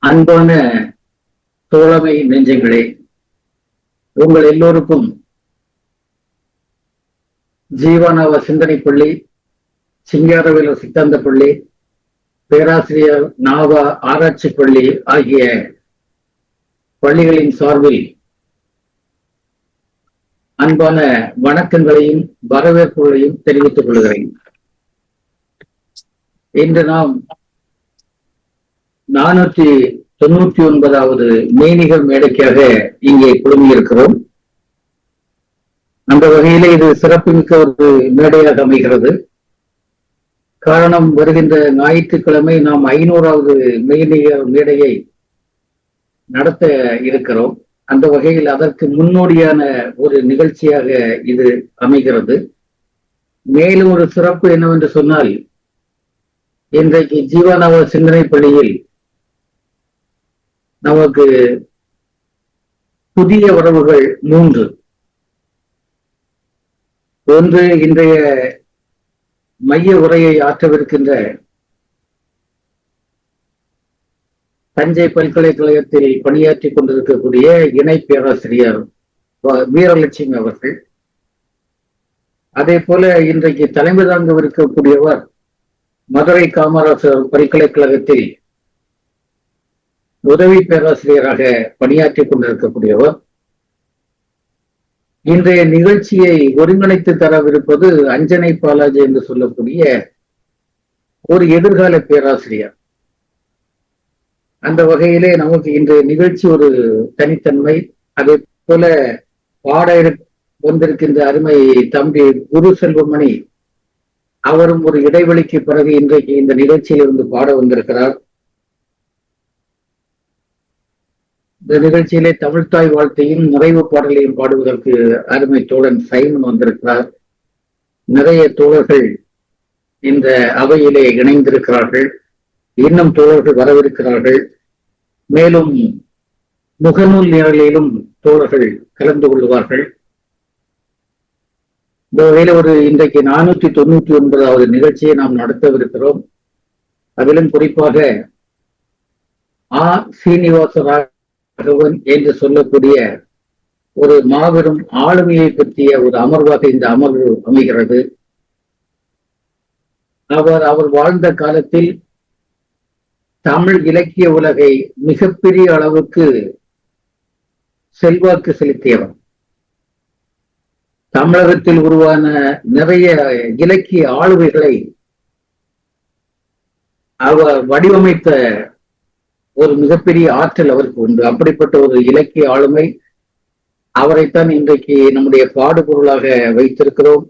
அன்பான தோழமை நெஞ்சங்களே, உங்கள் எல்லோருக்கும் ஜீவனாவ சிந்தனை பள்ளி, சிங்காரவேல சித்தாந்த பள்ளி, பேராசிரியர் நாவா ஆராய்ச்சி பள்ளி ஆகிய பள்ளிகளின் சார்பில் அன்பான வணக்கங்களையும் வரவேற்புகளையும் தெரிவித்துக் கொள்கிறேன். இன்று நாம் 499வது மெய்நிகர் மேடைக்காக இங்கே குழுமியிருக்கிறோம். அந்த வகையிலே இது சிறப்புமிக்க ஒரு மேடையாக அமைகிறது. காரணம், வருகின்ற ஞாயிற்றுக்கிழமை நாம் 500வது மெய்நிகர் மேடையை நடத்த இருக்கிறோம். அந்த வகையில் அதற்கு முன்னோடியான ஒரு நிகழ்ச்சியாக இது அமைகிறது. மேலும் ஒரு சிறப்பு என்னவென்று சொன்னால், இன்றைக்கு ஜீவனாவ சிந்தனை பள்ளியில் நமக்கு புதிய உறவுகள் 3. ஒன்று, இன்றைய மைய உரையை ஆற்றவிருக்கின்ற தஞ்சை பல்கலைக்கழகத்தில் பணியாற்றிக் கொண்டிருக்கக்கூடிய இணை பேராசிரியர் வீரலட்சுமி அவர்கள். அதே போல இன்றைக்கு தலைமை தாங்கவிருக்கக்கூடியவர் மதுரை காமராசர் பல்கலைக்கழகத்தில் உதவி பேராசிரியராக பணியாற்றிக் கொண்டிருக்கக்கூடியவர். இன்றைய நிகழ்ச்சியை ஒருங்கிணைத்து தரவிருப்பது அஞ்சனை பாலாஜி என்று சொல்லக்கூடிய ஒரு எதிர்கால பேராசிரியர். அந்த வகையிலே நமக்கு இன்றைய நிகழ்ச்சி ஒரு தனித்தன்மை. அதே போல பாட வந்திருக்கின்ற அருமை தம்பி குரு செல்வமணி அவரும் ஒரு இடைவெளிக்கு பிறகு இன்றைக்கு இந்த நிகழ்ச்சியில் இருந்து பாட வந்திருக்கிறார். இந்த நிகழ்ச்சியிலே தமிழ்த்தாய் வாழ்த்தையும் நிறைவு பாடலையும் பாடுவதற்கு அருமை தோழன் சைமன் வந்திருக்கிறார். நிறைய தோழர்கள் இந்த அவையிலே இணைந்திருக்கிறார்கள். இன்னும் தோழர்கள் வரவிருக்கிறார்கள். மேலும் முகநூல் நிரலிலும் தோழர்கள் கலந்து கொள்வார்கள். இந்த வகையில இன்றைக்கு 499வது நிகழ்ச்சியை நாம் நடத்தவிருக்கிறோம். அதிலும் குறிப்பாக சீனிவாச ராகவன் என்று சொல்லக்கூடிய ஒரு மாபெரும் ஆளுமையை பற்றிய ஒரு அமர்வாக இந்த அமர்வு அமைகிறது. அவர் வாழ்ந்த காலத்தில் தமிழ் இலக்கிய உலகை மிகப்பெரிய அளவுக்கு செல்வாக்கு செலுத்தியவர். தமிழகத்தில் உருவான நிறைய இலக்கிய ஆளுமைகளை அவர் வடிவமைத்த ஒரு மிகப்பெரிய ஆற்றல் அவருக்கு உண்டு. அப்படிப்பட்ட ஒரு இலக்கிய ஆளுமை. அவரைத்தான் இன்றைக்கு நம்முடைய பாடுபொருளாக வைத்திருக்கிறோம்.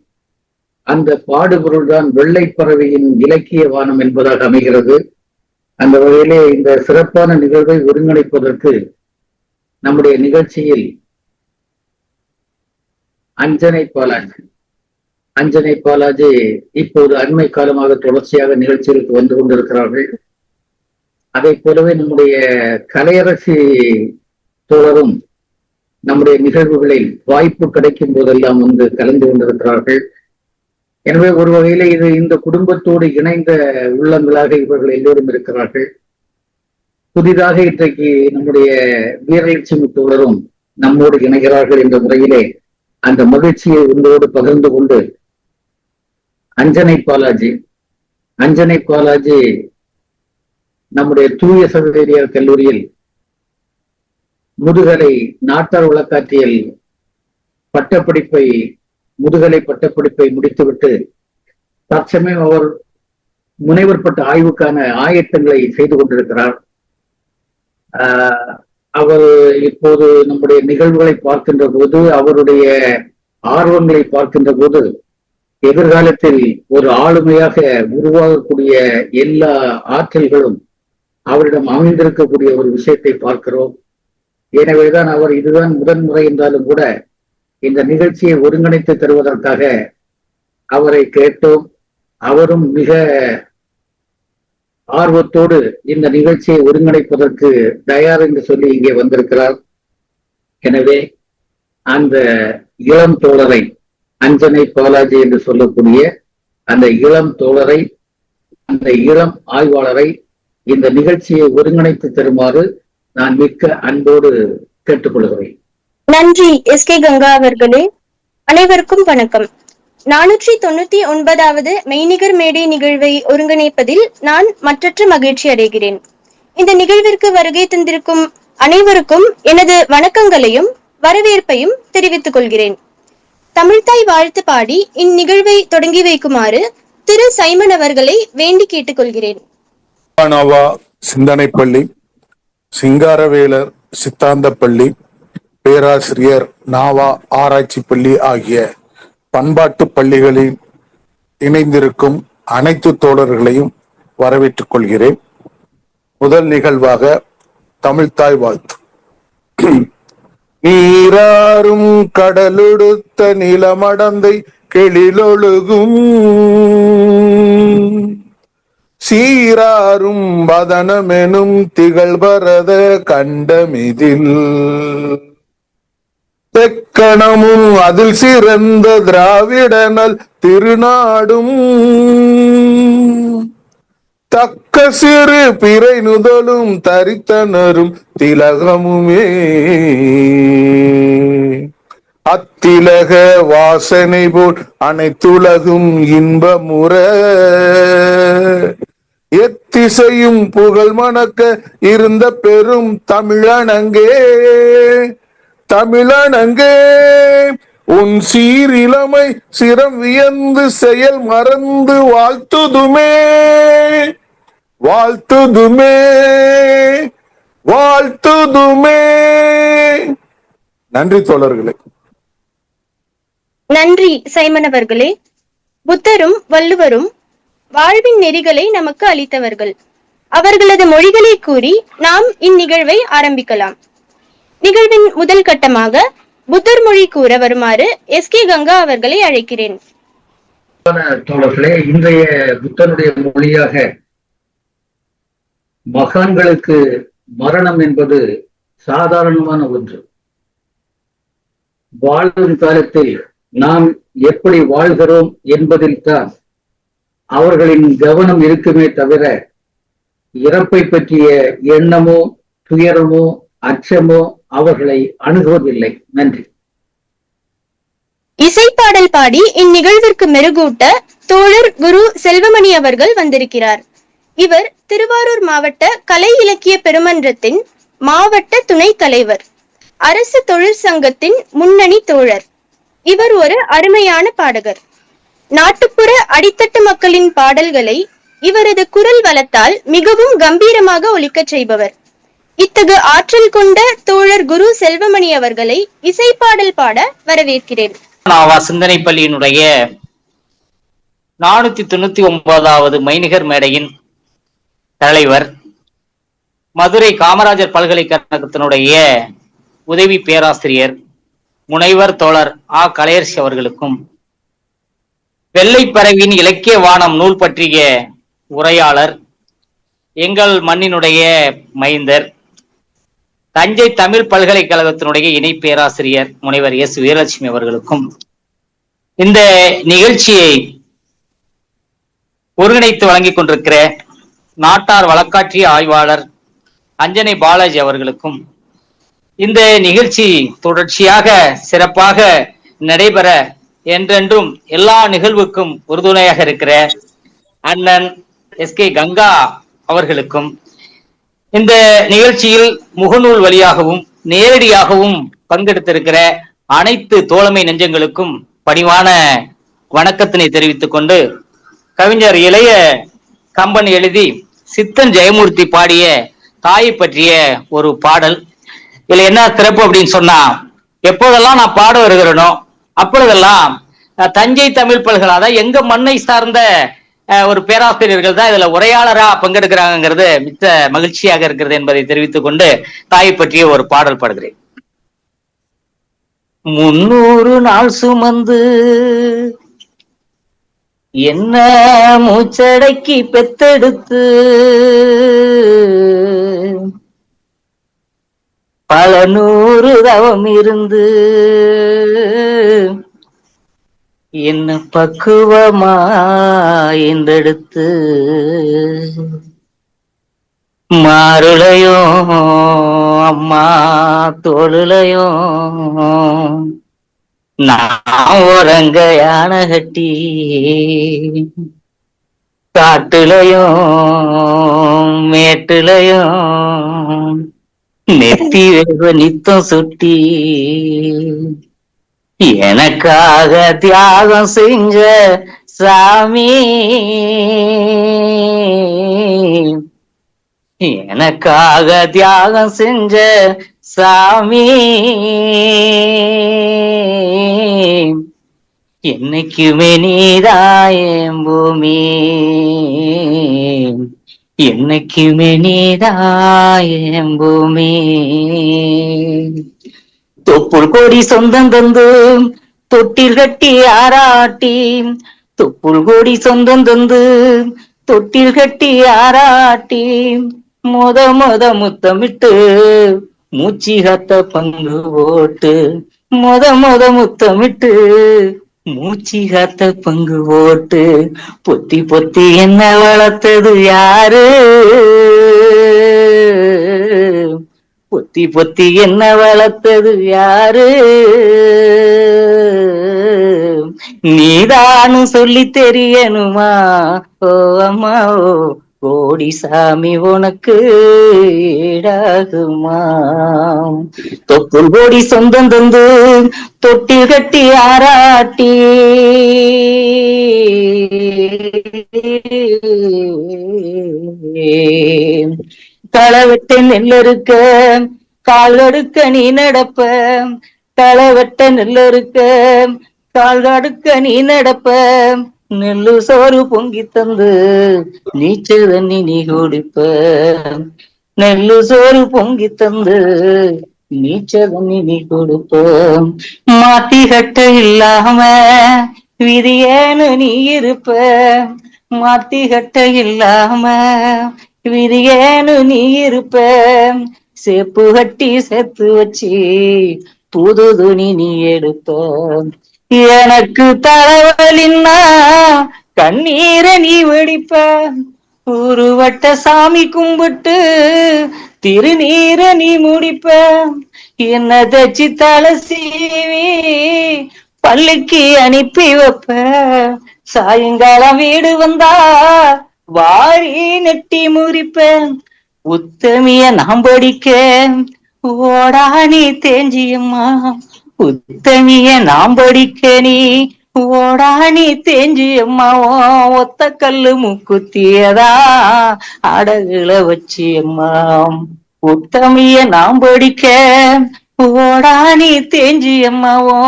அந்த பாடுபொருள் தான் வெள்ளை பறவையின் இலக்கிய வானம் என்பதாக அமைகிறது. அந்த வகையிலே இந்த சிறப்பான நிகழ்வை ஒருங்கிணைப்பதற்கு நம்முடைய நிகழ்ச்சியில் அஞ்சனை பாலாஜி இப்போது அண்மை காலமாக தொடர்ச்சியாக நிகழ்ச்சிகளுக்கு வந்து கொண்டிருக்கிறார்கள். அதை போலவே நம்முடைய கலையரசி தோழரும் நம்முடைய நிகழ்வுகளில் வாய்ப்பு கிடைக்கும் போதெல்லாம் வந்து கலந்து கொண்டிருக்கிறார்கள். எனவே ஒரு வகையில இது இந்த குடும்பத்தோடு இணைந்த உள்ளங்களாக இவர்கள் எல்லோரும் இருக்கிறார்கள். புதிதாக இன்றைக்கு நம்முடைய வீரலட்சுமி தோழரும் நம்மோடு இணைகிறார்கள் என்ற முறையிலே அந்த மகிழ்ச்சியை உங்களோடு பகிர்ந்து கொண்டு, அஞ்சனை பாலாஜி நம்முடைய தூய சவேரியார் கல்லூரியில் முதுகலை நாட்டார் வழக்காற்றியல் முதுகலை பட்டப்படிப்பை முடித்துவிட்டு தற்சமயம் அவர் முனைவர் பட்ட ஆய்வுக்கான ஆயத்தங்களை செய்து கொண்டிருக்கிறார். அவர் இப்போது நம்முடைய நிகழ்வுகளை பார்க்கின்ற போது, அவருடைய ஆர்வங்களை பார்க்கின்ற போது, எதிர்காலத்தில் ஒரு ஆளுமையாக உருவாகக்கூடிய எல்லா ஆற்றல்களும் அவரிடம் அமைந்திருக்கக்கூடிய ஒரு விஷயத்தை பார்க்கிறோம். எனவேதான் அவர் இதுதான் முதன்முறை என்றாலும் கூட இந்த நிகழ்ச்சியை ஒருங்கிணைத்து தருவதற்காக அவரை கேட்டோம். அவரும் மிக ஆர்வத்தோடு இந்த நிகழ்ச்சியை ஒருங்கிணைப்பதற்கு தயார் என்று சொல்லி இங்கே வந்திருக்கிறார். எனவே அந்த இளம் தோழரை, அஞ்சனை பாலாஜி என்று சொல்லக்கூடிய அந்த இளம் தோழரை, அந்த இளம் ஆய்வாளரை இந்த நிகழ்ச்சியை ஒருங்கிணைத்து தருமாறு நான் மிக்க அன்போடு கேட்டுக்கொள்கிறேன். நன்றி எஸ்.கே. கங்கா அவர்களே. அனைவருக்கும் வணக்கம். 499வது மெய்நிகர் மேடை நிகழ்வை ஒருங்கிணைப்பதில் நான் மற்றற்ற மகிழ்ச்சி அடைகிறேன். இந்த நிகழ்விற்கு வருகை தந்திருக்கும் அனைவருக்கும் எனது வணக்கங்களையும் வரவேற்பையும் தெரிவித்துக் கொள்கிறேன். தமிழ்தாய் வாழ்த்து பாடி இந்நிகழ்வை தொடங்கி வைக்குமாறு திரு சைமன் அவர்களை வேண்டி கேட்டுக்கொள்கிறேன். சிந்தனை பள்ளி, சிங்காரவேலர் சித்தாந்த பள்ளி, பேராசிரியர் நாவா ஆராய்ச்சி பள்ளி ஆகிய பண்பாட்டு பள்ளிகளில் இணைந்திருக்கும் அனைத்து தோழர்களையும் வரவேற்றுக் கொள்கிறேன். முதல் நிகழ்வாக தமிழ்தாய் வாழ்த்து. நீராறும் கடலுடுத்த நிலமடந்தை கெளிலொழுகும் சீராரும் வதனமெனும் திகழ்பரத கண்டமிதில் தெக்கணமும் அதில் சிறந்த திராவிடனல் திருநாடும் தக்க சிறு பிறை நுதலும் தரித்தனரும் திலகமுமே அத்திலக வாசனை போல் அனைத்துலகும் இன்பமுற எத்திசையும் புகழ் மணக்க இருந்த பெரும் தமிழனங்கே தமிழனங்கே உன் சீரிலமை சிரம் வியந்து செயல் மறந்து வாழ்த்துதுமே வாழ்த்துதுமே வாழ்த்துதுமே. நன்றி தோழர்களே. நன்றி சைமன் அவர்களே. புத்தரும் வள்ளுவரும் வாழ்வின் நெறிகளை நமக்கு அளித்தவர்கள். அவர்களது மொழிகளை கூறி நாம் இந்நிகழ்வை ஆரம்பிக்கலாம். நிகழ்வின் முதல் கட்டமாக புத்தர் மொழி கூற வருமாறு எஸ்.கே. கங்கா அவர்களை அழைக்கிறேன். தோழர்களே, இன்றைய புத்தனுடைய மொழியாக மகான்களுக்கு மரணம் என்பது சாதாரணமான ஒன்று. வாழும் காலத்தில் நாம் எப்படி வாழ்கிறோம் என்பதில் தான் அவர்களின் கவனம் இருக்குமே தவிர இறப்பை பற்றிய எண்ணமோ துயரமோ அச்சமோ அவர்களை அணுகுவதில்லை. நன்றி. இசைப்பாடல் பாடி இந்நிகழ்விற்கு மெருகூட்ட தோழர் குரு செல்வமணி அவர்கள் வந்திருக்கிறார். இவர் திருவாரூர் மாவட்ட கலை இலக்கிய பெருமன்றத்தின் மாவட்ட துணைத் தலைவர், அரசு தொழிற்சங்கத்தின் முன்னணி தோழர். இவர் ஒரு அருமையான பாடகர். நாட்டுப்புற அடித்தட்டு மக்களின் பாடல்களை இவரது குரல் வளத்தால் மிகவும் கம்பீரமாக ஒலிக்கச் செய்பவர். இத்தகு ஆற்றல் கொண்ட தோழர் குரு செல்வமணி அவர்களை இசைப்பாடல் பாட வரவேற்கிறேன். சிந்தனை பள்ளியினுடைய 499வது மெய்நிகர் மேடையின் தலைவர், மதுரை காமராஜர் பல்கலைக்கழகத்தினுடைய உதவி பேராசிரியர் முனைவர் தோழர் ஆ. கலையரசி அவர்களுக்கும், வெள்ளைப்பறவின் இலக்கிய வானம் நூல் பற்றிய உரையாளர், எங்கள் மண்ணினுடைய மைந்தர், தஞ்சை தமிழ் பல்கலைக்கழகத்தினுடைய இணை பேராசிரியர் முனைவர் எஸ். வீரலட்சுமி அவர்களுக்கும், இந்த நிகழ்ச்சியை ஒருங்கிணைத்து வழங்கிக் கொண்டிருக்கிற நாட்டார் வழக்காற்றிய ஆய்வாளர் அஞ்சனை பாலாஜி அவர்களுக்கும், இந்த நிகழ்ச்சி தொடர்ச்சியாக சிறப்பாக நடைபெற என்றென்றும் எல்லா நிகழ்வுக்கும் உறுதுணையாக இருக்கிற அண்ணன் எஸ்.கே. கங்கா அவர்களுக்கும், இந்த நிகழ்ச்சியில் முகநூல் வழியாகவும் நேரடியாகவும் பங்கெடுத்திருக்கிற அனைத்து தோழமை நெஞ்சங்களுக்கும் பணிவான வணக்கத்தினை தெரிவித்துக் கொண்டு, கவிஞர் இளைய கம்பன் எழுதி சித்தன் ஜெயமூர்த்தி பாடிய தாயை பற்றிய ஒரு பாடல். இதுல என்ன சிறப்பு அப்படின்னு சொன்னா, எப்போதெல்லாம் நான் பாட வருகிறேனோ அப்பொழுதெல்லாம் தஞ்சை தமிழ் பல்கலை, அதாவது எங்க மண்ணை சார்ந்த ஒரு பேராசிரியர்கள் தான் இதுல உரையாளரா பங்கெடுக்கிறாங்கிறது மிக்க மகிழ்ச்சியாக இருக்கிறது என்பதை தெரிவித்துக் கொண்டு தாயை பற்றிய ஒரு பாடல் பாடுகிறேன். 300 நாள் சுமந்து என்ன மூச்சடக்கி பெத்தெடுத்து பல 100 தவம் இருந்து என்ன பக்குவமா என்றெடுத்து மாருளையும் அம்மா தோளுலையும் நான் உறங்க யானை கட்டி காட்டுலையும் மேட்டுலையும் நெத்தி வேக நித்தம் சுட்டி எனக்காக தியாகம் செஞ்ச சாமி, எனக்காக தியாகம் செஞ்ச சாமி, என்னைக்குமே நீதாயம் பூமி, என்னைக்குமே நீதாயம் பூமி. தொப்புள் கொடி சொந்தம் தந்து தொட்டில் கட்டி ஆராட்டி, தொப்புள் கொடி சொந்தம் தந்து தொட்டில் கட்டி ஆராட்டி, முத முத்தமிட்டு மூச்சி காத்த பங்கு போட்டு, முத முத்தமிட்டு மூச்சி காத்த பங்கு போட்டு, பொத்தி பொத்தி என்ன வளர்த்தது யாரு, பொத்தி பொத்தி என்ன வளர்த்தது யாரு, நீதானு சொல்லி தெரியணுமா ஓ அம்மா ஓ கோடி சாமி உனக்கு ஈடாகுமா. தொப்புள் கோடி சொந்தம் தந்து தொட்டில் கட்டி ஆராட்டி, களவெட்ட நெல்லறுக்க கால் அடுக்க நீ நடப்ப, களவெட்ட நெல்லறுக்க கால் அடுக்க நீ நடப்ப, நெல்லு சோறு பொங்கி தந்து நீச்சல் தண்ணி நீ குடிப்ப, நெல்லு சோறு பொங்கி தந்து நீச்சல் தண்ணி நீ கொடுப்ப, மாத்தி கட்ட இல்லாம விதியேன்னு நீ இருப்ப, மாத்தி கட்ட இல்லாம விதியேன்னு நீ இருப்ப, சேப்பு கட்டி சேர்த்து வச்சு புது துணி நீ எடுப்ப, எனக்கு தலைவலின்னா கண்ணீரை நீ வெடிப்ப, உருவட்ட சாமி கும்பிட்டு திருநீர நீ முடிப்ப, என்ன தச்சு தலை சீவி பள்ளிக்கு அனுப்பி வைப்ப, சாயங்காலம் வீடு வந்தா வாரி நெட்டி முறிப்பேன், உத்தமிய நாம் படிக்க ஓடா நீ தேஞ்சியம்மா, உத்தமிய நாம் படிக்க நீ ஓடா நீ தேஞ்சியம்மா, ஒத்த கல்லு முக்குத்தியதா அடகுல வச்சியம்மா, உத்தமிய நாம் படிக்க ஓடா நீ தேஞ்சியம்மாவோ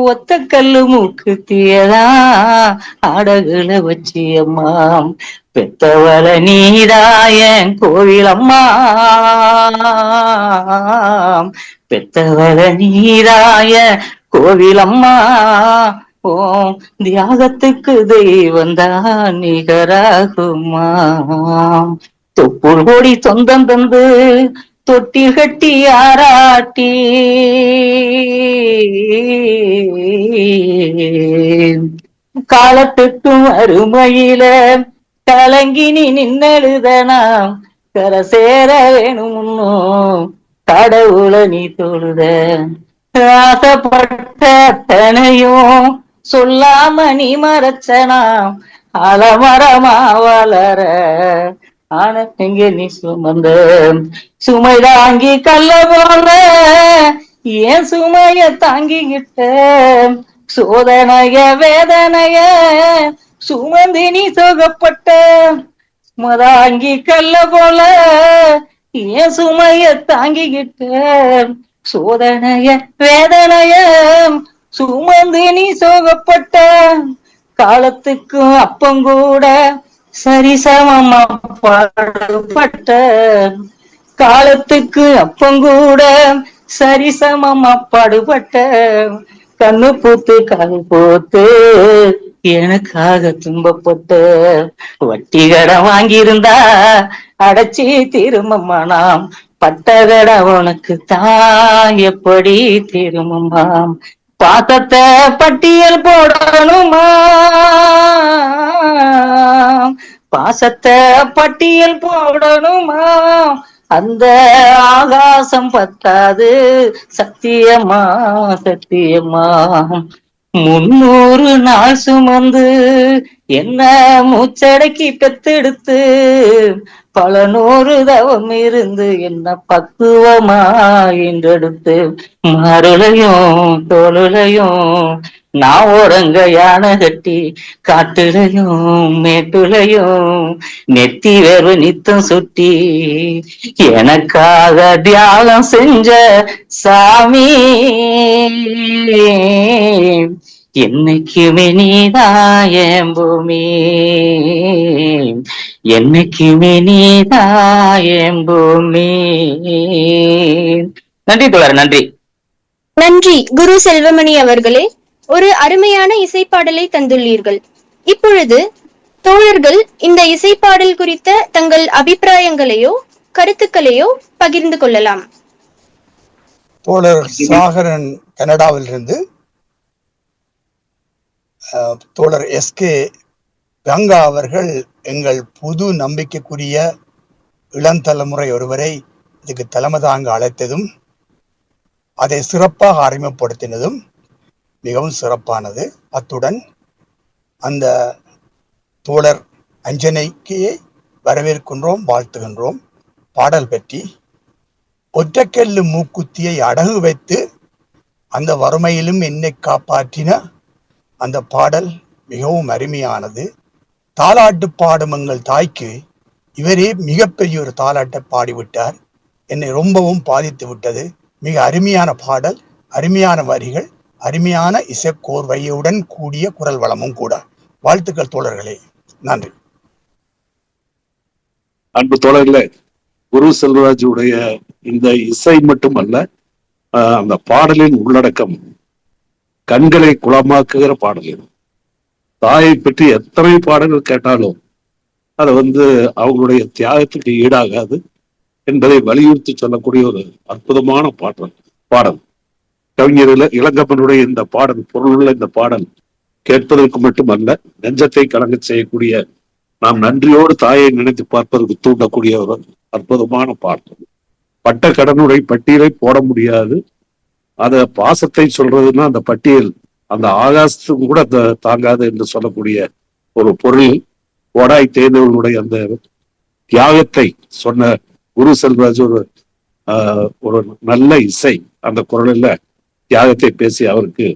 ஒத்த கல்லு மூக்குத்தியதா அடகுல வச்சியம்மா, பெத்தவள நீதாயன் கோவிலம்மா, பெத்தவள நீதாய கோவிலம்மா, ஓ தியாகத்துக்கு தெய்வந்தான் நிகராகுமா. தொப்புள் கொடி சொந்தம் தந்து தொட்டில் கட்டி ஆராட்டி, காலத்துக்கும் அருமையில கலங்கி நீ நின்னழுதனாம், கரை சேர வேணும்னோ கடவுள நீ தொழுத, ஆசைப்பட்ட அத்தனையும் சொல்லாம நீ மறைச்சனாம், அலமரமா வளர ஆன எங்க நீ சுமந்த, சுமை தாங்கி கல்ல போல ஏன் சுமைய தாங்கிக்கிட்ட, சோதனைய வேதனைய சுமந்து நீ சுகப்பட்ட, சுமதாங்கி கல்ல போல ஏன் சுமைய தாங்கிக்கிட்ட, சோதனைய வேதனைய சுமந்து நீ சோகப்பட்ட, காலத்துக்கும் அப்பங்கூட சரிசமமா பாடுபட்ட, காலத்துக்கு அப்பங்கூட சரிசமமா பாடுபட்ட, கண்ணு பூத்து கால் போத்து எனக்காக துன்பப்பட்ட, வட்டி கடை வாங்கியிருந்தா அடைச்சி திரும்பம்மா, நாம் பட்ட கடை உனக்கு தான் எப்படி திரும்பம்மா, பாத்தத்தை பட்டியல் போடணுமா, பாசத்தை பட்டியல் போடணுமா, அந்த ஆகாசம் பத்தாது, சத்தியமா சத்தியமா. 300 நாள் சுமந்து என்ன மூச்சடக்கி பெத்தெடுத்து, பல 100 தவம் இருந்து என்ன பக்குவமா என்றெடுத்து, மருளையும் தோளுலையும் நான் ஓரங்க யானை கட்டி, காட்டுலையும் மேட்டுலையும் நெத்தி வேர்வு நித்தம் சுட்டி, எனக்காக தியாகம் செஞ்ச சாமி, என்னைக்குமே நீதான் என் பூமி, என்னைக்குமே நீதான் என் பூமி. நன்றி தோழர், நன்றி. நன்றி குரு செல்வமணி அவர்களே. ஒரு அருமையான இசைப்பாடலை தந்துள்ளீர்கள். இப்பொழுது தோழர்கள் இந்த இசைப்பாடல் குறித்த தங்கள் அபிப்பிராயங்களையோ கருத்துக்களையோ பகிர்ந்து கொள்ளலாம். தோழர் சாகரன் கனடாவிலிருந்து, தோழர் எஸ்கே கங்கா அவர்கள் எங்கள் புது நம்பிக்கைக்குரிய இளந்தலைமுறை ஒருவரை இதுக்கு தலைமை தாங்க அழைத்ததும் அதை சிறப்பாக அறிமுகப்படுத்தினதும் மிகவும் சிறப்பானது. அத்துடன் அந்த தோழர் அஞ்சனைக்கு வரவேற்கின்றோம், வாழ்த்துகின்றோம். பாடல் பற்றி, ஒற்றைக்கல்லு மூக்குத்தியை அடகு வைத்து அந்த வறுமையிலும் என்னை காப்பாற்றின அந்த பாடல் மிகவும் அருமையானது. தாலாட்டு பாடும் எங்கள் தாய்க்கு இவரே மிகப்பெரிய ஒரு தாலாட்டை பாடிவிட்டார். என்னை ரொம்பவும் பாதித்து விட்டது. மிக அருமையான பாடல், அருமையான வரிகள், அருமையான இசைக்கோர்வையுடன் கூடிய குரல் வளமும் கூட. வாழ்த்துக்கள் தோழர்களே, நன்றி. அன்பு தோழர்களே, குரு செல்வராஜுடைய இந்த இசை மட்டுமல்ல, அந்த பாடலின் உள்ளடக்கம் கண்களை குளமாக்குகிற பாடல். தாயை பற்றி எத்தனை பாடல்கள் கேட்டாலும் அதை அவங்களுடைய தியாகத்துக்கு ஈடாகாது என்பதை வலியுறுத்தி சொல்லக்கூடிய ஒரு அற்புதமான பாடல். கவிஞர் இளங்கப்பனுடைய இந்த பாடல், பொருளுள்ள இந்த பாடல் கேட்பதற்கு மட்டுமல்ல, நெஞ்சத்தை கலங்க செய்யக்கூடிய, நாம் நன்றியோடு தாயை நினைத்து பார்ப்பதற்கு தூண்டக்கூடிய ஒரு அற்புதமான பாடல். பட்ட கடனுடைய பட்டியலை போட முடியாது. அத பாசத்தை சொல்றதுன்னா அந்த பட்டியல் அந்த ஆகாசத்துக்கு கூட தாங்காது என்று சொல்லக்கூடிய ஒரு பொருள். ஓடாய் தேர்ந்தவர்களுடைய அந்த தியாகத்தை சொன்ன குரு செல்வராஜ் ஒரு நல்ல இசை அந்த குரலில் தியாகத்தை பேசி அவருக்கு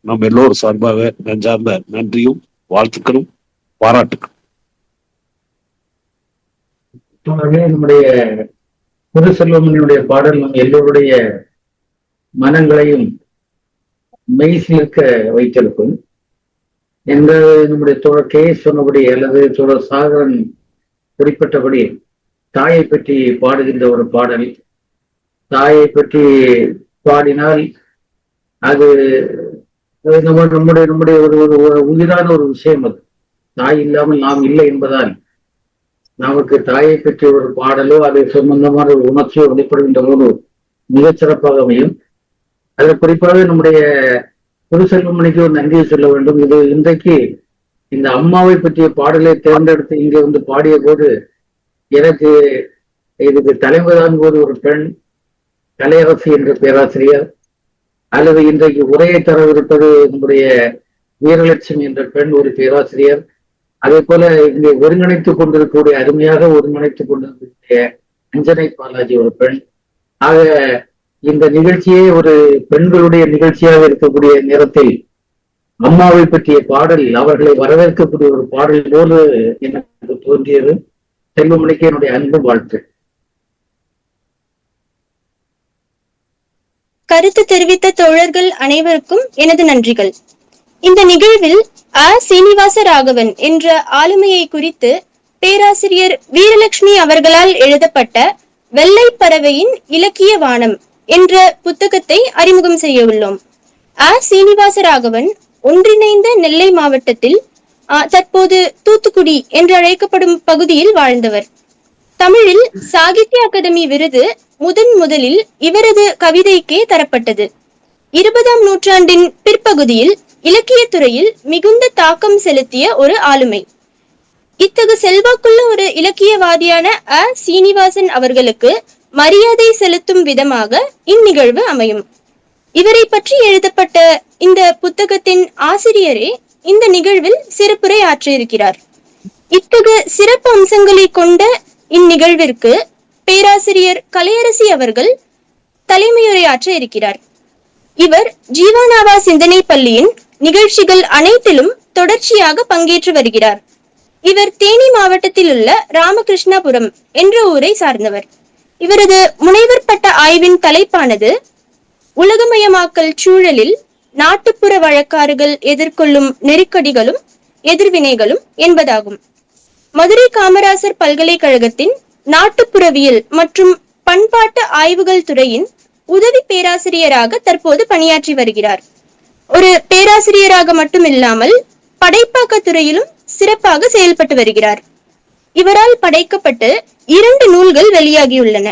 நம்ம எல்லோரும் சார்பாக நெஞ்சார்ந்த நன்றியும் வாழ்த்துக்களும் பாராட்டுக்களும். நம்முடைய குரு செல்வமணியுடைய பாடல் நம் எல்லோருடைய மனங்களையும் மெய்சிலிருக்க வைத்திருக்கும் என்று நம்முடைய தோழர் கே சொன்னபடி அல்லது தோழர் சாகரன் குறிப்பிட்டபடி தாயை பற்றி பாடுகின்ற ஒரு பாடல். தாயை பற்றி பாடினால் அது நம்முடைய நம்முடைய ஒரு உயிரான ஒரு விஷயம். அது தாய் இல்லாமல் நாம் இல்லை என்பதால் நமக்கு தாயை பற்றி ஒரு பாடலோ அதை சம்பந்தமான ஒரு உணர்ச்சியோ வெளிப்படுகின்ற போது மிகச்சிறப்பாக அமையும். அது குறிப்பாக நம்முடைய குரு செல்வமணிக்கு ஒரு நன்றியை சொல்ல வேண்டும். இது இன்றைக்கு இந்த அம்மாவை பற்றிய பாடலை தேர்ந்தெடுத்து இங்கே பாடிய போது எனக்கு இதுக்கு தலைமை தாங்குவது ஒரு பெண், கலையரசி என்ற பேராசிரியர், அல்லது இன்றைக்கு உரையை தரவிருப்பது நம்முடைய வீரலட்சுமி என்ற பெண் ஒரு பேராசிரியர், அதே போல இங்கே ஒருங்கிணைத்துக் கொண்டிருக்கக்கூடிய அருமையாக ஒருங்கிணைத்துக் கொண்டிருக்கக்கூடிய அஞ்சனை பாலாஜி ஒரு பெண். ஆக இந்த நிகழ்ச்சியே ஒரு பெண்களுடைய நிகழ்ச்சியாக இருக்கக்கூடிய நேரத்தில் அம்மாவை பற்றிய பாடல் அவர்களை வரவேற்கக்கூடிய ஒரு பாடல் போல எனக்கு தோன்றியது. செல்வமணிக்கு என்னுடைய அன்பு வாழ்த்து. கருத்து தெரிவித்த தோழர்கள் அனைவருக்கும் எனது நன்றிகள். இந்த நிகழ்வில் சீனிவாச ராகவன் என்ற ஆளுமையை குறித்து பேராசிரியர் வீரலட்சுமி அவர்களால் எழுதப்பட்ட வெள்ளை பறவையின் இலக்கிய வானம் என்ற புத்தகத்தை அறிமுகம் செய்ய உள்ளோம். சீனிவாச ராகவன் ஒன்றிணைந்த நெல்லை மாவட்டத்தில் தற்போது தூத்துக்குடி என்று அழைக்கப்படும் பகுதியில் வாழ்ந்தவர். தமிழில் சாகித்ய அகாதமி விருது முதலில் இவரது கவிதைக்கே தரப்பட்டது. 20ஆம் நூற்றாண்டின் பிற்பகுதியில் இலக்கிய துறையில் மிகுந்த தாக்கம் செலுத்திய ஒரு ஆளுமை. இத்தகு செல்வாக்குள்ள ஒரு இலக்கியவாதியான சீனிவாசன் அவர்களுக்கு மரியாதை செலுத்தும் விதமாக இந்நிகழ்வு அமையும். இவரை பற்றி எழுதப்பட்ட இந்த புத்தகத்தின் ஆசிரியரே இந்த நிகழ்வில் சிறப்புரை ஆற்றியிருக்கிறார். இத்தகு சிறப்பு அம்சங்களை கொண்ட இந்நிகழ்விற்கு பேராசிரியர் கலையரசி அவர்கள் தலைமையுரையாற்ற இருக்கிறார். இவர் ஜீவானாவா சிந்தனை பள்ளியின் நிகழ்ச்சிகள் அனைத்திலும் தொடர்ச்சியாக பங்கேற்று வருகிறார். இவர் தேனி மாவட்டத்தில் உள்ள ராமகிருஷ்ணாபுரம் என்ற ஊரை சார்ந்தவர். இவரது முனைவர் பட்ட ஆய்வின் தலைப்பானது உலகமயமாக்கல் சூழலில் நாட்டுப்புற வழக்காறுகள் எதிர்கொள்ளும் நெருக்கடிகளும் எதிர்வினைகளும் என்பதாகும். மதுரை காமராசர் பல்கலைக்கழகத்தின் நாட்டுப்புறவியல் மற்றும் பண்பாட்டு ஆய்வுகள் துறையின் உதவி பேராசிரியராக தற்போது பணியாற்றி வருகிறார். ஒரு பேராசிரியராக மட்டுமில்லாமல் படைப்பாக்க துறையிலும் சிறப்பாக செயல்பட்டு வருகிறார். இவரால் படைக்கப்பட்டு 2 நூல்கள் வெளியாகியுள்ளன.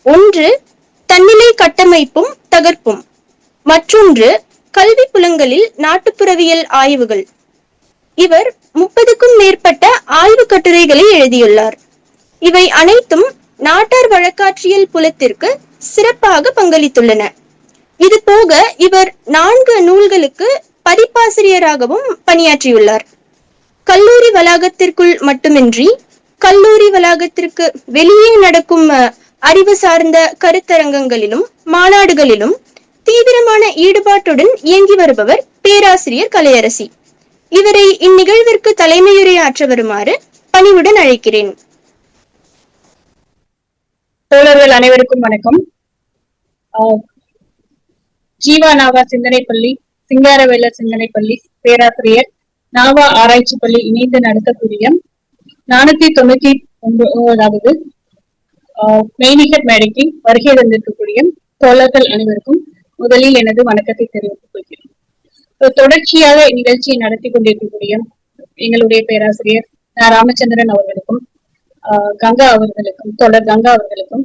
ஒன்று தன்னிலை கட்டமைப்பும் தகர்ப்பும், மற்றொன்று கல்வி புலங்களில் நாட்டுப்புறவியல் ஆய்வுகள். இவர் 30க்கும் மேற்பட்ட ஆய்வு கட்டுரைகளை எழுதியுள்ளார். இவை அனைத்தும் நாட்டார் வழக்காற்றியல் புலத்திற்கு சிறப்பாக பங்களித்துள்ளன. இது போக இவர் 4 நூல்களுக்கு பதிப்பாசிரியராகவும் பணியாற்றியுள்ளார். கல்லூரி வளாகத்திற்குள் மட்டுமின்றி கல்லூரி வளாகத்திற்கு வெளியே நடக்கும் அறிவு சார்ந்த கருத்தரங்கங்களிலும் மாநாடுகளிலும் தீவிரமான ஈடுபாட்டுடன் இயங்கி வருபவர் பேராசிரியர் கலையரசி. இவரை இந்நிகழ்விற்கு தலைமையுரையாற்ற வருமாறு பணிவுடன் அழைக்கிறேன். தோழர்கள் அனைவருக்கும் வணக்கம். ஜீவானாவா சிந்தனை பள்ளி, சிங்காரவேலர் சிந்தனை பள்ளி, பேராசிரியர் நாவா ஆராய்ச்சி பள்ளி இணைந்து நடத்தக்கூடிய 499வது மெய்நிகர் மேடைக்கு வருகை தந்திருக்கக்கூடிய தோழர்கள் அனைவருக்கும் முதலில் எனது வணக்கத்தை தெரிவித்துக் கொள்கிறேன். தொடர்ச்சியாக நிகழ்ச்சியை நடத்தி கொண்டிருக்கக்கூடிய எங்களுடைய பேராசிரியர் ராமச்சந்திரன் அவர்களுக்கும் கங்கா அவர்களுக்கும் தோழர் கங்கா அவர்களுக்கும்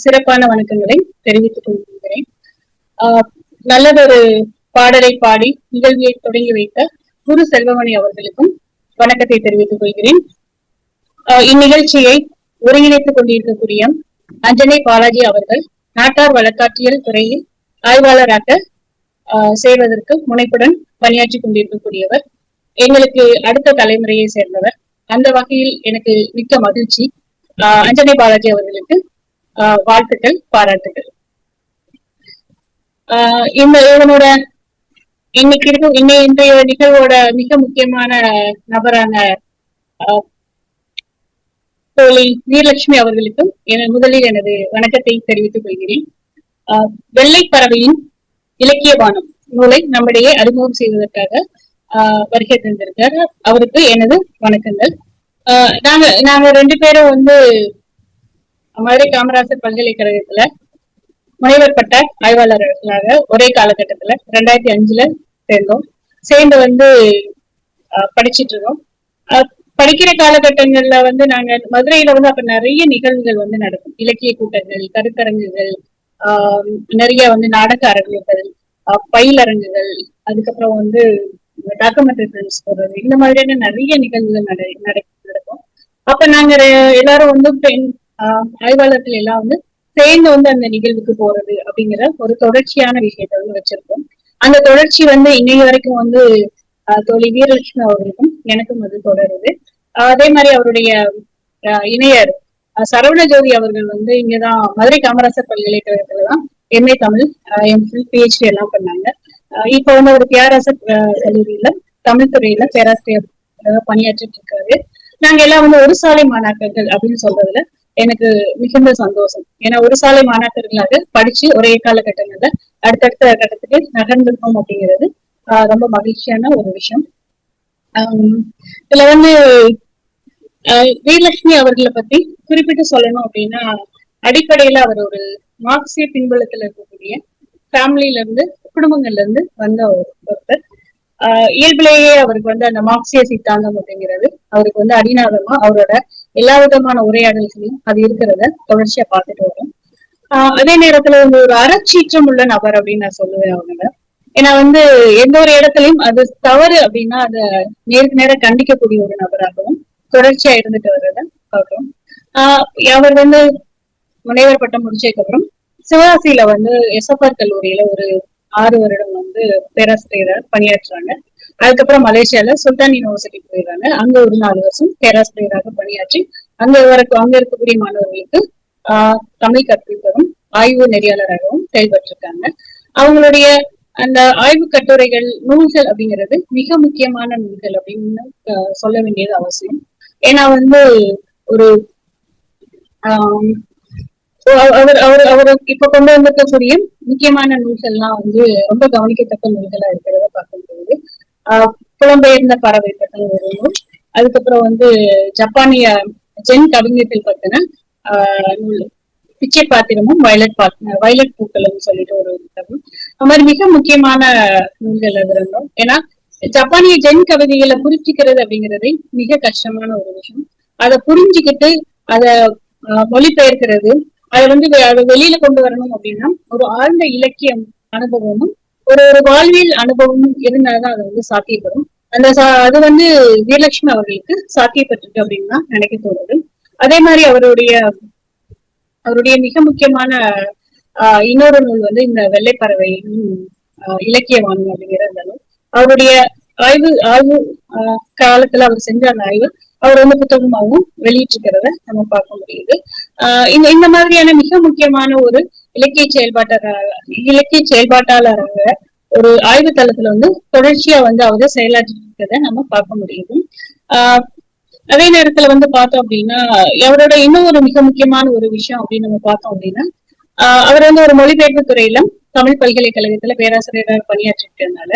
சிறப்பான வணக்கங்களை தெரிவித்துக் கொள்கிறேன். நல்லதொரு பாடலை பாடி நிகழ்வியை தொடங்கி வைத்த குரு செல்வமணி அவர்களுக்கும் வணக்கத்தை தெரிவித்துக் கொள்கிறேன். இந்நிகழ்ச்சியை ஒருங்கிணைத்துக் கொண்டிருக்கக்கூடிய அஞ்சனை பாலாஜி அவர்கள் நாட்டார் வழக்காற்றியல் துறையில் ஆய்வாளராக செய்வதற்கு முனைப்புடன் பணியாற்றி கொண்டிருக்கக்கூடியவர். எங்களுக்கு அடுத்த தலைமுறையை சேர்ந்தவர். அந்த வகையில் எனக்கு மிக்க மகிழ்ச்சி. அஞ்சனை பாலாஜி அவர்களுக்கு வாழ்த்துக்கள், பாராட்டுகள். இவனோட இன்றைய நிகழ்வோட மிக முக்கியமான நபரான தோழி வீரலட்சுமி அவர்களுக்கும் முதலில் எனது வணக்கத்தை தெரிவித்துக் கொள்கிறேன். வெள்ளை பறவையின் இலக்கிய பானம் நூலை நம்மிடையே அறிமுகம் செய்வதற்காக வருகை தந்திருக்கார். அவருக்கு எனது வணக்கங்கள். நாங்க 2 பேரும் மதுரை காமராசர் பல்கலைக்கழகத்துல முனைவர் பட்ட ஆய்வாளர்களாக ஒரே காலகட்டத்துல 2005 சேர்ந்து படிச்சிட்டு இருக்கோம். படிக்கிற காலகட்டங்கள்ல நாங்க மதுரையில அப்ப நிறைய நிகழ்வுகள் நடக்கும். இலக்கிய கூட்டங்கள், கருத்தரங்குகள், நிறைய நாடக அரங்குகள், பயிலரங்குகள், அதுக்கப்புறம் டாக்குமெண்ட்ரி பிலிம்ஸ் போடுறது, இந்த மாதிரியான நிறைய நிகழ்வுகள் நடக்கும். அப்ப நாங்க எல்லாரும் பெண் ஆய்வாளர்கள் எல்லாம் சேர்ந்து அந்த நிகழ்வுக்கு போறது அப்படிங்கிற ஒரு தொடர்ச்சியான விஷயத்த வச்சிருக்கோம். அந்த தொடர்ச்சி இன்னைய வரைக்கும் தோழி வீரலட்சுமி அவர்களுக்கும் எனக்கும் தொடருது. அதே மாதிரி அவருடைய இணையர் சரவணஜோதி அவர்கள் இங்கதான் Madurai Kamarajar பல்கலைக்கழகத்துலதான் MA Tamil, MPhil, PhD எல்லாம் பண்ணாங்க. இப்ப ஒரு தியாகராசர் கல்லூரியில தமிழ் துறையில பேராசிரியர் பணியாற்றிட்டு இருக்காரு. நாங்க எல்லாம் ஒரு சாலை மாணாக்கர்கள் அப்படின்னு சொல்றதுல எனக்கு மிகுந்த சந்தோஷம். ஏன்னா ஒரு சாலை மாணாக்கர்களாக படிச்சு ஒரே காலகட்டங்கள்ல அடுத்தடுத்த கட்டத்துக்கு நகர்ந்திருக்கோம் அப்படிங்கிறது ரொம்ப மகிழ்ச்சியான ஒரு விஷயம். இதுல வீரலட்சுமி அவர்களை பத்தி குறிப்பிட்டு சொல்லணும் அப்படின்னா, அடிப்படையில அவர் ஒரு மார்க்சிய பின்புலத்துல இருக்கக்கூடிய ஃபேமிலில இருந்து, குடும்பங்கள்ல இருந்து வந்த ஒருத்தர். இயல்பிலேயே அவருக்கு அந்த மார்க்சிய சித்தாந்தம் அப்படிங்கிறது அவருக்கு அடிநாதமா அவரோட எல்லா விதமான உரையாடல்களையும் அது இருக்கிறத தொடர்ச்சியா பார்த்துட்டு வரும். அதே நேரத்துல ஒரு அறச்சீற்றம் உள்ள நபர் அப்படின்னு நான் சொல்லுவேன் அவங்க. ஏன்னா எந்த ஒரு இடத்துலயும் அது தவறு அப்படின்னா அதை நேருக்கு நேரம் கண்டிக்கக்கூடிய ஒரு நபராகவும், தொடர்ச்சியா இருந்துட்டு வர்றத பார்க்கிறோம். அவர் வந்து முனைவர் பட்டம் முடிச்சதுக்கு அப்புறம் சிவகாசியில வந்து எஸ்எஃப்ஆர் கல்லூரியில ஒரு 6 வருடம் வந்து பேராசிரியரா பணியாற்றுறாங்க. அதுக்கப்புறம் மலேசியால சுல்தான் யூனிவர்சிட்டி போயிடுறாங்க. அங்க ஒரு 4 வருஷம் பேராசிரியராக பணியாற்றி அங்க இருக்கக்கூடிய மாணவர்களுக்கு தமிழ் கற்பிப்பதும் ஆய்வு நெறியாளராகவும் செயல்பட்டிருக்காங்க. அவங்களுடைய அந்த ஆய்வு கட்டுரைகள், நூல்கள் அப்படிங்கிறது மிக முக்கியமான நூல்கள் அப்படின்னு சொல்ல வேண்டியது அவசியம். ஏன்னா வந்து ஒரு அவர் இப்ப கொண்டு வந்திருக்கக்கூடிய முக்கியமான நூல்கள்லாம் வந்து ரொம்ப கவனிக்கத்தக்க நூல்களா இருக்கிறத பார்க்க முடியுது. புலம்பெயர்ந்த பறவை பற்றின ஒரு நூல், அதுக்கப்புறம் வந்து ஜப்பானிய ஜென் கவிஞர்கள் பத்தின நூல் பிச்சை பாத்திரமும் வயலட் பூக்களும் சொல்லிட்டு ஒரு புத்தகம். அது மாதிரி மிக முக்கியமான நூல்கள் அது இருந்தோம். ஏன்னா ஜப்பானிய ஜென் கவிதைகளை புரிஞ்சுக்கிறது அப்படிங்கிறதே மிக கஷ்டமான ஒரு விஷயம். அதை புரிஞ்சுக்கிட்டு அதை மொழிபெயர்க்கிறது, அதை வந்து அதை வெளியில கொண்டு வரணும் அப்படின்னா ஒரு ஆழ்ந்த இலக்கிய அனுபவமும் ஒரு வாழ்வியல் அனுபவமும் இருந்தால்தான் அது வந்து சாத்தியப்படும். அது வந்து வீரலட்சுமி அவர்களுக்கு சாத்தியப்பட்டிருக்கு அப்படின்னு தான் நினைக்க தோணுது. அதே மாதிரி அவருடைய மிக முக்கியமான இன்னொரு நூல் வந்து இந்த வெள்ளைப்பறவை இலக்கியவானம் அப்படிங்கிற அந்த நூல். அவருடைய ஆய்வு காலத்துல அவர் செஞ்ச அந்த ஆய்வு அவர் வந்து புத்தகமாகவும் வெளியிட்டிருக்கிறத நம்ம பார்க்க முடியுது. இந்த மாதிரியான மிக முக்கியமான ஒரு இலக்கிய செயல்பாட்டாளராக ஒரு ஆய்வு தளத்துல வந்து தொடர்ச்சியா வந்து அவரு செயலாற்றி இருக்கிறத நம்ம பார்க்க முடியுது. அதே நேரத்துல வந்து பார்த்தோம் அப்படின்னா அவரோட இன்னும் ஒரு மிக முக்கியமான ஒரு விஷயம் அப்படின்னு நம்ம பார்த்தோம் அப்படின்னா அவர் வந்து ஒரு மொழிபெயர்ப்பு துறையில தமிழ் பல்கலைக்கழகத்துல பேராசிரியராக பணியாற்றிருக்கிறதுனால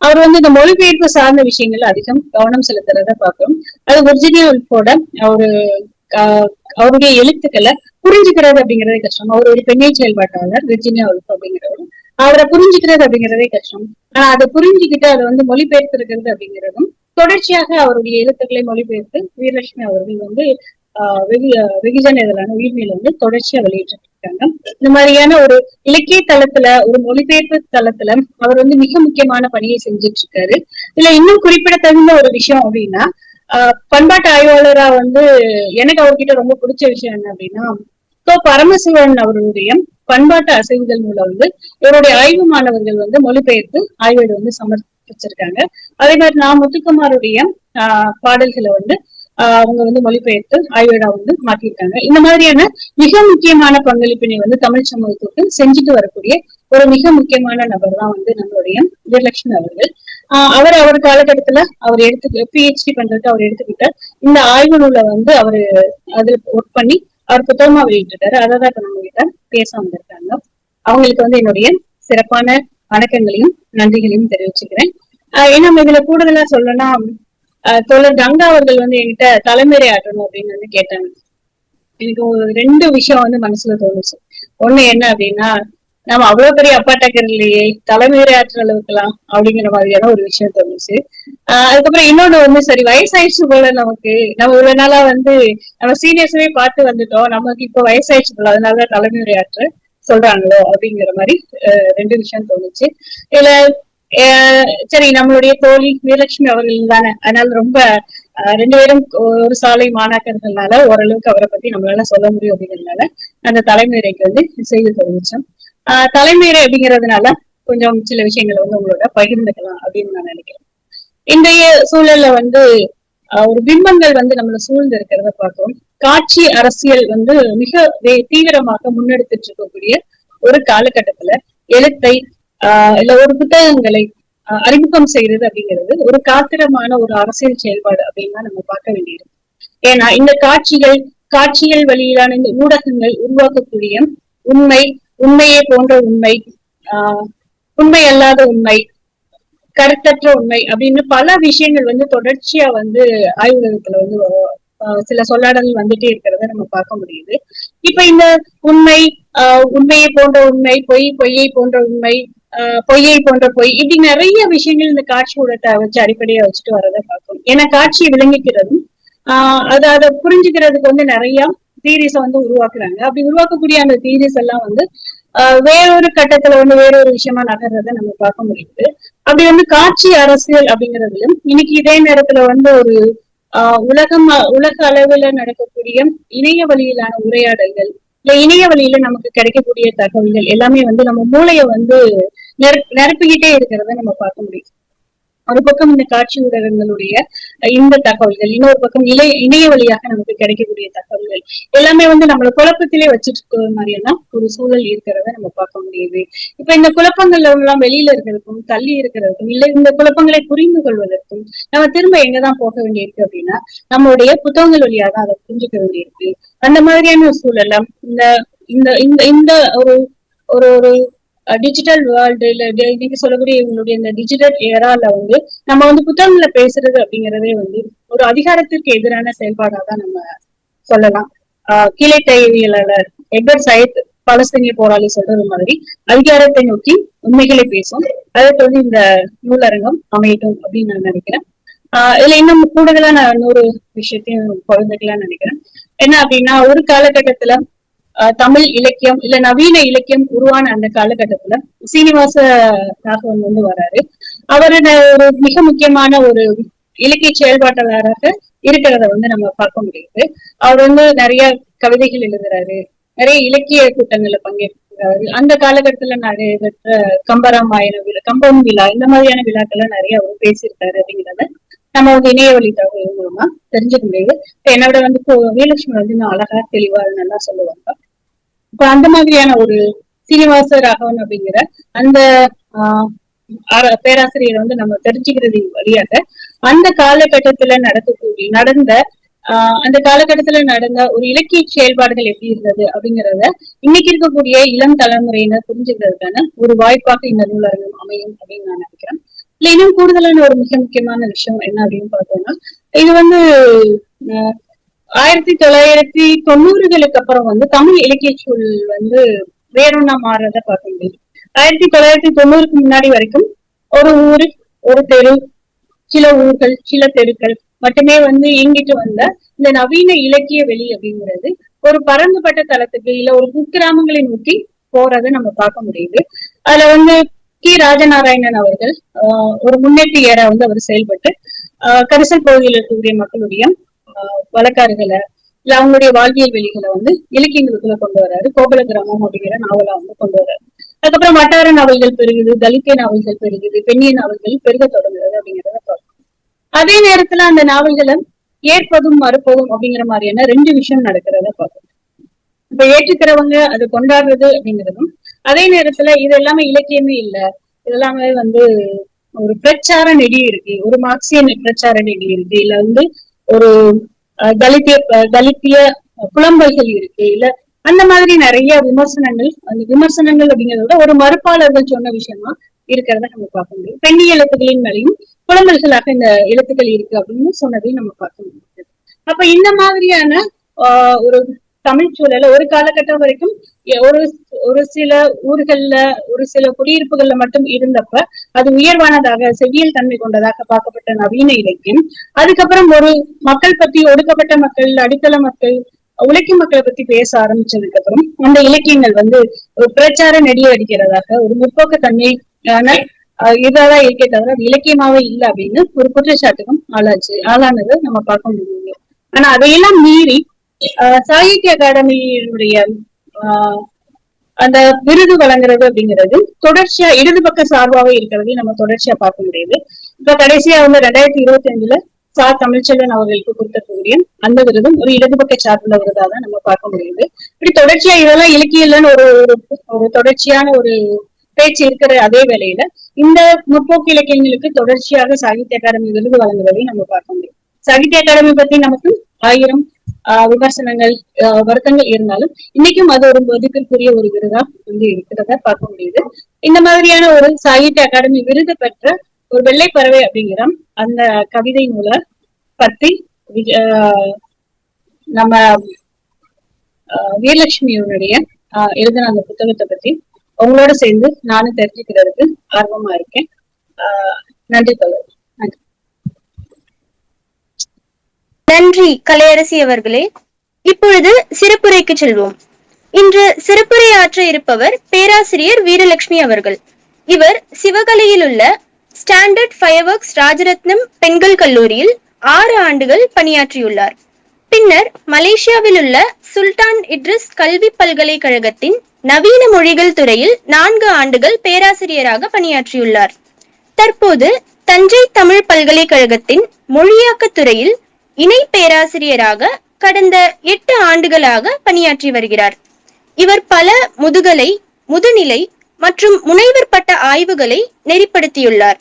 அவர் வந்து இந்த மொழிபெயர்ப்பு சார்ந்த விஷயங்கள் அதிகம் கவனம் செலுத்துறத பார்க்கிறோம். அது விர்ஜினியா உல்ஃபோட அவருடைய எழுத்துக்களை புரிஞ்சுக்கிறது அப்படிங்கறதே கஷ்டம். அவர் ஒரு பெண்ணை செயல்பாட்டாளர் விர்ஜினியா உல்ஃப் அப்படிங்கிறவரும். அவரை புரிஞ்சுக்கிறது அப்படிங்கிறதே கஷ்டம். ஆனா அதை புரிஞ்சுக்கிட்டு அதை வந்து மொழிபெயர்த்திருக்கிறது அப்படிங்கிறதும் தொடர்ச்சியாக அவருடைய எழுத்துக்களை மொழிபெயர்த்து வீரலட்சுமி அவர்கள் வந்து வெகுஜன இதழான உயிர்மையில வந்து தொடர்ச்சியா வெளியிட்டு இருக்காங்க. இந்த மாதிரியான ஒரு இலக்கிய தளத்துல ஒரு மொழிபெயர்ப்பு தளத்துல அவர் வந்து மிக முக்கியமான பணியை செஞ்சுட்டு இருக்காரு. இதுல இன்னும் குறிப்பிடத்தகுந்த ஒரு விஷயம் அப்படின்னா பண்பாட்டு ஆய்வாளரா வந்து எனக்கு அவர்கிட்ட ரொம்ப பிடிச்ச விஷயம் என்ன அப்படின்னா பரமசிவன் அவருடைய பண்பாட்டு அசைவுகள் மூலம் வந்து இவருடைய ஆய்வு மாணவர்கள் வந்து மொழிபெயர்த்து ஆய்வேடு வந்து சமர்ப்பிச்சிருக்காங்க. அதே மாதிரி நான் முத்துக்குமாருடைய பாடல்களை வந்து அவங்க வந்து மொழிபெயர்த்து ஆய்வேடா வந்து மாத்திருக்காங்க. இந்த மாதிரியான மிக முக்கியமான பங்களிப்பினை வந்து தமிழ் சமூகத்துக்கு செஞ்சுட்டு வரக்கூடிய ஒரு மிக முக்கியமான நபர் தான் வந்து நம்மளுடைய வீரலட்சுமி அவர்கள். அவர் காலகட்டத்துல அவர் PhD பண்றதுக்கு அவர் எடுத்துக்கிட்ட இந்த ஆய்வு நூலை வந்து அவரு அதுல ஒர்க் பண்ணி அவர் புத்தகமா வெளியிட்டிருக்காரு. அதான் இப்ப நம்ம கிட்ட பேச வந்திருக்காங்க. அவங்களுக்கு வந்து என்னுடைய சிறப்பான வணக்கங்களையும் நன்றிகளையும் தெரிவிச்சுக்கிறேன். ஏன்னா இதுல கூடுதலா சொல்லணும்னா தோழர் கங்கா அவர்கள் வந்து என்கிட்ட தலைமுறை ஆற்றணும் அப்படின்னு வந்து கேட்டாங்க. எனக்கு ஒரு 2 விஷயம் வந்து மனசுல தோணுச்சு. ஒண்ணு என்ன அப்படின்னா நம்ம அவ்வளவு பெரிய அப்பாட்டக்கர் இல்லையே, தலைமுறை ஆற்றல் அளவுக்குலாம் அப்படிங்கிற மாதிரியான ஒரு விஷயம் தோணுச்சு. அதுக்கப்புறம் இன்னொன்னு வந்து சரி வயசாயிடுச்சு போல நமக்கு, நம்ம இவ்வளவு நாளா வந்து நம்ம சீனியர்ஸவே பார்த்து வந்துட்டோம், நமக்கு இப்ப வயசாயிடுச்சு போல அதனாலதான் தலைமுறை ஆற்றல் சொல்றாங்களோ அப்படிங்கிற மாதிரி 2 விஷயம் தோணுச்சு. இதுல சரி நம்மளுடைய தோழி வீரலட்சுமி அவர்கள் தானே, அதனால ரொம்ப 2 பேரும் ஒரு சாலை மாணாக்கர்கள்னால ஓரளவுக்கு அவரை பத்தி நம்மளால சொல்ல முடியும் அப்படிங்கிறதுனால அந்த தலைமுறைக்கு வந்து செய்தி தெரிவிச்சோம். தலைமுறை அப்படிங்கிறதுனால கொஞ்சம் சில விஷயங்களை வந்து உங்களோட பகிர்ந்துக்கலாம் அப்படின்னு நான் நினைக்கிறேன். இன்றைய சூழல்ல வந்து ஒரு பிம்பங்கள் வந்து நம்மள சூழ்ந்து இருக்கிறத பார்க்கிறோம். காட்சி அரசியல் வந்து மிக தீவிரமாக முன்னெடுத்துட்டு இருக்கக்கூடிய ஒரு காலகட்டத்துல எழுத்தை இல்ல ஒரு புத்தகங்களை அறிமுகம் செய்யறது அப்படிங்கிறது ஒரு காத்திரமான ஒரு அரசியல் செயல்பாடு அப்படின்னு தான் நம்ம பார்க்க வேண்டியது. ஏன்னா இந்த காட்சிகள் வழியிலான இந்த ஊடகங்கள் உருவாக்கக்கூடிய உண்மையை போன்ற உண்மை, உண்மை அல்லாத உண்மை, கருத்தற்ற உண்மை அப்படின்னு பல விஷயங்கள் வந்து தொடர்ச்சியா வந்து ஆய்வுலகத்துல வந்து சில சொல்லாடல் வந்துட்டே இருக்கிறத நம்ம பார்க்க முடியுது. இப்ப இந்த உண்மையை போன்ற உண்மை, பொய்யை போன்ற உண்மை, பொய்யை போன்ற பொய், இப்படி நிறைய விஷயங்கள் இந்த காட்சி ஊடகத்தை வச்சு அடிப்படையா வச்சுட்டு வரதை பார்க்கணும். ஏன்னா காட்சியை விளங்கிக்கிறதும் அதை புரிஞ்சுக்கிறதுக்கு வந்து நிறைய தியரிஸ வந்து உருவாக்குறாங்க. அப்படி உருவாக்கக்கூடிய அந்த தியரிஸ் எல்லாம் வந்து வேறொரு கட்டத்துல வந்து வேறொரு விஷயமா நகர்றத நம்ம பார்க்க முடியுது. அப்படி வந்து காட்சி அரசியல் அப்படிங்கிறதுல இன்னைக்கு இதே நேரத்துல வந்து ஒரு உலக அளவுல நடக்கக்கூடிய இணைய வழியிலான உரையாடல்கள், இல்ல இணைய வழியில நமக்கு கிடைக்கக்கூடிய தகவல்கள் எல்லாமே வந்து நம்ம மூளையை வந்து நிரப்பிக்கிட்டே இருக்கிறத நம்ம பார்க்க முடியும். ஒரு பக்கம் இந்த காட்சி ஊடகங்களுடைய இந்த தகவல்கள், இன்னொரு பக்கம் இணைய வழியாக நமக்கு கிடைக்கக்கூடிய தகவல்கள் எல்லாமே வந்து நம்மள குழப்பத்திலே வச்சுட்டு இருக்கிற மாதிரியெல்லாம் ஒரு சூழல் இருக்கிறத நம்ம பார்க்க முடியுது. இப்ப இந்த குழப்பங்கள்ல எல்லாம் வெளியில இருக்கிறதுக்கும் தள்ளி இருக்கிறதுக்கும், இல்ல இந்த குழப்பங்களை புரிந்து கொள்வதற்கும் நம்ம திரும்ப எங்கதான் போக வேண்டியிருக்கு அப்படின்னா நம்மளுடைய புத்தகங்கள் வழியா தான் அதை புரிஞ்சுக்க வேண்டியிருக்கு. அந்த மாதிரியான ஒரு சூழல்ல இந்த இந்த இந்த இந்த ஒரு ஒரு ஒரு டிஜிட்டல் வேர்ல்டு, இல்ல இன்னைக்கு சொல்லக்கூடிய இவங்களுடைய இந்த டிஜிட்டல் ஏரால வந்து நம்ம வந்து புத்தகங்களை பேசுறது அப்படிங்கறதே வந்து ஒரு அதிகாரத்திற்கு எதிரான செயல்பாடா தான் நம்ம சொல்லலாம். கீழே கைவியலாளர் எட்வர்ட் சையத் பாலஸ்தீனிய போராளி சொல்றது மாதிரி அதிகாரத்தை நோக்கி உண்மைகளை பேசும். அதற்கு வந்து இந்த நூலரங்கம் அமையட்டும் அப்படின்னு நான் நினைக்கிறேன். இதுல இன்னும் கூடுதலா நான் இன்னொரு விஷயத்தையும் பகிர்ந்துக்கலாம்னு நினைக்கிறேன். என்ன அப்படின்னா, ஒரு காலகட்டத்துல தமிழ் இலக்கியம் இல்ல நவீன இலக்கியம் உருவான அந்த காலகட்டத்துல சீனிவாச ராகவன் வந்து வராரு. அவரு ஒரு மிக முக்கியமான ஒரு இலக்கிய செயல்பாட்டாளராக இருக்கிறத வந்து நம்ம பார்க்க முடியுது. அவர் வந்து நிறைய கவிதைகள் எழுதுறாரு, நிறைய இலக்கிய கூட்டங்கள்ல பங்கேற்கிறாரு. அந்த காலகட்டத்துல நடைபெற்ற கம்பராமாயண விழா, கம்பம் விழா, இந்த மாதிரியான விழாக்கள்ல நிறைய அவர் பேசியிருக்காரு அப்படிங்கிறத நம்ம வந்து இணையவழி தகவல் மூலமா தெரிஞ்சுக்க முடியுது. என்னோட வந்து வீரலட்சுமி வந்து இன்னும் அழகா தெளிவா நல்லா சொல்லுவாங்க. இப்ப அந்த மாதிரியான ஒரு சீனிவாச ராகவன் அப்படிங்கிற அந்த பேராசிரியர் வந்து நம்ம தெரிஞ்சுக்கிறது வழியாக அந்த காலகட்டத்துல நடந்த அந்த காலகட்டத்துல நடந்த ஒரு இலக்கிய செயல்பாடுகள் எப்படி இருந்தது அப்படிங்கிறத இன்னைக்கு இருக்கக்கூடிய இளம் தலைமுறையினர் புரிஞ்சுக்கிறதுக்கான ஒரு வாய்ப்பாக இந்த நூலரங்கம் அமையும் அப்படின்னு நான் நினைக்கிறேன். இல்ல இன்னும் கூடுதலான ஒரு மிக முக்கியமான விஷயம் என்ன அப்படின்னு பார்த்தோம்னா, இது வந்து 1990களுக்கு அப்புறம் வந்து தமிழ் இலக்கிய சூழல் வந்து வேறொன்னா மாறுறத பார்க்க முடியுது. 1990க்கு முன்னாடி வரைக்கும் ஒரு ஊரு, ஒரு தெரு, சில ஊர்கள், சில தெருக்கள் மட்டுமே வந்து இயங்கிட்டு வந்த இந்த நவீன இலக்கிய வெளி அப்படிங்கிறது ஒரு பரந்துபட்ட தளத்துக்கு இல்ல ஒரு குக்கிராமங்களை நோக்கி போறதை நம்ம பார்க்க முடியுது. அதுல வந்து கி ராஜநாராயணன் அவர்கள் ஒரு முன்னேற்றியரா வந்து அவர் செயல்பட்டு கரிசல் பகுதியில் இருக்கக்கூடிய மக்களுடைய வழக்காறுகளை இல்ல அவங்களுடைய வாழ்வியல் வெளிகளை வந்து இலக்கியங்களுக்குள்ள கொண்டு வர்றாரு. கோபல கிராமம் அப்படிங்கிற நாவலா வந்து கொண்டு வர்றாரு. அதுக்கப்புறம் வட்டார நாவல்கள் பெருகுது, தலித்திய நாவல்கள் பெருகுது, பெண்ணிய நாவல்கள் பெருக தொடங்குறது அப்படிங்கிறத பார்க்கணும். அதே நேரத்துல அந்த நாவல்களை ஏற்பதும் மறுப்பதும் அப்படிங்கிற மாதிரியான ரெண்டு விஷயம் நடக்கிறத பார்க்கணும். இப்ப ஏற்றுக்கிறவங்க அதை கொண்டாடுறது அப்படிங்கிறதும், அதே நேரத்துல இது எல்லாமே இலக்கியமே இல்ல, இதெல்லாமே வந்து ஒரு பிரச்சார நெடி இருக்கு, ஒரு மார்க்சிய பிரச்சார நெடி இருக்கு, இல்ல வந்து ஒரு தலித்திய புலம்பல்கள் இருக்கு, இல்ல அந்த மாதிரி நிறைய விமர்சனங்கள், அந்த விமர்சனங்கள் அப்படிங்கிறத விட ஒரு மறுப்பாளர்கள் சொன்ன விஷயமா இருக்கிறத நம்ம பார்க்க முடியும். பெண்ணிய எழுத்துக்களின் மேலையும் புலம்பல்களாக இந்த எழுத்துக்கள் இருக்கு அப்படின்னு சொன்னதையும் நம்ம பார்க்க முடியாது. அப்ப இந்த மாதிரியான ஒரு தமிழ் சூழல ஒரு காலகட்டம் வரைக்கும் ஒரு சில ஊர்கள்ல, ஒரு சில குடியிருப்புகள்ல மட்டும் இருந்தப்ப அது உயர்வானதாக, செவ்வியல் தன்மை கொண்டதாக பார்க்கப்பட்ட நவீன இலக்கியம், அதுக்கப்புறம் ஒரு மக்கள் பத்தி, ஒடுக்கப்பட்ட மக்கள், அடித்தள மக்கள், உழைக்கும் மக்களை பத்தி பேச ஆரம்பிச்சதுக்கு அப்புறம் அந்த இலக்கியங்கள் வந்து ஒரு பிரச்சார நெடிய அடிக்கிறதாக, ஒரு முற்போக்கு தன்மையான இதாதான் இருக்கே தவிர அது இலக்கியமாவே இல்லை அப்படின்னு ஒரு குற்றச்சாட்டுக்கும் ஆளானது நம்ம பார்க்க முடியும். ஆனா அதையெல்லாம் மீறி சாகித்ய அகாடமியினுடைய அந்த விருது வழங்குறது அப்படிங்கிறது தொடர்ச்சியா இடது பக்க சார்பாவே இருக்கிறதையும் நம்ம தொடர்ச்சியா பார்க்க முடியுது. இப்ப கடைசியா வந்து 2025ல தமிழ்ச்செல்வன் அவர்களுக்கு கொடுக்கக்கூடிய அந்த விருதும் ஒரு இடதுபக்க சார்புள்ள விருதா தான் நம்ம பார்க்க முடியுது. இப்படி தொடர்ச்சியா இதெல்லாம் இலக்கியம் இல்லைன்னு ஒரு தொடர்ச்சியான ஒரு பேச்சு இருக்கிற அதே வேளையில இந்த முற்போக்கு இலக்கியங்களுக்கு தொடர்ச்சியாக சாகித்ய அகாடமி விருது வழங்குவதையும் நம்ம பார்க்க முடியும். சாகித்ய அகாடமி பத்தி நமக்கு 1000 விமர்சனங்கள், வருத்தங்கள் இருந்தாலும் இன்னைக்கும் அது ஒரு மதிப்பிற்குரிய ஒரு விருதா வந்து இருக்கிறத பார்க்க முடியுது. இந்த மாதிரியான ஒரு சாகித்ய அகாடமி விருது பெற்ற ஒரு வெள்ளை பறவை அப்படிங்கிற அந்த கவிதை நூலை பத்தி நம்ம வீரலட்சுமியோடைய எழுதின அந்த புத்தகத்தை பத்தி உங்களோட சேர்ந்து நானும் தெரிஞ்சுக்கிறதுக்கு ஆர்வமா இருக்கேன். நன்றி தோழர். நன்றி கலையரசி அவர்களே. இப்பொழுது சிறப்புரைக்கு செல்வோம். இன்று சிறப்புரை ஆற்ற இருப்பவர் பேராசிரியர் வீரலட்சுமி அவர்கள். இவர் சிவகலையில் உள்ள ஸ்டாண்டர்ட் ஃபயர்வொர்க்ஸ் ராஜரத்னம் பெண்கள் கல்லூரியில் 6 ஆண்டுகள் பணியாற்றியுள்ளார். பின்னர் மலேசியாவில் உள்ள சுல்தான் இட்ரிஸ் கல்வி பல்கலைக்கழகத்தின் நவீன மொழிகள் துறையில் 4 ஆண்டுகள் பேராசிரியராக பணியாற்றியுள்ளார். தற்போது தஞ்சை தமிழ் பல்கலைக்கழகத்தின் மொழியாக்க துறையில் இணை பேராசிரியராக கடந்த 8 ஆண்டுகளாக பணியாற்றி வருகிறார். இவர் பல முதுகலை, முதுநிலை மற்றும் முனைவர் பட்ட ஆய்வுகளை நெறிப்படுத்தியுள்ளார்.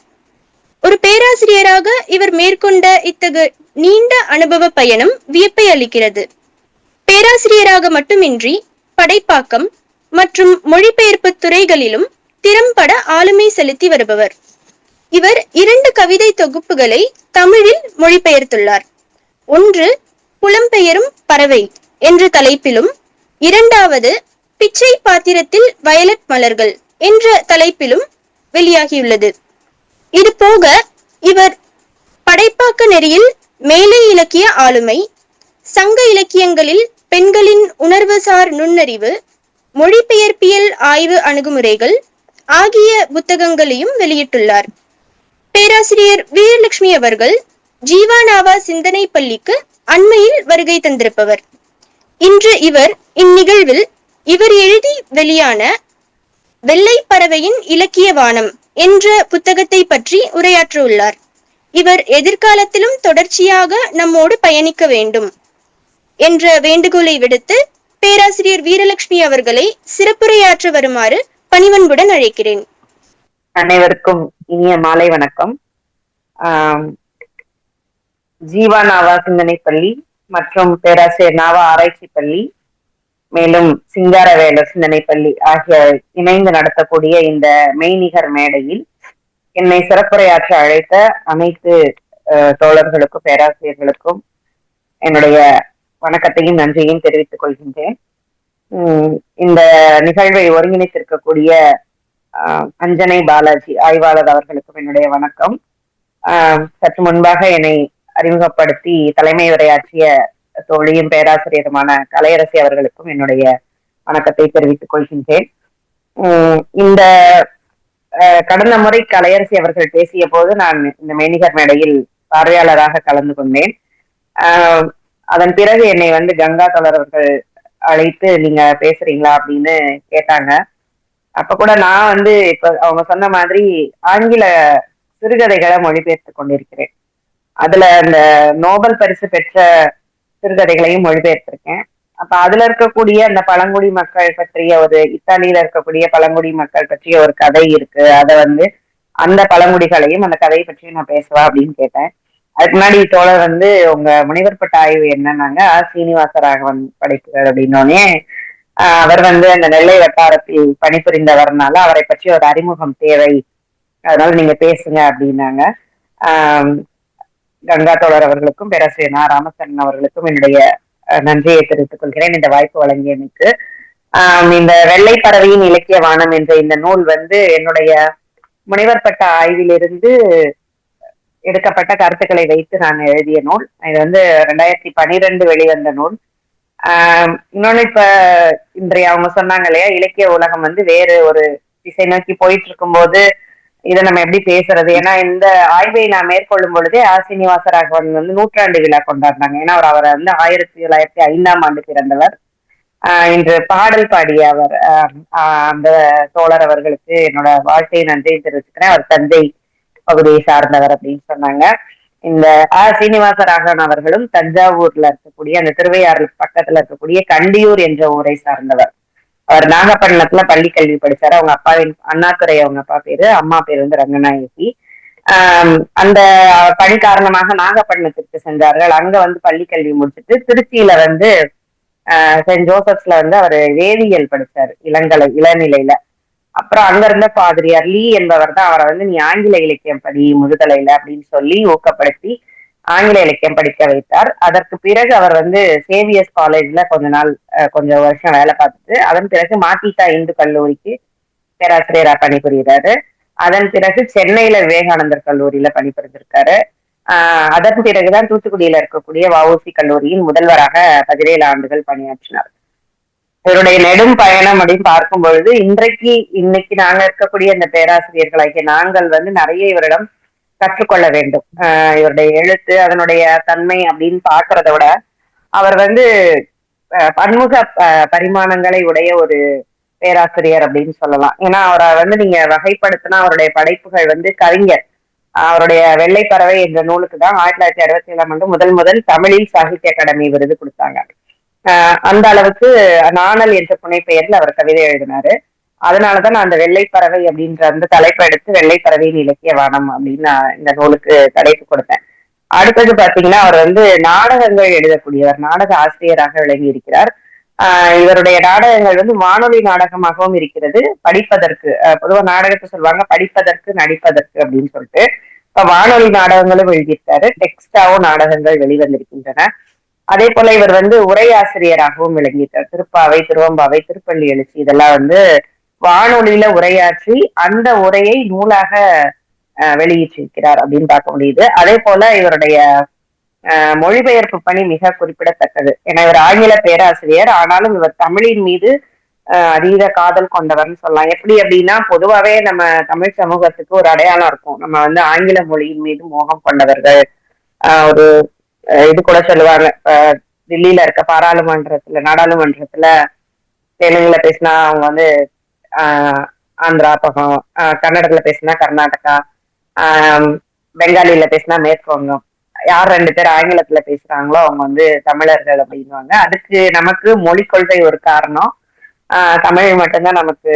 ஒரு பேராசிரியராக இவர் மேற்கொண்ட இத்தகு நீண்ட அனுபவ பயணம் வியப்பை அளிக்கிறது. பேராசிரியராக மட்டுமின்றி படைப்பாக்கம் மற்றும் மொழிபெயர்ப்பு துறைகளிலும் திறம்பட ஆளுமை செலுத்தி வருபவர். இவர் 2 கவிதை தொகுப்புகளை தமிழில் மொழிபெயர்த்துள்ளார். ஒன்று புலம்பெயரும் பறவை என்ற தலைப்பிலும், இரண்டாவது பிச்சை பாத்திரத்தில் வயலட் மலர்கள் என்ற தலைப்பிலும் வெளியாகியுள்ளது. இது போக இவர் படைப்பாக்க நெறியில் மேலை இலக்கிய ஆளுமை, சங்க இலக்கியங்களில் பெண்களின் உணர்வுசார் நுண்ணறிவு, மொழிபெயர்ப்பியல் ஆய்வு அணுகுமுறைகள் ஆகிய புத்தகங்களையும் வெளியிட்டுள்ளார். பேராசிரியர் வீரலட்சுமி அவர்கள் ஜீவானாவா சிந்தனை பள்ளிக்கு அண்மையில் வருகை தந்திருப்பவர். இன்று இவர் இந்நிகழ்வில் இவர் எழுதி வெளியான வெள்ளை பறவையின் இலக்கிய வானம் என்ற புத்தகத்தை பற்றி உரையாற்ற உள்ளார். இவர் எதிர்காலத்திலும் தொடர்ச்சியாக நம்மோடு பயணிக்க வேண்டும் என்ற வேண்டுகோளை விடுத்து பேராசிரியர் வீரலட்சுமி அவர்களை சிறப்புரையாற்ற வருமாறு பணிவன்புடன் அழைக்கிறேன். அனைவருக்கும் இனிய மாலை வணக்கம். ஜீவா நாவா சிந்தனை பள்ளி மற்றும் பேராசிரியர் நாவா ஆராய்ச்சி பள்ளி, மேலும் சிங்காரவேலர் சிந்தனை பள்ளி ஆகிய இணைந்து நடத்தக்கூடிய இந்த மெய்நிகர் மேடையில் என்னை சிறப்புரையாற்ற அழைத்த அனைத்து தோழர்களுக்கும் பேராசிரியர்களுக்கும் என்னுடைய வணக்கத்தையும் நன்றியையும் தெரிவித்துக் கொள்கின்றேன். இந்த நிகழ்வை ஒருங்கிணைத்திருக்கக்கூடிய அஞ்சனை பாலாஜி ஆய்வாளர் அவர்களுக்கும் என்னுடைய வணக்கம். சற்று முன்பாக என்னை அறிமுகப்படுத்தி தலைமை உரையாற்றிய தோழியும் பேராசிரியருமான கலையரசி அவர்களுக்கும் என்னுடைய வணக்கத்தை தெரிவித்துக் கொள்கின்றேன். இந்த கடந்த முறை கலையரசி அவர்கள் பேசிய போது நான் இந்த மெய்நிகர் மேடையில் பார்வையாளராக கலந்து கொண்டேன். அதன் பிறகு என்னை கங்கா தோழர் அவர்கள் அழைத்து நீங்க பேசுறீங்களா அப்படின்னு கேட்டாங்க. அப்ப கூட நான் இப்ப அவங்க சொன்ன மாதிரி ஆங்கில சிறுகதைகளை மொழிபெயர்த்து கொண்டிருக்கிறேன். அதுல அந்த நோபல் பரிசு பெற்ற சிறுகதைகளையும் மொழிபெயர்த்திருக்கேன். அப்ப அதுல இருக்கக்கூடிய அந்த பழங்குடி மக்கள் பற்றிய இத்தாலியில இருக்கக்கூடிய பழங்குடி மக்கள் பற்றிய ஒரு கதை இருக்கு. அதை அந்த பழங்குடிகளையும் அந்த கதையை பற்றியும் நான் பேசுவா அப்படின்னு கேட்டேன். அதுக்கு முன்னாடி தோழர் உங்க முனைவர் பட்ட ஆய்வு என்னன்னாங்க, சீனிவாசராகவன் படைப்புகள் அப்படின்னோடனே அவர் அந்த நெல்லை வட்டாரத்தில் பணிபுரிந்தவர்னால அவரை பற்றி ஒரு அறிமுகம் தேவை, அதனால நீங்க பேசுங்க அப்படின்னாங்க. கங்கா தோழர் அவர்களுக்கும் பேராசிரியர் நா ராமச்சந்திரன் அவர்களுக்கும் என்னுடைய நன்றியை தெரிவித்துக் கொள்கிறேன் இந்த வாய்ப்பு வழங்கியமைக்கு. இந்த வெள்ளை பறவையின் இலக்கிய வானம் என்ற இந்த நூல் என்னுடைய முனைவர் பட்ட ஆய்விலிருந்து எடுக்கப்பட்ட கருத்துக்களை வைத்து நான் எழுதிய நூல். இது 2012 வெளிவந்த நூல். இன்னொன்னு இப்ப இன்றைய அவங்க சொன்னாங்க இல்லையா, இலக்கிய உலகம் வேறு ஒரு திசை நோக்கி போயிட்டு இருக்கும் போது இதை நம்ம எப்படி பேசுறது? ஏன்னா இந்த ஆய்வை நான் மேற்கொள்ளும் பொழுதே சீனிவாசராகவன் 100ஆண்டு விழா கொண்டாடினாங்க. ஏன்னா அவரை 1905 பிறந்தவர். இன்று பாடல் பாடிய அவர் அந்த தோழர் அவர்களுக்கு என்னோட வாழ்க்கையை நன்றியை தெரிவிச்சுக்கிறேன். அவர் தஞ்சை பகுதியை சார்ந்தவர் அப்படின்னு சொன்னாங்க. இந்த சீனிவாசராகவன் அவர்களும் தஞ்சாவூர்ல இருக்கக்கூடிய அந்த திருவையாறு பக்கத்துல இருக்கக்கூடிய கண்டியூர் என்ற ஊரை சார்ந்தவர். அவர் நாகப்பட்டினத்துல பள்ளி கல்வி படிச்சாரு. அவங்க அப்பாவின் அண்ணாதுரை அவங்க அப்பா பேரு, அம்மா பேரு ரங்கநாயகி. அந்த பணி காரணமாக நாகப்பட்டினத்திற்கு சென்றார்கள். அங்க பள்ளி கல்வி முடிச்சுட்டு திருச்சியில செயின்ட் ஜோசப்ஸ்ல அவர் வேதியியல் படிச்சாரு இளநிலையில. அப்புறம் அங்க இருந்த பாதிரியார் லீ என்பவர் தான் அவரை நீ ஆங்கில இலக்கியம் படி முதுகலையில அப்படின்னு சொல்லி ஊக்கப்படுத்தி ஆங்கில இலக்கியம் படிக்க வைத்தார். அதற்கு பிறகு அவர் சேவியர்ஸ் காலேஜ்ல கொஞ்சம் வருஷம் வேலை பார்த்துட்டு அதன் பிறகு மாட்டிட்டா இந்து கல்லூரிக்கு பேராசிரியரா பணிபுரிகிறாரு. அதன் பிறகு சென்னையில விவேகானந்தர் கல்லூரியில பணிபுரிந்திருக்காரு. அதன் பிறகுதான் தூத்துக்குடியில இருக்கக்கூடிய வஉசி கல்லூரியின் முதல்வராக 17 ஆண்டுகள் பணியாற்றினார். இவருடைய நெடும் பயணம் அப்படின்னு பார்க்கும் பொழுது இன்னைக்கு நாங்க இருக்கக்கூடிய இந்த பேராசிரியர்களாகிய நாங்கள் நிறைய இவரிடம் கற்றுக்கொள்ள வேண்டும். இவருடைய எழுத்து அதனுடைய தன்மை அப்படின்னு பாக்குறத விட அவர் வந்து பன்முக பரிமாணங்களை உடைய ஒரு பேராசிரியர் அப்படின்னு சொல்லலாம். ஏன்னா அவரை வந்து நீங்க வகைப்படுத்தினா அவருடைய படைப்புகள் வந்து கவிஞர். அவருடைய வெள்ளை பறவை என்ற நூலுக்கு தான் 1967 முதல் முதல் தமிழில் சாகித்ய அகாடமி விருது கொடுத்தாங்க. அந்த அளவுக்கு நாணல் என்ற புனைப்பெயரில் அவர் கவிதை எழுதினாரு. அதனாலதான் நான் அந்த வெள்ளை பறவை அப்படின்ற அந்த தலைப்பை எடுத்து வெள்ளை பறவையின் இலக்கிய வானம் அப்படின்னு நான் இந்த நூலுக்கு தலைப்பு கொடுத்தேன். அடுத்தது பாத்தீங்கன்னா அவர் வந்து நாடகங்கள் எழுதக்கூடியவர், நாடக ஆசிரியராக விளங்கி இருக்கிறார். இவருடைய நாடகங்கள் வந்து வானொலி நாடகமாகவும் இருக்கிறது. படிப்பதற்கு பொதுவா நாடகத்தை சொல்லுவாங்க படிப்பதற்கு நடிப்பதற்கு அப்படின்னு சொல்லிட்டு. இப்ப வானொலி நாடகங்களும் எழுதியிருக்காரு, டெக்ஸ்டாவும் நாடகங்கள் வெளிவந்திருக்கின்றன. அதே போல இவர் வந்து உரையாசிரியராகவும் விளங்கியிருக்கார். திருப்பாவை, திருவம்பாவை, திருப்பள்ளி எழுச்சி இதெல்லாம் வந்து வானொலியில உரையாற்றி அந்த உரையை நூலாக வெளியிட்டிருக்கிறார் அப்படின்னு பார்க்க முடியுது. அதே போல இவருடைய மொழிபெயர்ப்பு பணி மிக குறிப்பிடத்தக்கது. ஏன்னா இவர் ஆங்கில பேராசிரியர், ஆனாலும் இவர் தமிழின் மீது அதீத காதல் கொண்டவர்னு சொல்லலாம். எப்படி அப்படின்னா பொதுவாவே நம்ம தமிழ் சமூகத்துக்கு ஒரு அடையாளம் இருக்கும், நம்ம வந்து ஆங்கில மொழியின் மீது மோகம் கொண்டவர்கள். ஒரு இது கூட சொல்லுவாங்க, தில்லியில இருக்க பாராளுமன்றத்துல நாடாளுமன்றத்துல தெலுங்குல பேசினா அவங்க வந்து ஆந்திரா பக்கம், கன்னடத்துல பேசினா கர்நாடகா, பெங்காலில பேசினா மேற்கு வங்கம். யார் 2 பேர் ஆங்கிலத்துல பேசுறாங்களோ அவங்க வந்து தமிழர்கள் அப்படின்வாங்க. அதுக்கு நமக்கு மொழி கொள்கை ஒரு காரணம். தமிழ் மட்டும்தான் நமக்கு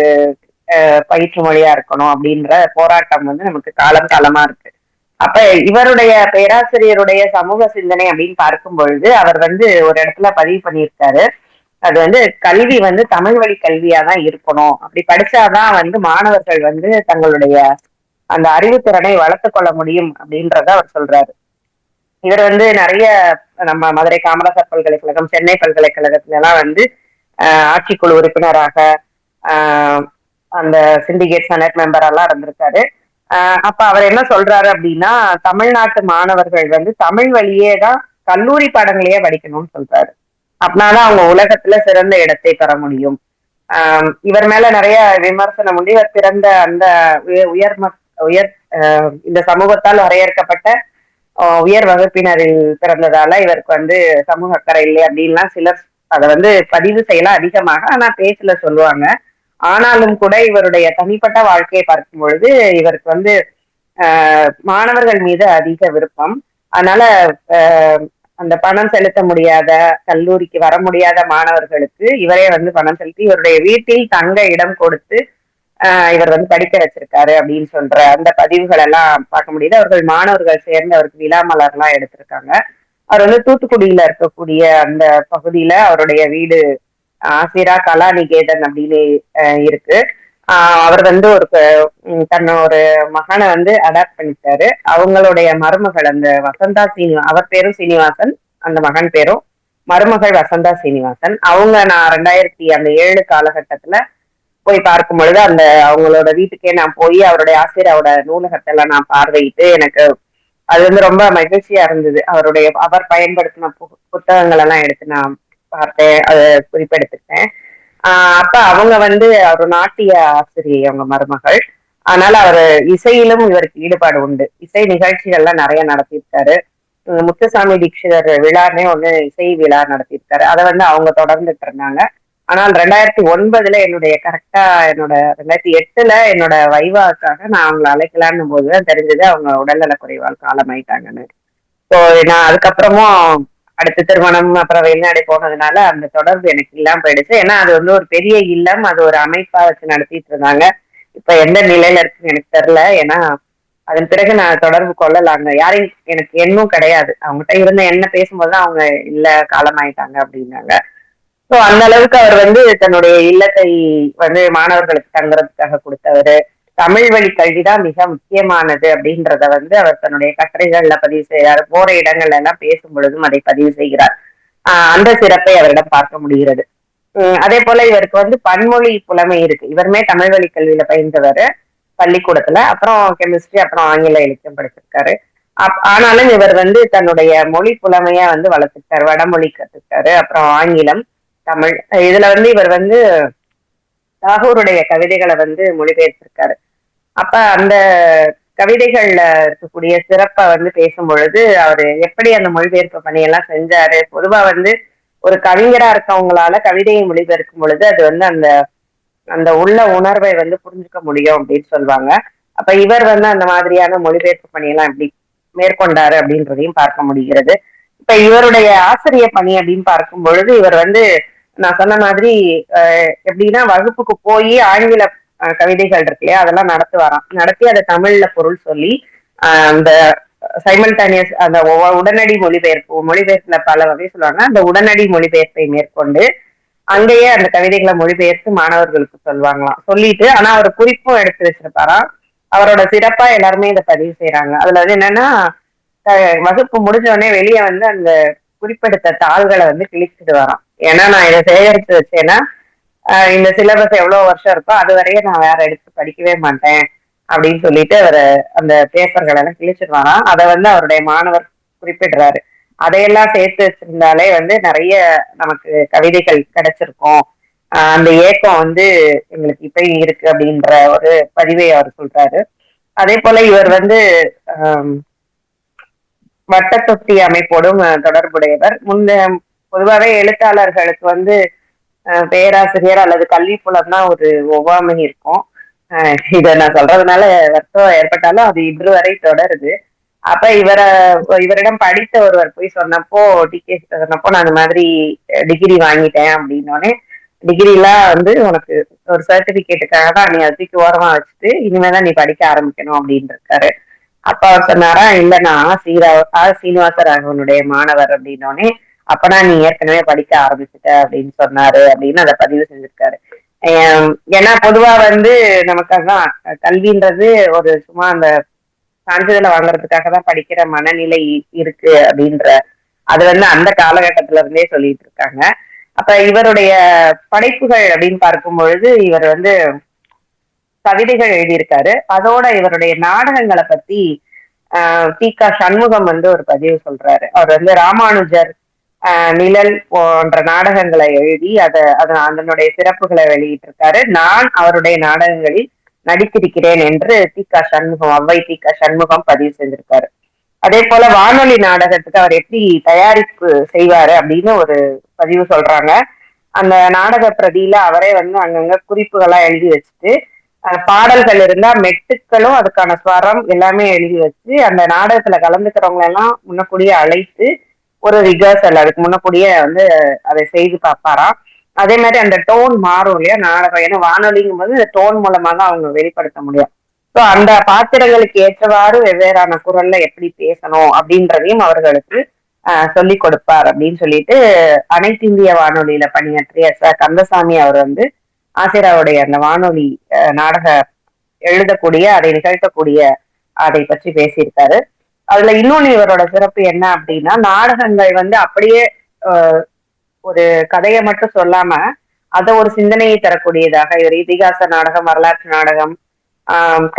பயிற்று மொழியா இருக்கணும் அப்படின்ற போராட்டம் வந்து நமக்கு காலம் காலமா இருக்கு. அப்ப இவருடைய பேராசிரியருடைய சமூக சிந்தனை அப்படின்னு பார்க்கும் பொழுது அவர் வந்து ஒரு இடத்துல பதிவு பண்ணியிருக்காரு, அது வந்து கல்வி வந்து தமிழ் வழி கல்வியாதான் இருக்கணும், அப்படி படிச்சாதான் வந்து மாணவர்கள் வந்து தங்களுடைய அந்த அறிவுத்திறனை வளர்த்து கொள்ள முடியும் அப்படின்றத அவர் சொல்றாரு. இவர் வந்து நிறைய நம்ம மதுரை காமராசர் பல்கலைக்கழகம், சென்னை பல்கலைக்கழகத்துல எல்லாம் வந்து ஆட்சிக்குழு உறுப்பினராக, அந்த சிண்டிகேட் செனட் மெம்பரெல்லாம் இருந்திருக்காரு. அப்ப அவர் என்ன சொல்றாரு அப்படின்னா தமிழ்நாட்டு மாணவர்கள் வந்து தமிழ் வழியே தான் கல்லூரி பாடங்களையே படிக்கணும்னு சொல்றாரு. அப்படின்னாதான் அவங்க உலகத்துல சிறந்த இடத்தை பெற முடியும். இவர் மேல நிறைய விமர்சனம் உண்டு. இவர் பிறந்த அந்த உயர் இந்த சமூகத்தால் வரையறுக்கப்பட்ட உயர் வகுப்பினரில் பிறந்ததால இவருக்கு வந்து சமூக அக்கறை இல்லை அப்படின்லாம் சிலர் அதை வந்து பதிவு செய்யலாம் அதிகமாக, ஆனா பேசல சொல்லுவாங்க. ஆனாலும் கூட இவருடைய தனிப்பட்ட வாழ்க்கையை பார்க்கும் பொழுது இவருக்கு வந்து மாணவர்கள் மீது அதிக விருப்பம். அதனால அந்த பணம் செலுத்த முடியாத, கல்லூரிக்கு வர முடியாத மாணவர்களுக்கு இவரே வந்து பணம் செலுத்தி இவருடைய வீட்டில் தங்க இடம் கொடுத்து இவர் வந்து படிக்க வச்சிருக்காரு அப்படின்னு சொல்ற அந்த பதிவுகள் எல்லாம் பார்க்க முடியுது. அவர்கள் மாணவர்கள் சேர்ந்து அவருக்கு விழா மலர் எல்லாம் எடுத்திருக்காங்க. அவர் வந்து தூத்துக்குடியில இருக்கக்கூடிய அந்த பகுதியில அவருடைய வீடு ஆசிரா கலாநிகேதன் அப்படின்னு இருக்கு. அவர் வந்து ஒரு மகனை வந்து அடாப்ட் பண்ணிட்டாரு. அவங்களுடைய மருமகள் அந்த வசந்தா அவர் பேரும் சீனிவாசன், அந்த மகன் பேரும், மருமகள் வசந்தா சீனிவாசன். அவங்க நான் 2007 காலகட்டத்துல போய் பார்க்கும் பொழுது அந்த அவங்களோட வீட்டுக்கே நான் போய் அவருடைய ஆசிரியரோட நூலகத்தை எல்லாம் நான் பார்வையிட்டு எனக்கு அது வந்து ரொம்ப மகிழ்ச்சியா இருந்தது. அவர் பயன்படுத்தின புத்தகங்கள் எல்லாம் எடுத்து நான் பார்த்தேன், அதை குறிப்பெடுத்துட்டேன். அப்ப அவங்க வந்து ஒரு நாட்டிய ஆசிரியை அவங்க மருமகள். அதனால அவரு இசையிலும் இவருக்கு ஈடுபாடு உண்டு. இசை நிகழ்ச்சிகள்லாம் நிறைய நடத்தியிருக்காரு. முத்துசாமி தீட்சிதர் விழான்னே ஒண்ணு இசை விழா நடத்தியிருக்காரு. அதை வந்து அவங்க தொடர்ந்துட்டு இருந்தாங்க. ஆனால் 2009 என்னுடைய 2008 என்னோட வைவாக்காக நான் அவங்களை அழைக்கலான்னு போதுதான் தெரிஞ்சது அவங்க உடல்நல குறைவால் காலமாயிட்டாங்கன்னு. ஸோ நான் அதுக்கப்புறமும் அடுத்த திருமணம் அப்புறம் வெளிநாடு போனதுனால அந்த தொடர்பு எனக்கு இல்லாம போயிடுச்சு. ஏன்னா அது வந்து ஒரு பெரிய இல்லம், அது ஒரு அமைப்பா வச்சு நடத்திட்டு இருந்தாங்க. இப்ப எந்த நிலையில இருக்குன்னு எனக்கு தெரியல. ஏன்னா அதன் பிறகு நான் தொடர்பு கொள்ளலாங்க, யாரையும் எனக்கு எண்ணும் கிடையாது. அவங்ககிட்ட இருந்த என்ன பேசும்போதுதான் அவங்க இல்ல காலமாயிட்டாங்க அப்படின்னாங்க. ஸோ அந்த அளவுக்கு அவர் வந்து தன்னுடைய இல்லத்தை வந்து மாணவர்களுக்கு தங்குறதுக்காக கொடுத்தவரு. தமிழ் வழி கல்விதான் மிக முக்கியமானது அப்படின்றத வந்து அவர் தன்னுடைய கட்டுரைகள்ல பதிவு செய்கிறார். போற இடங்கள்ல எல்லாம் பேசும் பொழுதும் அதை பதிவு செய்கிறார். அந்த சிறப்பை அவரிடம் பார்க்க முடிகிறது. அதே போல இவருக்கு வந்து பன்மொழி புலமை இருக்கு. இவருமே தமிழ் வழி கல்வியில பயின்றவர் பள்ளிக்கூடத்துல, அப்புறம் கெமிஸ்ட்ரி, அப்புறம் ஆங்கில இலக்கியம் படிச்சிருக்காரு. ஆனாலும் இவர் வந்து தன்னுடைய மொழி புலமைய வந்து வளர்த்துட்டாரு, வடமொழி கத்துக்கிட்டாரு, அப்புறம் ஆங்கிலம், தமிழ். இதுல வந்து இவர் வந்து தாகூருடைய கவிதைகளை வந்து மொழிபெயர்த்திருக்காரு. அப்ப அந்த கவிதைகள்ல இருக்கக்கூடிய சிறப்பை வந்து பேசும் பொழுது அவரு எப்படி அந்த மொழிபெயர்ப்பு பணியெல்லாம் செஞ்சாரு. பொதுவா வந்து ஒரு கவிஞரா இருக்கவங்களால கவிதையை மொழிபெயர்க்கும் பொழுது அது வந்து அந்த அந்த உள்ள உணர்வை வந்து புரிஞ்சுக்க முடியும் அப்படின்னு சொல்லுவாங்க. அப்ப இவர் வந்து அந்த மாதிரியான மொழிபெயர்ப்பு பணியெல்லாம் எப்படி மேற்கொண்டாரு அப்படின்றதையும் பார்க்க முடிகிறது. இப்ப இவருடைய ஆசிரிய பணி அப்படின்னு பார்க்கும் பொழுது இவர் வந்து நான் சொன்ன மாதிரி எப்படின்னா வகுப்புக்கு போய் ஆங்கில கவிதைகள் இருக்கு இல்லையா அதெல்லாம் நடத்துவாராம். நடத்தி அதை தமிழ்ல பொருள் சொல்லி அந்த சைமல்டேனியஸ் அந்த உடனடி மொழிபெயர்ப்புல பல வகை சொல்லுவாங்க. அந்த உடனடி மொழிபெயர்ப்பை மேற்கொண்டு அங்கேயே அந்த கவிதைகளை மொழிபெயர்த்து மாணவர்களுக்கு சொல்லுவாங்களாம். சொல்லிட்டு ஆனா அவர் குறிப்பும் எடுத்து வச்சிருப்பாராம். அவரோட சிறப்பா எல்லாருமே இதை பதிவு செய்யறாங்க. அதுல வந்து என்னன்னா வகுப்பு முடிஞ்ச உடனே வெளியே வந்து அந்த குறிப்பெடுத்த தாள்களை வந்து கிழிச்சிட்டு வரான். ஏன்னா நான் இதை சேகரித்து வச்சேன்னா இந்த சிலபஸ் எவ்வளவு வருஷம் இருக்கோ அது வரையே நான் வேற எடுத்து படிக்கவே மாட்டேன் அப்படின்னு சொல்லிட்டு அவர் அந்த பேப்பர்கள் எல்லாம் கிழிச்சிட்டு வரான். அதை வந்து அவருடைய மாணவர் குறிப்பிடுறாரு. அதையெல்லாம் சேர்த்து வச்சிருந்தாலே வந்து நிறைய நமக்கு கவிதைகள் கிடைச்சிருக்கும். அந்த ஏக்கம் வந்து எங்களுக்கு இப்பயும் இருக்கு அப்படின்ற ஒரு பதிவை அவர் சொல்றாரு. அதே போல இவர் வந்து வட்டத்தொட்டி அமைப்போடும் தொடர்புடையவர். பொதுவாகவே எழுத்தாளர்களுக்கு வந்து பேராசிரியர் அல்லது கல்வி புலம் தான் ஒரு ஒவ்வாமை இருக்கும். இதை நான் சொல்றதுனால வருத்தம் ஏற்பட்டாலும் அது இன்று வரை தொடருது. அப்ப இவரிடம் படித்த ஒருவர் போய் சொன்னப்போ சொன்னப்போ நான் அந்த மாதிரி டிகிரி வாங்கிட்டேன் அப்படின்னோடனே டிகிரி எல்லாம் வந்து உனக்கு ஒரு சர்டிபிகேட்டுக்காக தான் நீ அதுக்கு ஓரமா வச்சுட்டு இனிமேதான் நீ படிக்க ஆரம்பிக்கணும் அப்படின்னு இருக்காரு. அப்ப அவர் சொன்னாரா இல்ல நான் சீனிவாசராகவனுடைய மாணவர் அப்படின்னோடனே அப்பனா நீ ஏற்கனவே படிக்க ஆரம்பிச்சுட்ட அப்படின்னு சொன்னாரு அப்படின்னு அதை பதிவு செஞ்சிருக்காரு. ஏன்னா பொதுவா வந்து நமக்கு அதான் கல்வின்றது ஒரு சும்மா அந்த சான்றிதழை வாங்குறதுக்காக தான் படிக்கிற மனநிலை இருக்கு அப்படின்ற அது வந்து அந்த காலகட்டத்துல இருந்தே சொல்லிட்டு இருக்காங்க. அப்ப இவருடைய படைப்புகள் அப்படின்னு பார்க்கும் பொழுது இவர் வந்து கவிதைகள் எழுதியிருக்காரு. அதோட இவருடைய நாடகங்களை பத்தி தி.க. சண்முகம் வந்து ஒரு பதிவு சொல்றாரு. அவர் வந்து ராமானுஜர் நிழல் போன்ற நாடகங்களை எழுதி அதனுடைய சிறப்புகளை வெளியிட்டு இருக்காரு. நான் அவருடைய நாடகங்களில் நடித்திருக்கிறேன் என்று தி.க. சண்முகம் அவ்வை தி.க. சண்முகம் பதிவு செஞ்சிருக்காரு. அதே போல வானொலி நாடகத்துக்கு அவர் எப்படி தயாரிப்பு செய்வாரு அப்படின்னு ஒரு பதிவு சொல்றாங்க. அந்த நாடக பிரதியில அவரே வந்து அங்கங்க குறிப்புகளா எழுதி வச்சுட்டு பாடல்கள் இருந்தா மெட்டுக்களும் அதுக்கான ஸ்வரம் எல்லாமே எழுதி வச்சு அந்த நாடகத்துல கலந்துக்கிறவங்க எல்லாம் முன்னக்கூடிய அழைத்து ஒரு ரிகர்சல் அதுக்கு முன்னக்கூடியே வந்து அதை செய்து பார்ப்பாராம். அதே மாதிரி அந்த டோன் மாறும் இல்லையா நாடகம். ஏன்னா வானொலிங்கும் போது இந்த டோன் மூலமா தான் அவங்க வெளிப்படுத்த முடியும். ஸோ அந்த பாத்திரங்களுக்கு ஏற்றவாறு வெவ்வேறான குரல்ல எப்படி பேசணும் அப்படின்றதையும் அவர்களுக்கு சொல்லி கொடுப்பார் அப்படின்னு சொல்லிட்டு அனைத்து இந்திய வானொலியில பணியாற்றிய கந்தசாமி அவர் வந்து ஆசிரியருடைய அந்த வானொலி நாடக எழுதக்கூடிய அதை நிகழ்த்தக்கூடிய அதை பற்றி பேசியிருக்காரு. அதுல இன்னொன்னு இவரோட சிறப்பு என்ன அப்படின்னா நாடகங்கள் வந்து அப்படியே ஒரு கதையை மட்டும் சொல்லாம அதை ஒரு சிந்தனையை தரக்கூடியதாக இவர் இதிகாச நாடகம் வரலாற்று நாடகம்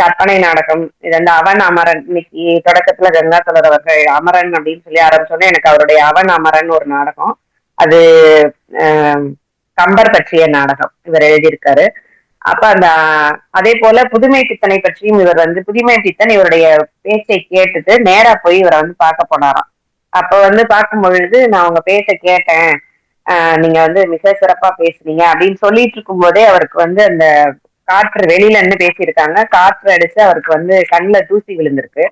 கற்பனை நாடகம் இது வந்து அவன் அமரன் இன்னைக்கு தொடக்கத்துல கங்காதரர் அவர்கள் அமரன் அப்படின்னு சொல்லி ஆரம்பிச்சோன்னே எனக்கு அவருடைய அவன் அமரன் ஒரு நாடகம் அது கம்பர் பற்றிய நாடகம் இவர் எழுதியிருக்காரு. அப்ப அந்த அதே போல புதுமை பித்தனை பற்றியும் இவர் வந்து புதுமை பித்தன் இவருடைய பேச்சை கேட்டுட்டு நேரா போய் இவரை வந்து பார்க்க போனாராம். அப்ப வந்து பார்க்கும் பொழுது நான் உங்க பேச்ச கேட்டேன் நீங்க வந்து மிக சிறப்பா பேசுனீங்க அப்படின்னு சொல்லிட்டு இருக்கும் போதே அவருக்கு வந்து அந்த காற்று வெளியில இருந்து பேசியிருக்காங்க. காற்று அடிச்சு அவருக்கு வந்து கண்ணுல தூசி விழுந்திருக்கு.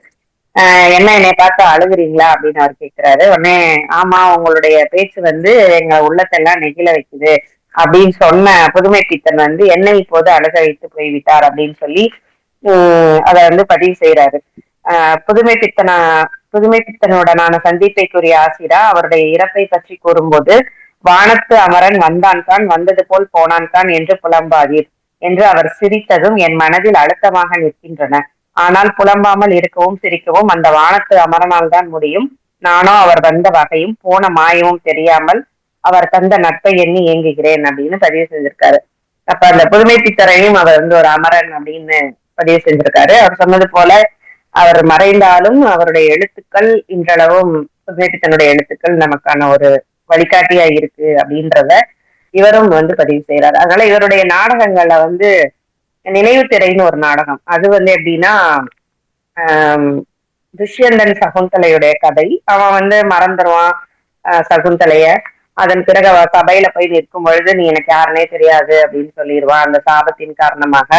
என்னை பார்த்து அழுகுறீங்களா அப்படின்னு அவர் கேட்கிறாரு. உடனே ஆமா உங்களுடைய பேச்சு வந்து எங்க உள்ளத்தெல்லாம் நெகிழ வைக்குது அப்படின்னு சொன்ன புதுமை பித்தன் வந்து என்னை இப்போது அழுக வைத்து போய்விட்டார் அப்படின்னு சொல்லி அதை வந்து பதிவு செய்யறாரு. புதுமை பித்தனுடனான சந்திப்பைக்குரிய ஆசிரா அவருடைய இறப்பை பற்றி கூறும்போது வானத்து அமரன் வந்தான் வந்தது போல் போனான் என்று புலம்பாதீர் என்று அவர் சிரித்ததும் என் மனதில் அழுத்தமாக நிற்கின்றன. ஆனால் புலம்பாமல் இருக்கவும் சிரிக்கவும் அந்த வானத்து அமரனால் தான் முடியும். நானோ அவர் வந்த வகையும் போன மாயமும் தெரியாமல் அவர் தந்த நட்பை எண்ணி இயங்குகிறேன் அப்படின்னு பதிவு செஞ்சிருக்காரு. அப்ப அந்த புதுமை பித்தரையும் அவர் வந்து ஒரு அமரன் அப்படின்னு பதிவு செஞ்சிருக்காரு. அவர் சொன்னது போல அவர் மறைந்தாலும் அவருடைய எழுத்துக்கள் இன்றளவும் புதுமை பித்தனுடைய எழுத்துக்கள் நமக்கான ஒரு வழிகாட்டியா இருக்கு அப்படின்றத இவரும் வந்து பதிவு செய்யறாரு. அதனால இவருடைய நாடகங்கள்ல வந்து நினைவு திரைன்னு ஒரு நாடகம் அது வந்து எப்படின்னா ஆஹ் துஷ்யந்தன் சகுந்தலையுடைய கதை. அவன் வந்து மறந்துடுவான் சகுந்தலைய. அதன் பிறகு அவ சபையில போய் நிற்கும் பொழுது நீ எனக்கு யாருன்னே தெரியாது அப்படின்னு சொல்லிடுவான் அந்த சாபத்தின் காரணமாக.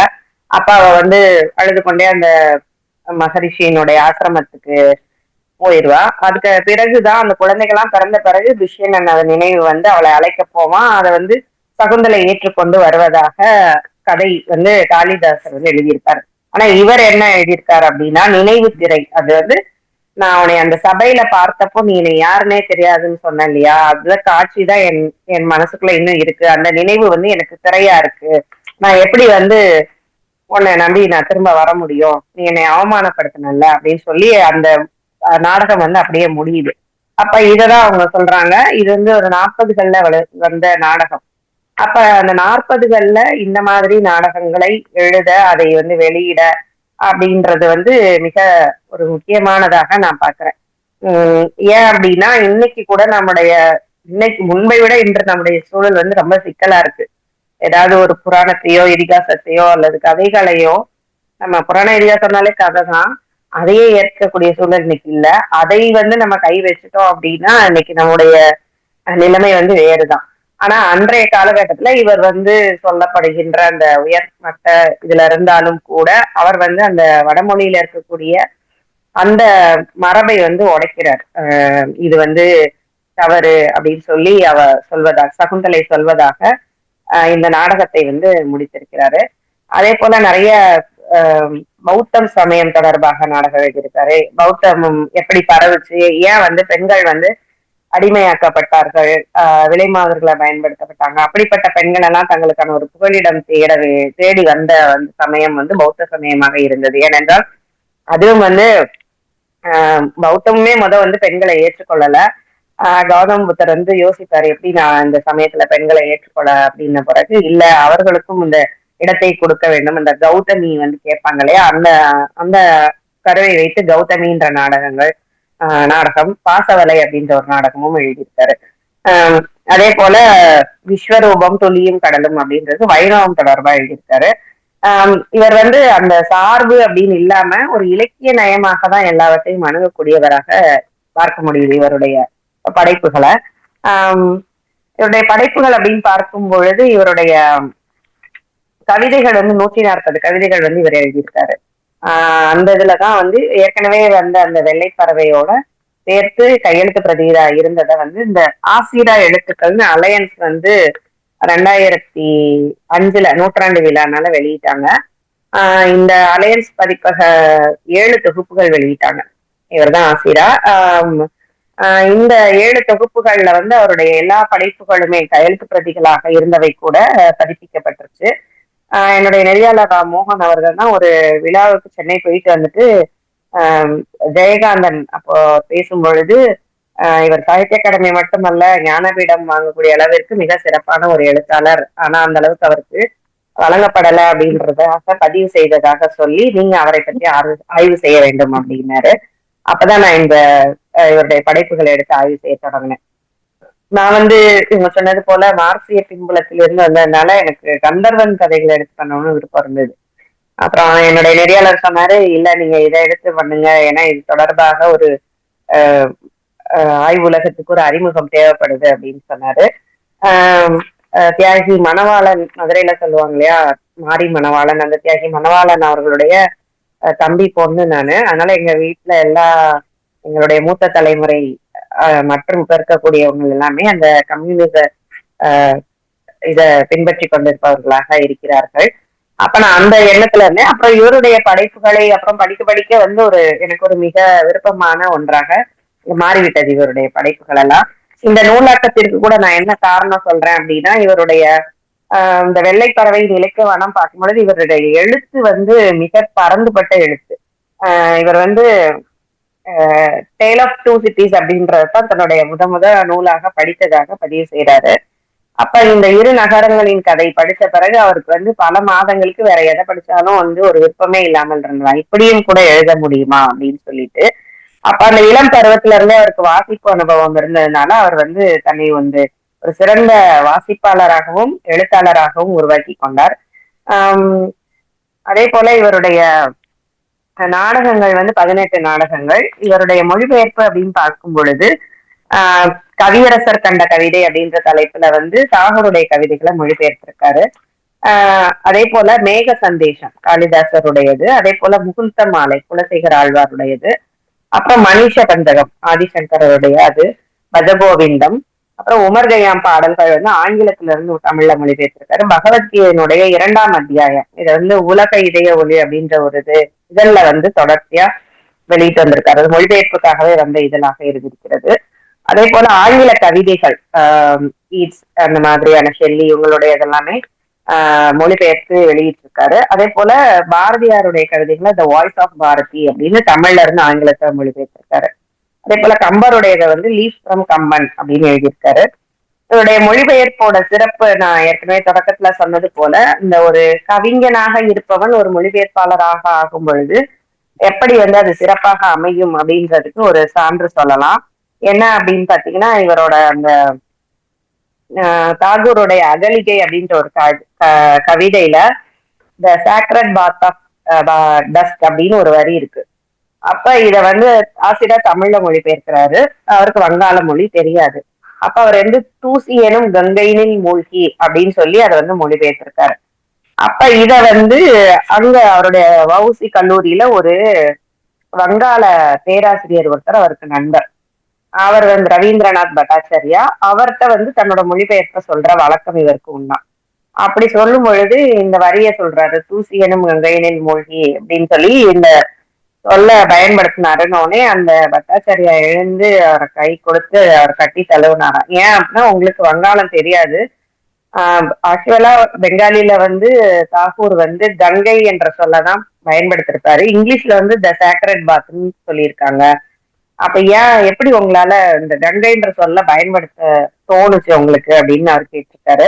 அப்ப அவ வந்து அழுது கொண்டே அந்த மகரிஷியினுடைய ஆசிரமத்துக்கு போயிடுவா. அதுக்கு பிறகுதான் அந்த குழந்தைகள்லாம் பிறந்த பிறகு துஷ்யந்தன் அதை நினைவு வந்து அவளை அழைக்க போவான். அதை வந்து சகுந்தலை ஏற்றுக்கொண்டு வருவதாக கதை வந்து காளிதாசர் வந்து எழுதியிருக்காரு. ஆனா இவர் என்ன எழுதியிருக்காரு அப்படின்னா நினைவு திரை. அது வந்து நான் உன்னை அந்த சபையில பார்த்தப்போ நீ என்னை யாருன்னே தெரியாதுன்னு சொன்ன இல்லையா, அதுல காட்சி தான் என் மனசுக்குள்ள இன்னும் இருக்கு. அந்த நினைவு வந்து எனக்கு திரையா இருக்கு. நான் எப்படி வந்து உன்னை நம்பி நான் திரும்ப வர முடியும், நீ என்னை அவமானப்படுத்தினல அப்படின்னு சொல்லி அந்த நாடகம் வந்து அப்படியே முடியுது. அப்ப இததான் அவங்க சொல்றாங்க, இது வந்து ஒரு 40கள்ல வந்த நாடகம். அப்ப அந்த 40கள்ல இந்த மாதிரி நாடகங்களை எழுத, அதை வந்து வெளியிட அப்படின்றது வந்து மிக ஒரு முக்கியமானதாக நான் பாக்குறேன். ஏன் அப்படின்னா இன்னைக்கு கூட இன்னைக்கு முன்பை விட இன்று நம்முடைய சூழல் வந்து ரொம்ப சிக்கலா இருக்கு. ஏதாவது ஒரு புராணத்தையோ இதிகாசத்தையோ அல்லது கதைகளையோ, நம்ம புராண இதிகாசம்னாலே கதை தான், அதையே ஏற்கக்கூடிய சூழல் இன்னைக்கு இல்ல. அதை வந்து நம்ம கை வச்சுட்டோம் அப்படின்னா இன்னைக்கு நம்முடைய நிலைமை வந்து வேறுதான். ஆனா அன்றைய காலகட்டத்துல இவர் வந்து சொல்லப்படுகின்ற அந்த உயர்மட்ட இதுல இருந்தாலும் கூட அவர் வந்து அந்த வடமொழியில இருக்கக்கூடிய அந்த மரபை வந்து உடைக்கிறார். இது வந்து தவறு அப்படின்னு சொல்லி சகுந்தலை சொல்வதாக இந்த நாடகத்தை வந்து முடித்திருக்கிறாரு. அதே போல நிறைய பௌத்தம் சமயம் தொடர்பாக நாடகம் எழுதியிருக்காரு. பௌத்தமும் எப்படி பரவுச்சு, ஏன் வந்து பெண்கள் வந்து அடிமையாக்கப்பட்டார்கள், விலை மாதர்களை பயன்படுத்தப்பட்டாங்க, அப்படிப்பட்ட பெண்கள் எல்லாம் தங்களுக்கான ஒரு புகலிடம் தேடி வந்த சமயம் வந்து பௌத்த சமயமாக இருந்தது. ஏனென்றால் அதுவும் வந்து பௌத்தமுமே வந்து பெண்களை ஏற்றுக்கொள்ளல. கௌதம புத்தர் வந்து யோசிப்பாரு எப்படி நான் இந்த சமயத்துல பெண்களை ஏற்றுக்கொள்ள அப்படின்ன பிறகு இல்ல அவர்களுக்கும் இந்த இடத்தை கொடுக்க வேண்டும். அந்த கௌதமி வந்து கேட்பாங்க இல்லையா, அந்த அந்த கருவை வைத்து கௌதமின்ற நாடகம் பாசவலை அப்படின்ற ஒரு நாடகமும் எழுதியிருக்காரு. அதே போல விஸ்வரூபம் துளியும் கடலும் அப்படின்றது வைணவம் தொடர்பா எழுதியிருக்காரு. இவர் வந்து அந்த சார்பு அப்படின்னு இல்லாம ஒரு இலக்கிய நயமாக தான் எல்லாவற்றையும் அணுகக்கூடியவராக பார்க்க முடியுது இவருடைய படைப்புகளை. இவருடைய படைப்புகள் அப்படின்னு பார்க்கும் பொழுது இவருடைய கவிதைகள் வந்து 140 கவிதைகள் வந்து இவர் எழுதியிருக்காரு. அந்த இதுலதான் வந்து ஏற்கனவே வந்த அந்த வெள்ளை பறவையோட சேர்த்து கையெழுத்து பிரதியா இருந்ததை வந்து இந்த ஆசிரா எழுத்துக்கள்னு அலையன்ஸ் வந்து 2005 நூற்றாண்டு விழானால வெளியிட்டாங்க. இந்த அலையன்ஸ் பதிப்பக 7 தொகுப்புகள் வெளியிட்டாங்க. இவர் தான் ஆசிரா. இந்த 7 தொகுப்புகள்ல வந்து அவருடைய எல்லா படைப்புகளுமே கையெழுத்து பிரதிகளாக இருந்தவை கூட பதிப்பிக்கப்பட்டுருச்சு. என்னுடைய நெறியாளர் மோகன் அவர்கள் தான் ஒரு விழாவுக்கு சென்னை போயிட்டு வந்துட்டு ஜெயகாந்தன் அப்போ பேசும் பொழுது இவர் சாகித்ய அகாடமி மட்டுமல்ல ஞானபீடம் வாங்கக்கூடிய அளவிற்கு மிக சிறப்பான ஒரு எழுத்தாளர், ஆனா அந்த அளவுக்கு அவருக்கு வழங்கப்படலை அப்படின்றதாக பதிவு செய்ததாக சொல்லி நீங்க அவரை பற்றி ஆய்வு செய்ய வேண்டும் அப்படின்னாரு. அப்பதான் நான் இவருடைய படைப்புகளை எடுத்து ஆய்வு செய்ய தொடங்கினேன். நான் வந்து இவங்க சொன்னது போல மார்க்சிய பின்புலத்திலிருந்து வந்ததுனால எனக்கு கந்தர்வன் கதைகளை எடுத்து பண்ணணும்னு விருப்பம் இருந்தது. அப்புறம் என்னுடைய நெறியாளர் சொன்னாரு, இல்ல நீங்க இதை எடுத்து பண்ணுங்க, ஏன்னா இது தொடர்பாக ஒரு ஆய்வு உலகத்துக்கு ஒரு அறிமுகம் தேவைப்படுது அப்படின்னு சொன்னாரு. தியாகி மணவாளன் மதுரையில சொல்லுவாங்க இல்லையா, மாரி மணவாளன், அந்த தியாகி மணவாளன் அவர்களுடைய தம்பி பொண்ணு நானு. அதனால எங்க வீட்டுல எங்களுடைய மூத்த தலைமுறை மற்றும் இப்ப இருக்கக்கூடியவங்க எல்லாமே அந்த கம்யூனிச இத பின்பற்றி கொண்டிருப்பவர்களாக இருக்கிறார்கள். அப்ப நான் அந்த எண்ணத்துல இருந்தேன். அப்புறம் இவருடைய படைப்புகளை அப்புறம் படிக்க வந்து எனக்கு ஒரு மிக விருப்பமான ஒன்றாக மாறிவிட்டது இவருடைய படைப்புகள் எல்லாம். இந்த நூலாக்கத்திற்கு கூட நான் என்ன காரணம் சொல்றேன் அப்படின்னா, இவருடைய இந்த வெள்ளைப்பறவை இலக்கிய வனம் பார்க்கும்பொழுது இவருடைய எழுத்து வந்து மிக பறந்துபட்ட எழுத்து. இவர் வந்து டேல் ஆஃப் டூ சிட்டிஸ் அப்படின்றதான் தன்னுடைய முத நூலாக படித்ததாக பதிவு செய்யறாரு. அப்ப இந்த 2 நகரங்களின் கதை படித்த பிறகு அவருக்கு வந்து பல மாதங்களுக்கு வேற எதை படிச்சாலும் வந்து ஒரு விருப்பமே இல்லாமல் இருந்தான், இப்படியும் கூட எழுத முடியுமா அப்படின்னு சொல்லிட்டு. அப்ப அந்த இளம் பருவத்துல இருந்தே அவருக்கு வாசிப்பு அனுபவம் இருந்ததுனால அவர் வந்து தன்னை வந்து ஒரு சிறந்த வாசிப்பாளராகவும் எழுத்தாளராகவும் உருவாக்கி கொண்டார். அதே போல இவருடைய நாடகங்கள் வந்து 18 நாடகங்கள். இவருடைய மொழிபெயர்ப்பு அப்படின்னு பார்க்கும் பொழுது கவியரசர் கண்ட கவிதை அப்படின்ற தலைப்புல வந்து தாகூருடைய கவிதைகளை மொழிபெயர்த்திருக்காரு. அதே போல மேக சந்தேஷம் காளிதாசருடையது, அதே போல முகுந்த மாலை குலசேகர ஆழ்வாருடையது, அப்புறம் மணிஷ பந்தகம் ஆதிசங்கருடைய அது, பஜகோவிந்தம், அப்புறம் உமர் கயாம் பாடல்கள் வந்து ஆங்கிலத்துல இருந்து தமிழ்ல மொழிபெயர்த்திருக்காரு. பகவத்கீதையினுடைய 2ஆம் அத்தியாயம் இதை வந்து உலக இதய ஒளி அப்படின்ற ஒரு இதழ்ல வந்து தொடர்ச்சியா வெளியிட்டு வந்திருக்காரு. அது மொழிபெயர்ப்புக்காகவே வந்த இதழாக இருந்திருக்கிறது. அதே போல ஆங்கில கவிதைகள் ஈட்ஸ் அந்த மாதிரியான ஷெல்லி இவங்களுடைய இதெல்லாமே மொழிபெயர்த்து வெளியிட்டிருக்காரு. அதே போல பாரதியாருடைய கவிதைகளை த வாய்ஸ் ஆஃப் பாரதி அப்படின்னு தமிழ்ல இருந்து ஆங்கிலத்தை மொழிபெயர்த்திருக்காரு. அதே போல கம்பருடையதை வந்து லீஃப் ஃப்ரம் கம்பன் அப்படின்னு எழுதியிருக்காரு. இவருடைய மொழிபெயர்ப்போட சிறப்பு நான் ஏற்கனவே தொடக்கத்துல சொன்னது போல, இந்த ஒரு கவிஞனாக இருப்பவன் ஒரு மொழிபெயர்ப்பாளராக ஆகும் பொழுது எப்படி வந்து அது சிறப்பாக அமையும் அப்படின்றதுக்கு ஒரு சான்று சொல்லலாம். என்ன அப்படின்னு பாத்தீங்கன்னா, இவரோட அந்த தாகூருடைய அகலிகை அப்படின்ற ஒரு கவிதையில த சாக்ரட் பாத் ஆஃப் டஸ்ட் அப்படின்னு ஒரு வரி இருக்கு. அப்ப இத வந்து ஆசிரியர் தமிழ்ல மொழிபெயர்க்கிறாரு. அவருக்கு வங்காள மொழி தெரியாது. அப்ப அவர் வந்து தூசி எனும் கங்கையினில் மூழ்கி அப்படின்னு சொல்லி அதை வந்து மொழிபெயர்த்திருக்காரு. அப்ப இத வந்து அங்க அவருடைய வஉசி கல்லூரியில ஒரு வங்காள பேராசிரியர் ஒருத்தர் அவருக்கு நண்பர், அவர் வந்து ரவீந்திரநாத் பட்டாச்சாரியா, அவர்கிட்ட வந்து தன்னோட மொழிபெயர்ப்ப சொல்ற வழக்கம் இவருக்கு உண்டா. அப்படி சொல்லும் பொழுது இந்த வரிய சொல்றாரு, தூசி எனும் கங்கையினில் மூழ்கி அப்படின்னு சொல்லி இந்த சொல்ல பயன்படுத்தினாருன்னொடனே அந்த பட்டாச்சாரியா எழுந்து அவரை கை கொடுத்து அவர் கட்டி தழுவினாராம். ஏன் அப்படின்னா, உங்களுக்கு வங்காளம் தெரியாது. ஆக்சுவலா பெங்காலில வந்து தாகூர் வந்து கங்கை என்ற சொல்லதான் பயன்படுத்திருப்பாரு. இங்கிலீஷ்ல வந்து த சாக்ரட் பாத்ன்னு சொல்லியிருக்காங்க. அப்ப ஏன் எப்படி உங்களால இந்த கங்கைன்ற சொல்ல பயன்படுத்த தோணுச்சு உங்களுக்கு அப்படின்னு அவர் கேட்டிருக்காரு.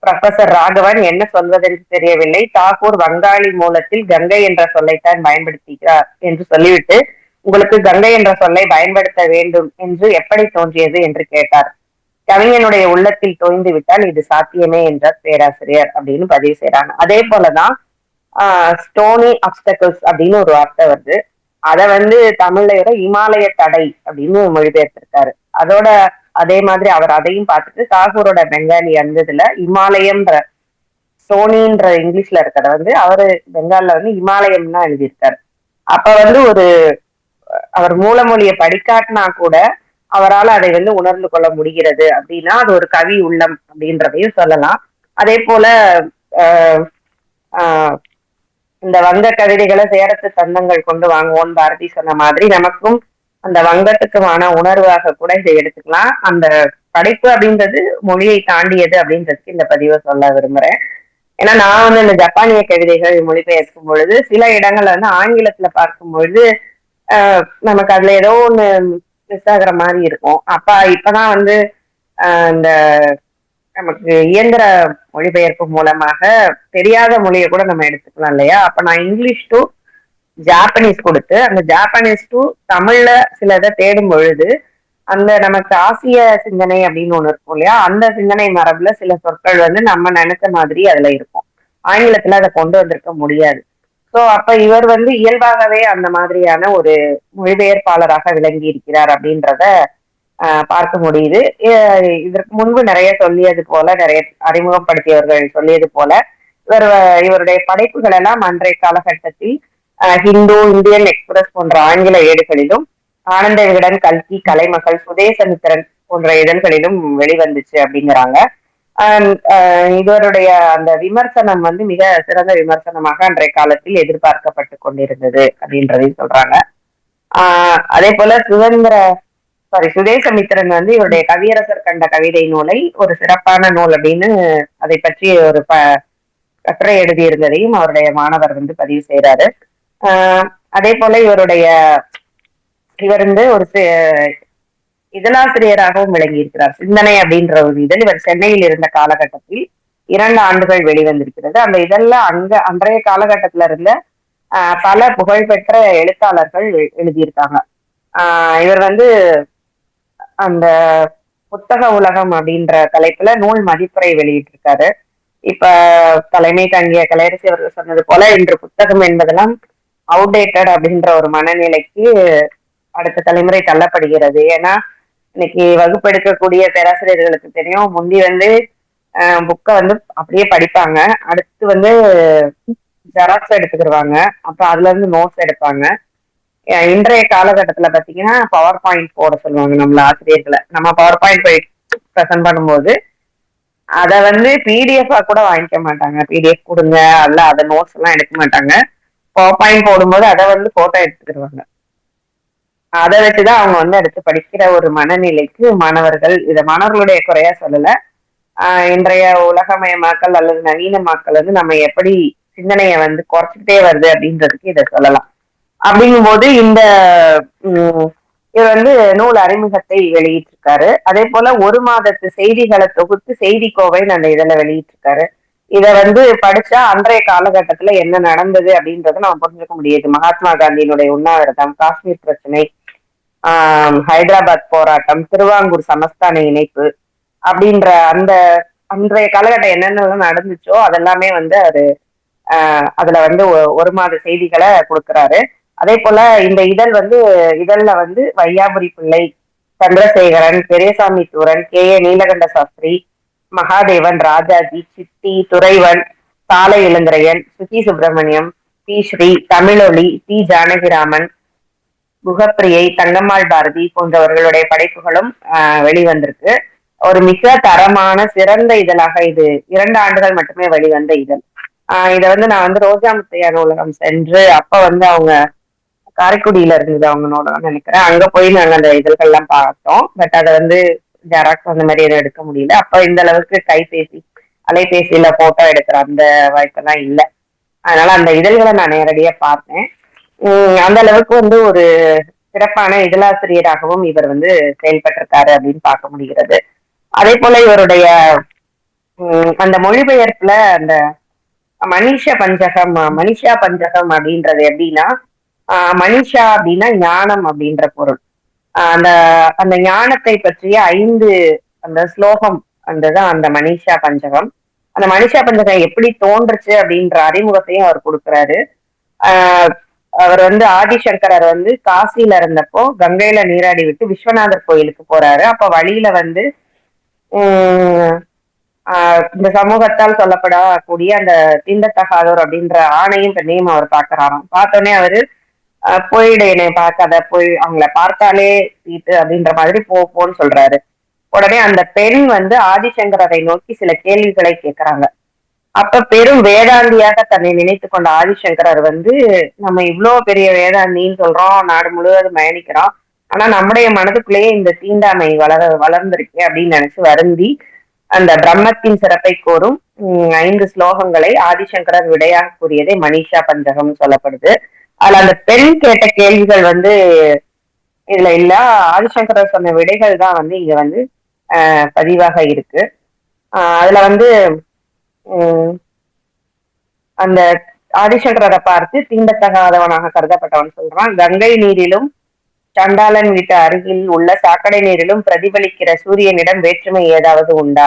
ப்ரொஃபசர் ராகவன் என்ன சொல்வதென்று தெரியவில்லை, தாகூர் வங்காளி மூலத்தில் கங்கை என்ற சொல்லைத்தான் பயன்படுத்துகிறார் என்று சொல்லிவிட்டு, உங்களுக்கு கங்கை என்ற சொல்லை பயன்படுத்த வேண்டும் என்று எப்படி தோன்றியது என்று கேட்டார். கவிஞனுடைய உள்ளத்தில் தோய்ந்து விட்டால் இது சாத்தியமே என்றார் பேராசிரியர் அப்படின்னு பதிவு செய்யறாங்க. அதே போலதான் ஸ்டோனி அப்டக்கிள்ஸ் அப்படின்னு ஒரு வார்த்தை வருது. அதை வந்து தமிழ்ல இமாலய தடை அப்படின்னு மொழிபெயர்த்திருக்காரு. அதோட அதே மாதிரி அவர் அதையும் பார்த்துட்டு தாகூரோட பெங்காலி அந்த இதுல இமாலயம்ன்ற சோனின்ற இங்கிலீஷ்ல இருக்கிறத வந்து அவரு பெங்கால்ல வந்து இமாலயம்னா எழுதியிருக்காரு. அப்ப வந்து ஒரு அவர் மூலமொழியை படிக்காட்டினா கூட அவரால் அதை வந்து உணர்ந்து கொள்ள முடிகிறது அப்படின்னா அது ஒரு கவி உள்ளம் அப்படின்றதையும் சொல்லலாம். அதே போல இந்த வங்க கவிதைகளை சேரத்து தந்தங்கள் கொண்டு வாங்குவோம் பாரதி சொன்ன மாதிரி நமக்கும் அந்த வங்கத்துக்குமான உணர்வாக கூட இதை எடுத்துக்கலாம். அந்த படைப்பு அப்படின்றது மொழியை தாண்டியது அப்படின்றதுக்கு இந்த பதிவை சொல்ல விரும்புறேன். ஏன்னா நான் வந்து இந்த ஜப்பானிய கவிதைகள் மொழிபெயர்க்கும் பொழுது சில இடங்கள்ல வந்து ஆங்கிலத்துல பார்க்கும் பொழுது நமக்கு அதுல ஏதோ ஒண்ணு மிஸ் ஆகுற மாதிரி இருக்கும். இப்பதான் வந்து இந்த நமக்கு இயந்திர மொழிபெயர்ப்பு மூலமாக தெரியாத மொழியை கூட நம்ம எடுத்துக்கலாம் இல்லையா. அப்ப நான் இங்கிலீஷ் டு ஜாப்பனீஸ் கொடுத்து அந்த ஜாப்பனீஸ் டு தமிழ்ல சில இதை தேடும் பொழுது அந்த நமக்கு ஆசிய சிந்தனை அப்படின்னு ஒண்ணு இருக்கும் இல்லையா, அந்த சிந்தனை மரபுல சில சொற்கள் வந்து நம்ம நினைச்ச மாதிரி அதுல இருக்கும். ஆங்கிலத்துல அதை கொண்டு வந்திருக்க முடியாது. சோ அப்ப இவர் வந்து இயல்பாகவே அந்த மாதிரியான ஒரு மொழிபெயர்ப்பாளராக விளங்கி இருக்கிறார் அப்படின்றத பார்க்க முடியுது. இதற்கு முன்பு நிறைய சொல்லியது போல, நிறைய அறிமுகப்படுத்தியவர்கள் சொல்லியது போல இவருடைய படைப்புகள் எல்லாம் அன்றைய காலகட்டத்தில் ஹிந்து, இந்தியன் எக்ஸ்பிரஸ் போன்ற ஆங்கில ஏடுகளிலும், ஆனந்த விகடன், கல்கி, கலைமகள், சுதேசமித்திரன் போன்ற இதழ்களிலும் வெளிவந்துச்சு அப்படிங்கிறாங்க. இவருடைய அந்த விமர்சனம் வந்து மிக சிறந்த விமர்சனமாக அன்றைய காலத்தில் எதிர்பார்க்கப்பட்டு கொண்டிருந்தது அப்படின்றதையும் சொல்றாங்க. அதே போல சுதேசமித்திரன் வந்து இவருடைய கவியரசர் கண்ட கவிதை நூலை ஒரு சிறப்பான நூல் அப்படின்னு அதை பற்றி ஒரு கட்டுரை எழுதியிருந்ததையும் அவருடைய மாணவர் வந்து பதிவு செய்யறாரு. அதே போல இவர் வந்து ஒரு இதழாசிரியராகவும் விளங்கி இருக்கிறார். சிந்தனை அப்படின்ற ஒரு இதழ் இவர் சென்னையில் இருந்த காலகட்டத்தில் 2 ஆண்டுகள் வெளிவந்திருக்கிறது. அந்த இதழ்ல அன்றைய காலகட்டத்துல இருந்த பல புகழ்பெற்ற எழுத்தாளர்கள் எழுதியிருக்காங்க. இவர் வந்து அந்த புத்தக உலகம் அப்படின்ற தலைப்புல நூல் மதிப்புரை வெளியிட்டிருக்காரு. இப்ப தலைமை தங்கிய கலையரசி அவர்கள் சொன்னது போல இன்று புத்தகம் என்பதெல்லாம் அவுடேட்டட் அப்படின்ற ஒரு மனநிலைக்கு அடுத்த தலைமுறை தள்ளப்படுகிறது. ஏன்னா இன்னைக்கு வகுப்பெடுக்கக்கூடிய பேராசிரியர்களுக்கு தெரியும், முந்தி வந்து புக்கை வந்து அப்படியே படிப்பாங்க, அடுத்து வந்து ஜெராக்ஸ் எடுத்துக்கிடுவாங்க, அப்புறம் அதுல இருந்து நோட்ஸ் எடுப்பாங்க. இன்றைய காலகட்டத்துல பாத்தீங்கன்னா பவர் பாயிண்ட் போட சொல்லுவாங்க நம்மள ஆசிரியர்களை. நம்ம பவர் பாயிண்ட் ப்ரெசென்ட் பண்ணும்போது அதை வந்து பிடிஎஃபா கூட வாங்கிக்க மாட்டாங்க. பிடிஎஃப் கொடுங்க, அல்ல அதை நோட்ஸ் எல்லாம் எடுக்க மாட்டாங்க. பவர் பாயிண்ட் போடும்போது அதை வந்து போட்டோ எடுத்துக்கிடுவாங்க. அதை வச்சுதான் அவங்க வந்து அடுத்து படிக்கிற ஒரு மனநிலைக்கு மாணவர்கள், இதை மாணவர்களுடைய குறையா சொல்லல, இன்றைய உலகமயமாக்கல் அல்லது நவீனமாக்கல் வந்து நம்ம எப்படி சிந்தனையை வந்து குறைச்சிக்கிட்டே வருது அப்படின்றதுக்கு இதை சொல்லலாம். அப்படிங்கும்போது இந்த இவர் வந்து நூல் அறிமுகத்தை வெளியிட்டிருக்காரு. அதே போல ஒரு மாதத்து செய்திகளை தொகுத்து செய்தி கோவைன்னு அந்த இதுல வெளியிட்டிருக்காரு. இதை வந்து படிச்சா அன்றைய காலகட்டத்துல என்ன நடந்தது அப்படின்றத நம்ம புரிஞ்சுக்க முடியுது. மகாத்மா காந்தியினுடைய உண்ணாவிரதம், காஷ்மீர் பிரச்சனை, ஹைதராபாத் போராட்டம், திருவாங்கூர் சமஸ்தான இணைப்பு அப்படின்ற அந்த அன்றைய காலகட்டம் என்னென்னலாம் நடந்துச்சோ அதெல்லாமே வந்து அதுல வந்து ஒரு மாத செய்திகளை கொடுக்குறாரு. அதே போல இந்த இதழ்ல வந்து வையாபுரி பிள்ளை, சந்திரசேகரன், பெரியசாமி தூரன், கே.ஏ. நீலகண்ட சாஸ்திரி, மகாதேவன், ராஜாஜி, சிட்டி, துரைவன், சாலை இளந்திரையன், சுகி சுப்பிரமணியம், பி ஸ்ரீ, தமிழொலி, டி ஜானகிராமன், குகப்பிரியை, தங்கம்மாள் பாரதி போன்றவர்களுடைய படைப்புகளும் வெளிவந்திருக்கு. ஒரு மிக தரமான சிறந்த இதழாக இது 2 ஆண்டுகள் மட்டுமே வெளிவந்த இதழ். இதை வந்து நான் வந்து ரோஜா முத்தையா நூலகம் சென்று, அப்ப வந்து அவங்க காரைக்குடியில இருந்தது அவங்க நூலகம் நினைக்கிறேன், அங்க போய் நாங்க அந்த இதழ்கள் எல்லாம் பார்த்தோம். பட் அதை வந்து ஜெராக்ஸ் அந்த மாதிரி எதுவும் எடுக்க முடியல. அப்ப இந்த அளவுக்கு அலைபேசியில போட்டோ எடுக்கிற அந்த வாய்ப்பெல்லாம் இல்லை. அதனால அந்த இதழ்களை நான் நேரடியா பார்த்தேன். அந்த அளவுக்கு வந்து ஒரு சிறப்பான இதழாசிரியராகவும் இவர் வந்து செயல்பட்டிருக்காரு அப்படின்னு பார்க்க முடிகிறது. அதே போல இவருடைய அந்த மொழிபெயர்ப்புல அந்த மனிஷா பஞ்சகம் அப்படின்றது எப்படின்னா, மனிஷா அப்படின்னா ஞானம் அப்படின்ற பொருள். அந்த ஞானத்தை பற்றிய 5 அந்த ஸ்லோகம் அந்ததான் அந்த மனிஷா பஞ்சகம். அந்த மனிஷா பஞ்சகம் எப்படி தோன்றுச்சு அப்படின்ற அறிமுகத்தையும் அவர் கொடுக்குறாரு. அவர் வந்து ஆதிசங்கரர் வந்து காசியில இருந்தப்போ கங்கையில நீராடி விட்டு விஸ்வநாதர் கோயிலுக்கு போறாரு. அப்ப வழியில வந்து இந்த சமூகத்தால் சொல்லப்படக்கூடிய அந்த தீண்டத்தகாதோர் அப்படின்ற ஆணையும் பெண்ணையும் அவர் பார்க்கிறாராம். பார்த்தோன்னே அவரு போயிடு, என்னை பார்க்காத, போய் அவங்கள பார்த்தாலே தீட்டு அப்படின்ற மாதிரி போன்னு சொல்றாரு. உடனே அந்த பெண் வந்து ஆதிசங்கரரை நோக்கி சில கேள்விகளை கேட்கிறாங்க. அப்ப பெரும் வேதாந்தியாக தன்னை நினைத்து கொண்ட ஆதிசங்கரர் வந்து, நம்ம இவ்வளவு பெரிய வேதாந்தின்னு சொல்றோம், நாடு முழுவதும் பயணிக்கிறோம், ஆனா நம்முடைய மனதுக்குள்ளேயே இந்த தீண்டாமை வளர்ந்திருக்கு அப்படின்னு நினைச்சு வருந்தி அந்த பிரம்மத்தின் சிறப்பை கோரும் 5 ஸ்லோகங்களை ஆதிசங்கரர் விடையாக கூறியதே மனிஷா பஞ்சகம் சொல்லப்படுது. அதுல அந்த பெண் கேட்ட கேள்விகள் வந்து இதுல இல்ல, ஆதிசங்கரர் சொன்ன விடைகள் தான் வந்து இங்க வந்து பதிவாக இருக்கு. அதுல வந்து அந்த ஆதிசங்கரரை பார்த்து தீண்டத்தகாதவனாக கருதப்பட்டவன் சொல்றான், கங்கை நீரிலும் சண்டாளன் வீட்டு அருகில் உள்ள சாக்கடை நீரிலும் பிரதிபலிக்கிற சூரியனிடம் வேற்றுமை ஏதாவது உண்டா?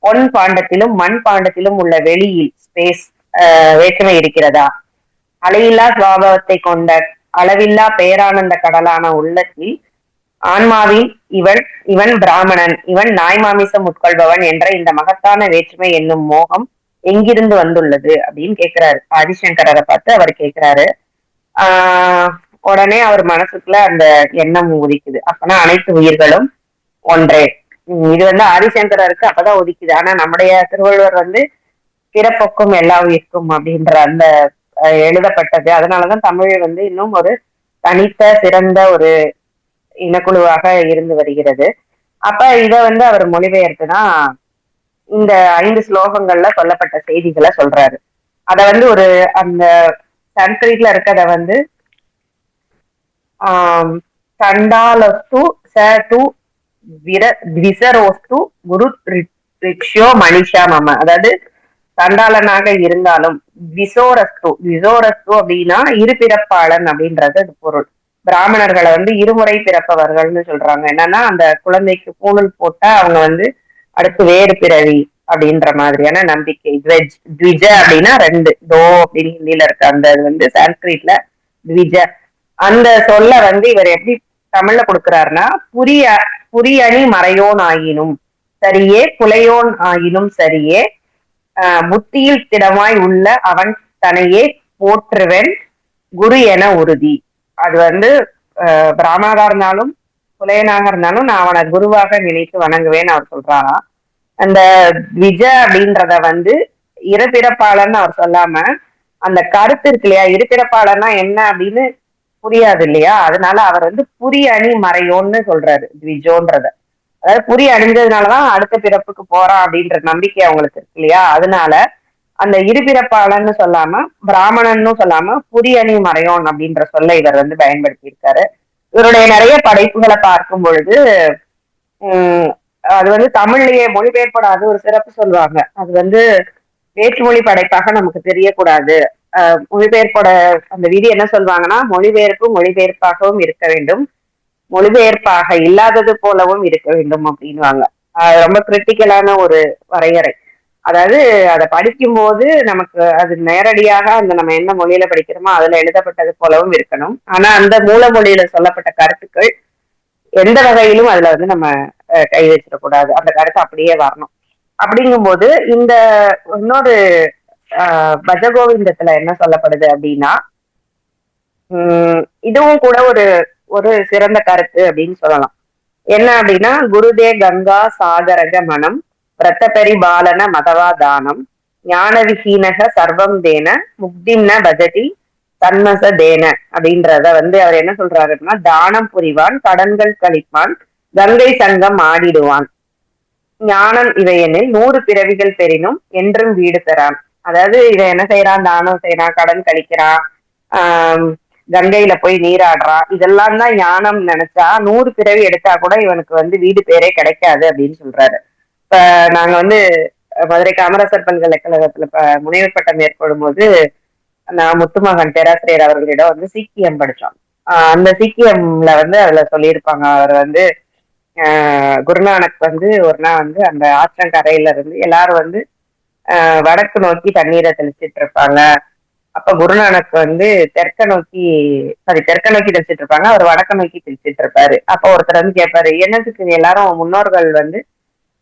பொன் பாண்டத்திலும் மண் பாண்டத்திலும் உள்ள வெளியில் ஸ்பேஸ் வேற்றுமை இருக்கிறதா? அலையில்லா சுவாபத்தை கொண்ட அளவில்லா பேரானந்த கடலான உள்ளத்தில் ஆன்மாவில் இவன் பிராமணன், இவன் நாய்மாமிசம் உட்கொள்பவன் என்ற இந்த மகத்தான வேற்றுமை என்னும் மோகம் எங்கிருந்து வந்துள்ளது அப்படின்னு கேட்கிறாரு. ஆதிசங்கரரை பார்த்து அவர் கேட்கிறாரு. உடனே அவர் மனசுக்குள்ள அந்த எண்ணம் உதிக்குது, அப்பனா அனைத்து உயிர்களும் ஒன்றே. இது வந்து ஆதிசங்கரருக்கு அப்பதான் உதிக்குது. ஆனா நம்முடைய திருவள்ளுவர் வந்து பிறப்பொக்கும் எல்லா உயிர்க்கும் அப்படின்ற அந்த எழுதப்பட்டது. அதனாலதான் தமிழ் வந்து இன்னும் ஒரு தனித்த சிறந்த ஒரு இனக்குழுவாக இருந்து வருகிறது. அப்ப இத வந்து அவர் மொழிபெயர்த்துதான் இந்த 5 ஸ்லோகங்கள்ல சொல்லப்பட்ட செய்திகளை சொல்றாரு. அத வந்து ஒரு அந்த சன்ஸ்கிரிட்ல இருக்கத வந்து சண்டாலஸ்து ச விசரோஸ்து குரு ரிக்ஷோ மனிஷா மம, அதாவது சண்டாளனாக இருந்தாலும் விசோரஸ்து அப்படின்னா இருபிறப்பாளன் அப்படின்றது அது பொருள். பிராமணர்களை வந்து இருமுறை பிறப்பவர்கள்னு சொல்றாங்க. என்னன்னா அந்த குழந்தைக்கு பூணூல் போட்டா அவங்க வந்து அடுத்து வேறு பிறவி அப்படின்ற மாதிரியான நம்பிக்கை. த்விஜ அப்படின்னா 2 தோ அப்படின்னு ஹிந்தியில இருக்க அந்த வந்து சான்ஸ்கிரிட்ல த்விஜ. அந்த சொல்ல வந்து இவர் எப்படி தமிழ்ல கொடுக்கிறாருன்னா, புரியணி மறையோன் ஆயினும் சரியே, புலையோன் ஆயினும் சரியே, புத்தியில் திடமாய் உள்ள அவன் தனையே போற்றுவன் குரு என உறுதி. அது வந்து பிராமணரா இருந்தாலும் புலையனாக இருந்தாலும் நான் அவனை குருவாக நினைத்து வணங்குவேன்னு அவர் சொல்றாராம். அந்த த்விஜ அப்படின்றத வந்து இருபிறப்பாளன்னு அவர் சொல்லாம அந்த கருத்து இருக்கு இல்லையா, இருபிறப்பாளன்னா என்ன அப்படின்னு புரியாது இல்லையா, அதனால அவர் வந்து புரி அணி மறையோன்னு சொல்றாரு த்விஜோன்றத. அதாவது புரி அணிஞ்சதுனாலதான் அடுத்த பிறப்புக்கு போறான் அப்படின்ற நம்பிக்கை அவங்களுக்கு இருக்கு இல்லையா, அதனால அந்த இருபிறப்பாளன்னு சொல்லாம பிராமணன்னு சொல்லாம புரி அணி மறையோன் அப்படின்ற சொல்ல இவர் வந்து பயன்படுத்தி இருக்காரு. இவருடைய நிறைய படைப்புகளை பார்க்கும் பொழுது அது வந்து தமிழ்லயே மொழிபெயர்ப்படாது ஒரு சிறப்பு சொல்லுவாங்க. அது வந்து வேற்றுமொழி படைப்பாக நமக்கு தெரியக்கூடாது. மொழிபெயர்ப்போட அந்த விதி என்ன சொல்லுவாங்கன்னா, மொழிபெயர்ப்பாகவும் இருக்க வேண்டும், மொழிபெயர்ப்பாக இல்லாதது போலவும் இருக்க வேண்டும் அப்படின்வாங்க. ரொம்ப கிரிட்டிக்கலான ஒரு வரையறை. அதாவது அதை படிக்கும் போது நமக்கு அது நேரடியாக அந்த நம்ம என்ன மொழியில படிக்கிறோமோ அதுல எழுதப்பட்டது போலவும் இருக்கணும். ஆனா அந்த மூல மொழியில சொல்லப்பட்ட கருத்துக்கள் எந்த வகையிலும் அதுல வந்து நம்ம கை வச்சிடக்கூடாது, அந்த கருத்து அப்படியே வரணும். அப்படிங்கும்போது இந்த இன்னொரு பஜகோவிந்தத்துல என்ன சொல்லப்படுது அப்படின்னா, இதுவும் கூட ஒரு சிறந்த கருத்து அப்படின்னு சொல்லலாம். என்ன அப்படின்னா, குருதே கங்கா சாகரக மனம் பிரத்தபரி பாலன மதவா தானம் ஞான விஹீனக சர்வம் தேன முக்திம்ன பஜதி தன்மச தேன அப்படின்றத வந்து அவர் என்ன சொல்றாரு அப்படின்னா, தானம் புரிவான், கடன்கள் கழிப்பான், கங்கை சங்கம் ஆடிடுவான், ஞானம் இவையெனில் 100 பிறவிகள் பெறினும் என்றும் வீடு பெறான். அதாவது இவன் என்ன செய்யறான், தானம் செய்யறான், கடன் கழிக்கிறான், கங்கையில போய் நீராடுறான், இதெல்லாம் தான் ஞானம் நினைச்சா 100 பிறவி எடுத்தா கூட இவனுக்கு வந்து வீடு பேரே கிடைக்காது அப்படின்னு சொல்றாரு. இப்ப நாங்க வந்து மதுரை காமராசர் பல்கலைக்கழகத்துல முனைவர் பட்டம் மேற்கொள்ளும் போது நான் முத்துமகன் பேராசிரியர் அவர்களிடம் வந்து சீக்கியம் படிச்சோம். அந்த சீக்கியம்ல வந்து அதுல சொல்லியிருப்பாங்க, அவர் வந்து குருநானக் வந்து ஒரு நாள் வந்து அந்த ஆற்றங்கரையில இருந்து எல்லாரும் வந்து வடக்கு நோக்கி தண்ணீரை தெளிச்சிட்டு இருப்பாங்க. அப்ப குருநானக் வந்து தெற்க நோக்கி தெளிச்சிட்டு இருப்பாங்க, அவர் வடக்க நோக்கி தெளிச்சிட்டு இருப்பாரு. அப்ப ஒருத்தர் வந்து கேட்பாரு, என்னத்துக்கு எல்லாரும் முன்னோர்கள் வந்து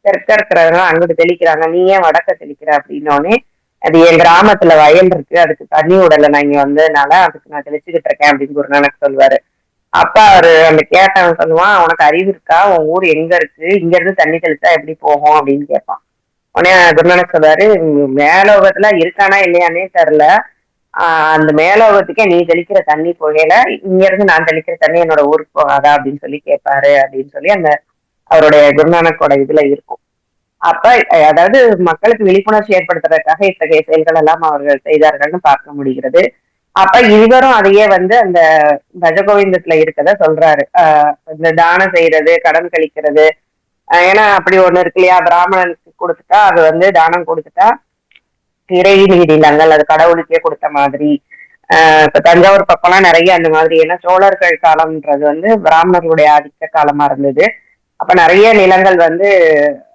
தெற்க இருக்கிறதெல்லாம் அங்கிட்டு தெளிக்கிறாங்க, நீ ஏன் வடக்க தெளிக்கிற அப்படின்னோடனே, அது என் கிராமத்துல வயல் இருக்கு, அதுக்கு தண்ணி விடல, நான் இங்க வந்ததுனால அதுக்கு நான் தெளிச்சுக்கிட்டு இருக்கேன் அப்படின்னு குருநானக் சொல்லுவாரு. அப்ப அவரு அந்த கேட்டவன் சொல்லுவான், உனக்கு அறிவு இருக்கா, உன் ஊர் எங்க இருக்கு, இங்க இருந்து தண்ணி தெளிச்சா எப்படி போகும் அப்படின்னு கேட்பான். உடனே குருநானக் சொல்றாரு, மேலோகத்துல இருக்கானா இல்லையானே தெரியல, அந்த மேலோகத்துக்கே நீ தெளிக்கிற தண்ணி போகல, இங்க இருந்து நான் தெளிக்கிற தண்ணி என்னோட ஊருக்கு போகாதா அப்படின்னு சொல்லி கேட்பாரு அப்படின்னு சொல்லி அந்த அவருடைய குருநானக்கோட இதுல இருக்கும். அப்ப அதாவது மக்களுக்கு விழிப்புணர்ச்சி ஏற்படுத்துறதுக்காக இத்தகைய செயல்கள் எல்லாம் அவர்கள் செய்தார்கள்னு பார்க்க முடிகிறது. அப்ப இவரும் அதையே வந்து அந்த பஜகோவிந்தத்துல இருக்கத சொல்றாரு. இந்த தானம் செய்யறது, கடன் கழிக்கிறது, ஏன்னா அப்படி ஒண்ணு இருக்கு இல்லையா, பிராமணனுக்கு கொடுத்துட்டா அது வந்து தானம் கொடுத்துட்டா இறை நீதிலங்கள், அது கடவுளுக்கே கொடுத்த மாதிரி. இப்ப தஞ்சாவூர் பக்கம்லாம் நிறைய அந்த மாதிரி, ஏன்னா சோழர்கள் காலம்ன்றது வந்து பிராமணர்களுடைய ஆதிக்க காலமா இருந்தது. அப்ப நிறைய நிலங்கள் வந்து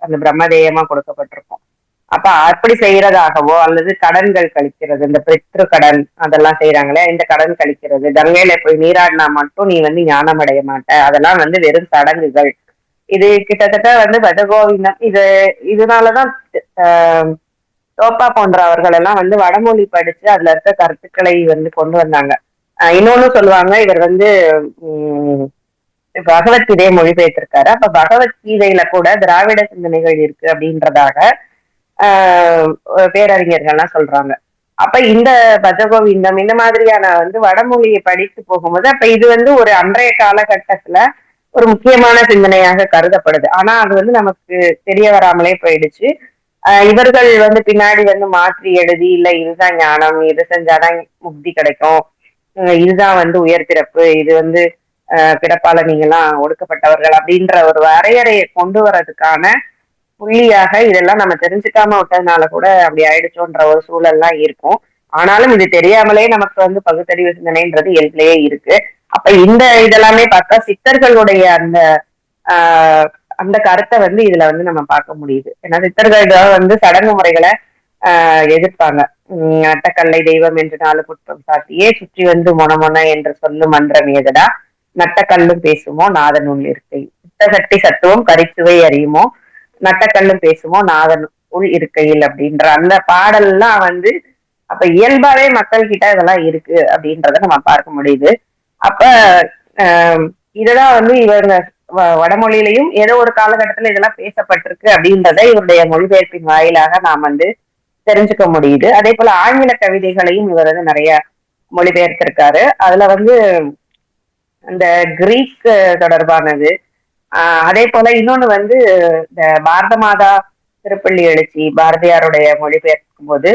அந்த பிரம்மதேயமா கொடுக்கப்பட்டிருக்கும். அப்ப அப்படி செய்யறதாகவோ அல்லது கடன்கள் கழிக்கிறது, இந்த பித்ரு கடன் அதெல்லாம் செய்யறாங்களே, இந்த கடன் கழிக்கிறது, கங்கையில போய் நீராடினா மட்டும் நீ வந்து ஞானம் அடைய மாட்ட, அதெல்லாம் வந்து வெறும் சடங்குகள். இது கிட்டத்தட்ட வந்து பஜகோவிந்தம் இதனாலதான் தோப்பா போன்றவர்கள் எல்லாம் வந்து வடமொழி படிச்சு அதுல இருக்க கருத்துக்களை வந்து கொண்டு வந்தாங்க. இன்னொன்னு சொல்லுவாங்க, இவர் வந்து பகவத்கீதையை மொழிபெயர்த்திருக்காரு. அப்ப பகவத்கீதையில கூட திராவிட சிந்தனைகள் இருக்கு அப்படின்றதாக பேரறிஞர்கள்லாம் சொல்றாங்க. அப்ப இந்த பஜகோவிந்தம் இந்த மாதிரியான வந்து வடமொழியை படித்து போகும்போது அப்ப இது வந்து ஒரு அன்றைய காலகட்டத்துல ஒரு முக்கியமான சிந்தனையாக கருதப்படுது. ஆனா அது வந்து நமக்கு தெரிய வராமலே போயிடுச்சு. இவர்கள் வந்து பின்னாடி வந்து மாற்றி எழுதி, இல்ல இதுதான் ஞானம், இது செஞ்சாதான் முக்தி கிடைக்கும், இதுதான் வந்து உயர் பிறப்பு, இது வந்து பிறப்பால நீங்கெல்லாம் ஒடுக்கப்பட்டவர்கள் அப்படின்ற ஒரு வரையறையை கொண்டு வர்றதுக்கான புள்ளியாக இதெல்லாம் நம்ம தெரிஞ்சுக்காம விட்டதுனால கூட அப்படி ஆயிடுச்சோன்ற ஒரு சூழல்லாம் இருக்கும். ஆனாலும் இது தெரியாமலே நமக்கு வந்து பகுத்தறிவு சிந்தனைன்றது இயல்பிலேயே இருக்கு. அப்ப இந்த இதெல்லாமே பார்த்தா சித்தர்களுடைய அந்த கருத்தை வந்து இதுல வந்து நம்ம பார்க்க முடியுது. ஏன்னா சித்தர்கள் வந்து சடங்கு முறைகளை எதிர்ப்பாங்க. நட்டக்கல்லை தெய்வம் என்று 4 குற்றம் சாட்டியே சுற்றி வந்து மொன என்று சொல்லும் மன்றம் ஏதடா, நட்டக்கல்லும் பேசுமோ நாதன் உள் இருக்கை, புத்தகட்டி சத்துவம் கரிச்சுவை அறியுமோ, நட்டக்கல்லும் பேசுமோ நாதன் உள் இருக்கையில் அப்படின்ற அந்த பாடல்லாம் வந்து அப்ப இயல்பாவே மக்கள் கிட்ட இதெல்லாம் இருக்கு அப்படின்றத நம்ம பார்க்க முடியுது. அப்ப இதெல்லாம் வந்து இவங்க வடமொழியிலையும் ஏதோ ஒரு காலகட்டத்துல இதெல்லாம் பேசப்பட்டிருக்கு அப்படின்றத இவருடைய மொழிபெயர்ப்பின் வாயிலாக நாம் வந்து தெரிஞ்சுக்க முடியுது. அதே போல ஆங்கில கவிதைகளையும் இவர் வந்து நிறைய மொழிபெயர்த்திருக்காரு. அதுல வந்து அந்த கிரீக் தொடர்பானது, அதே போல இன்னொன்னு வந்து இந்த பாரத மாதா திருப்பள்ளி எழுச்சி பாரதியாருடைய மொழிபெயர்க்கும் போது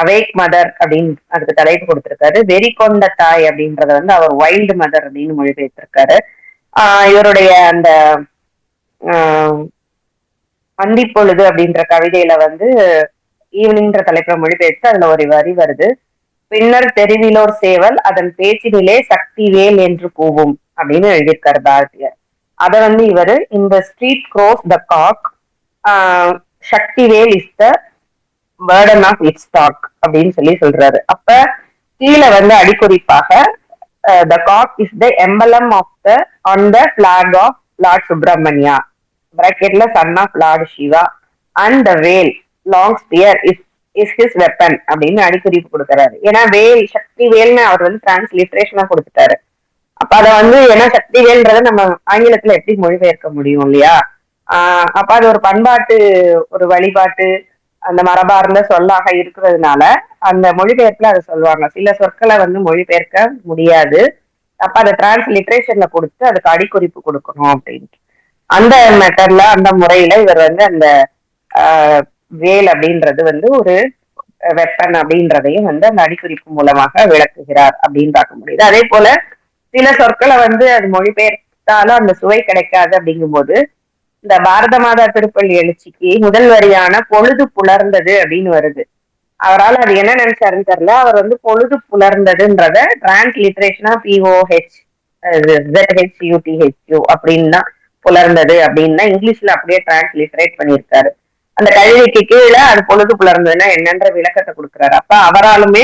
அவேக் மதர் அப்படின்னு அதுக்கு தலைப்பு கொடுத்திருக்காரு. வெறி கொண்ட தாய் அப்படின்றத வந்து அவர் வைல்டு மதர் அப்படின்னு மொழிபெயர்த்திருக்காரு. இவருடைய அந்த அந்திப்பொழுது அப்படின்ற கவிதையில வந்து ஈவினிங்ன்ற தலைப்புல மொழிபெயர்த்து அதுல ஒரு வரி வருது, பின்னர் தெரிவிலோர் சேவல் அதன் பேச்சினிலே சக்தி வேல் என்று கூவும் அப்படின்னு எழுதியிருக்காரு பாரதியார். அத வந்து இவரு இந்த street crows the cock, Sakthi Vel is the burden of its talk அப்படின்னு சொல்றாரு. அப்ப கீழே வந்து அடிக்குறிப்பாக the cock is the emblem of the on the flag of Lord Subramanya பிராக்கெட்ல son of Lord Shiva and the vel long spear is his weapon அப்படின்னு அடிக்குறிப்பு கொடுக்கிறாரு. ஏன்னா வேல் சக்தி வேல்னு அவர் வந்து டிரான்ஸ்லிட்ரேஷனா கொடுத்துட்டாரு. அப்ப அதை வந்து ஏன்னா சக்தி வேல்ன்றத நம்ம ஆங்கிலத்துல எப்படி மொழிபெயர்க்க முடியும் இல்லையா? அப்ப அது ஒரு பண்பாட்டு ஒரு வழிபாட்டு அந்த மரபார்ந்த சொல்லாக இருக்கிறதுனால அந்த மொழிபெயர்ப்புல அதை சொல்லுவாங்க. சில சொற்களை வந்து மொழிபெயர்க்க முடியாது. அப்ப அதை டிரான்ஸ்லிட்ரேஷன்ல கொடுத்து அதுக்கு அடிக்குறிப்பு கொடுக்கணும் அப்படின்ட்டு அந்த மெத்தட்ல அந்த முறையில இவர் வந்து அந்த வேல் அப்படின்றது வந்து ஒரு வெப்பன் அப்படின்றதையும் வந்து அந்த அடிக்குறிப்பு மூலமாக விளக்குகிறார் அப்படின்னு பார்க்க முடியுது. அதே போல சில சொற்களை வந்து அது மொழிபெயர்த்தாலும் அந்த சுவை கிடைக்காது. அப்படிங்கும்போது இந்த பாரத மாதா திருப்பள்ளி எழுச்சிக்கு முதல் வரியான பொழுது புலர்ந்தது அப்படின்னு வருது. அவரால் அது என்ன நினைச்சாருன்னு தெரியல. அவர் வந்து பொழுது புலர்ந்ததுன்றத டிரான்ஸ்லிட்ரேஷனா POHZHUTHU அப்படின்னு தான் புலர்ந்தது அப்படின்னா இங்கிலீஷ்ல அப்படியே டிரான்ஸ்லிட்ரேட் பண்ணியிருக்காரு. அந்த கல்விக்கு கீழே அது பொழுது புலர்ந்ததுன்னா என்னன்ற விளக்கத்தை கொடுக்குறாரு. அப்ப அவராலுமே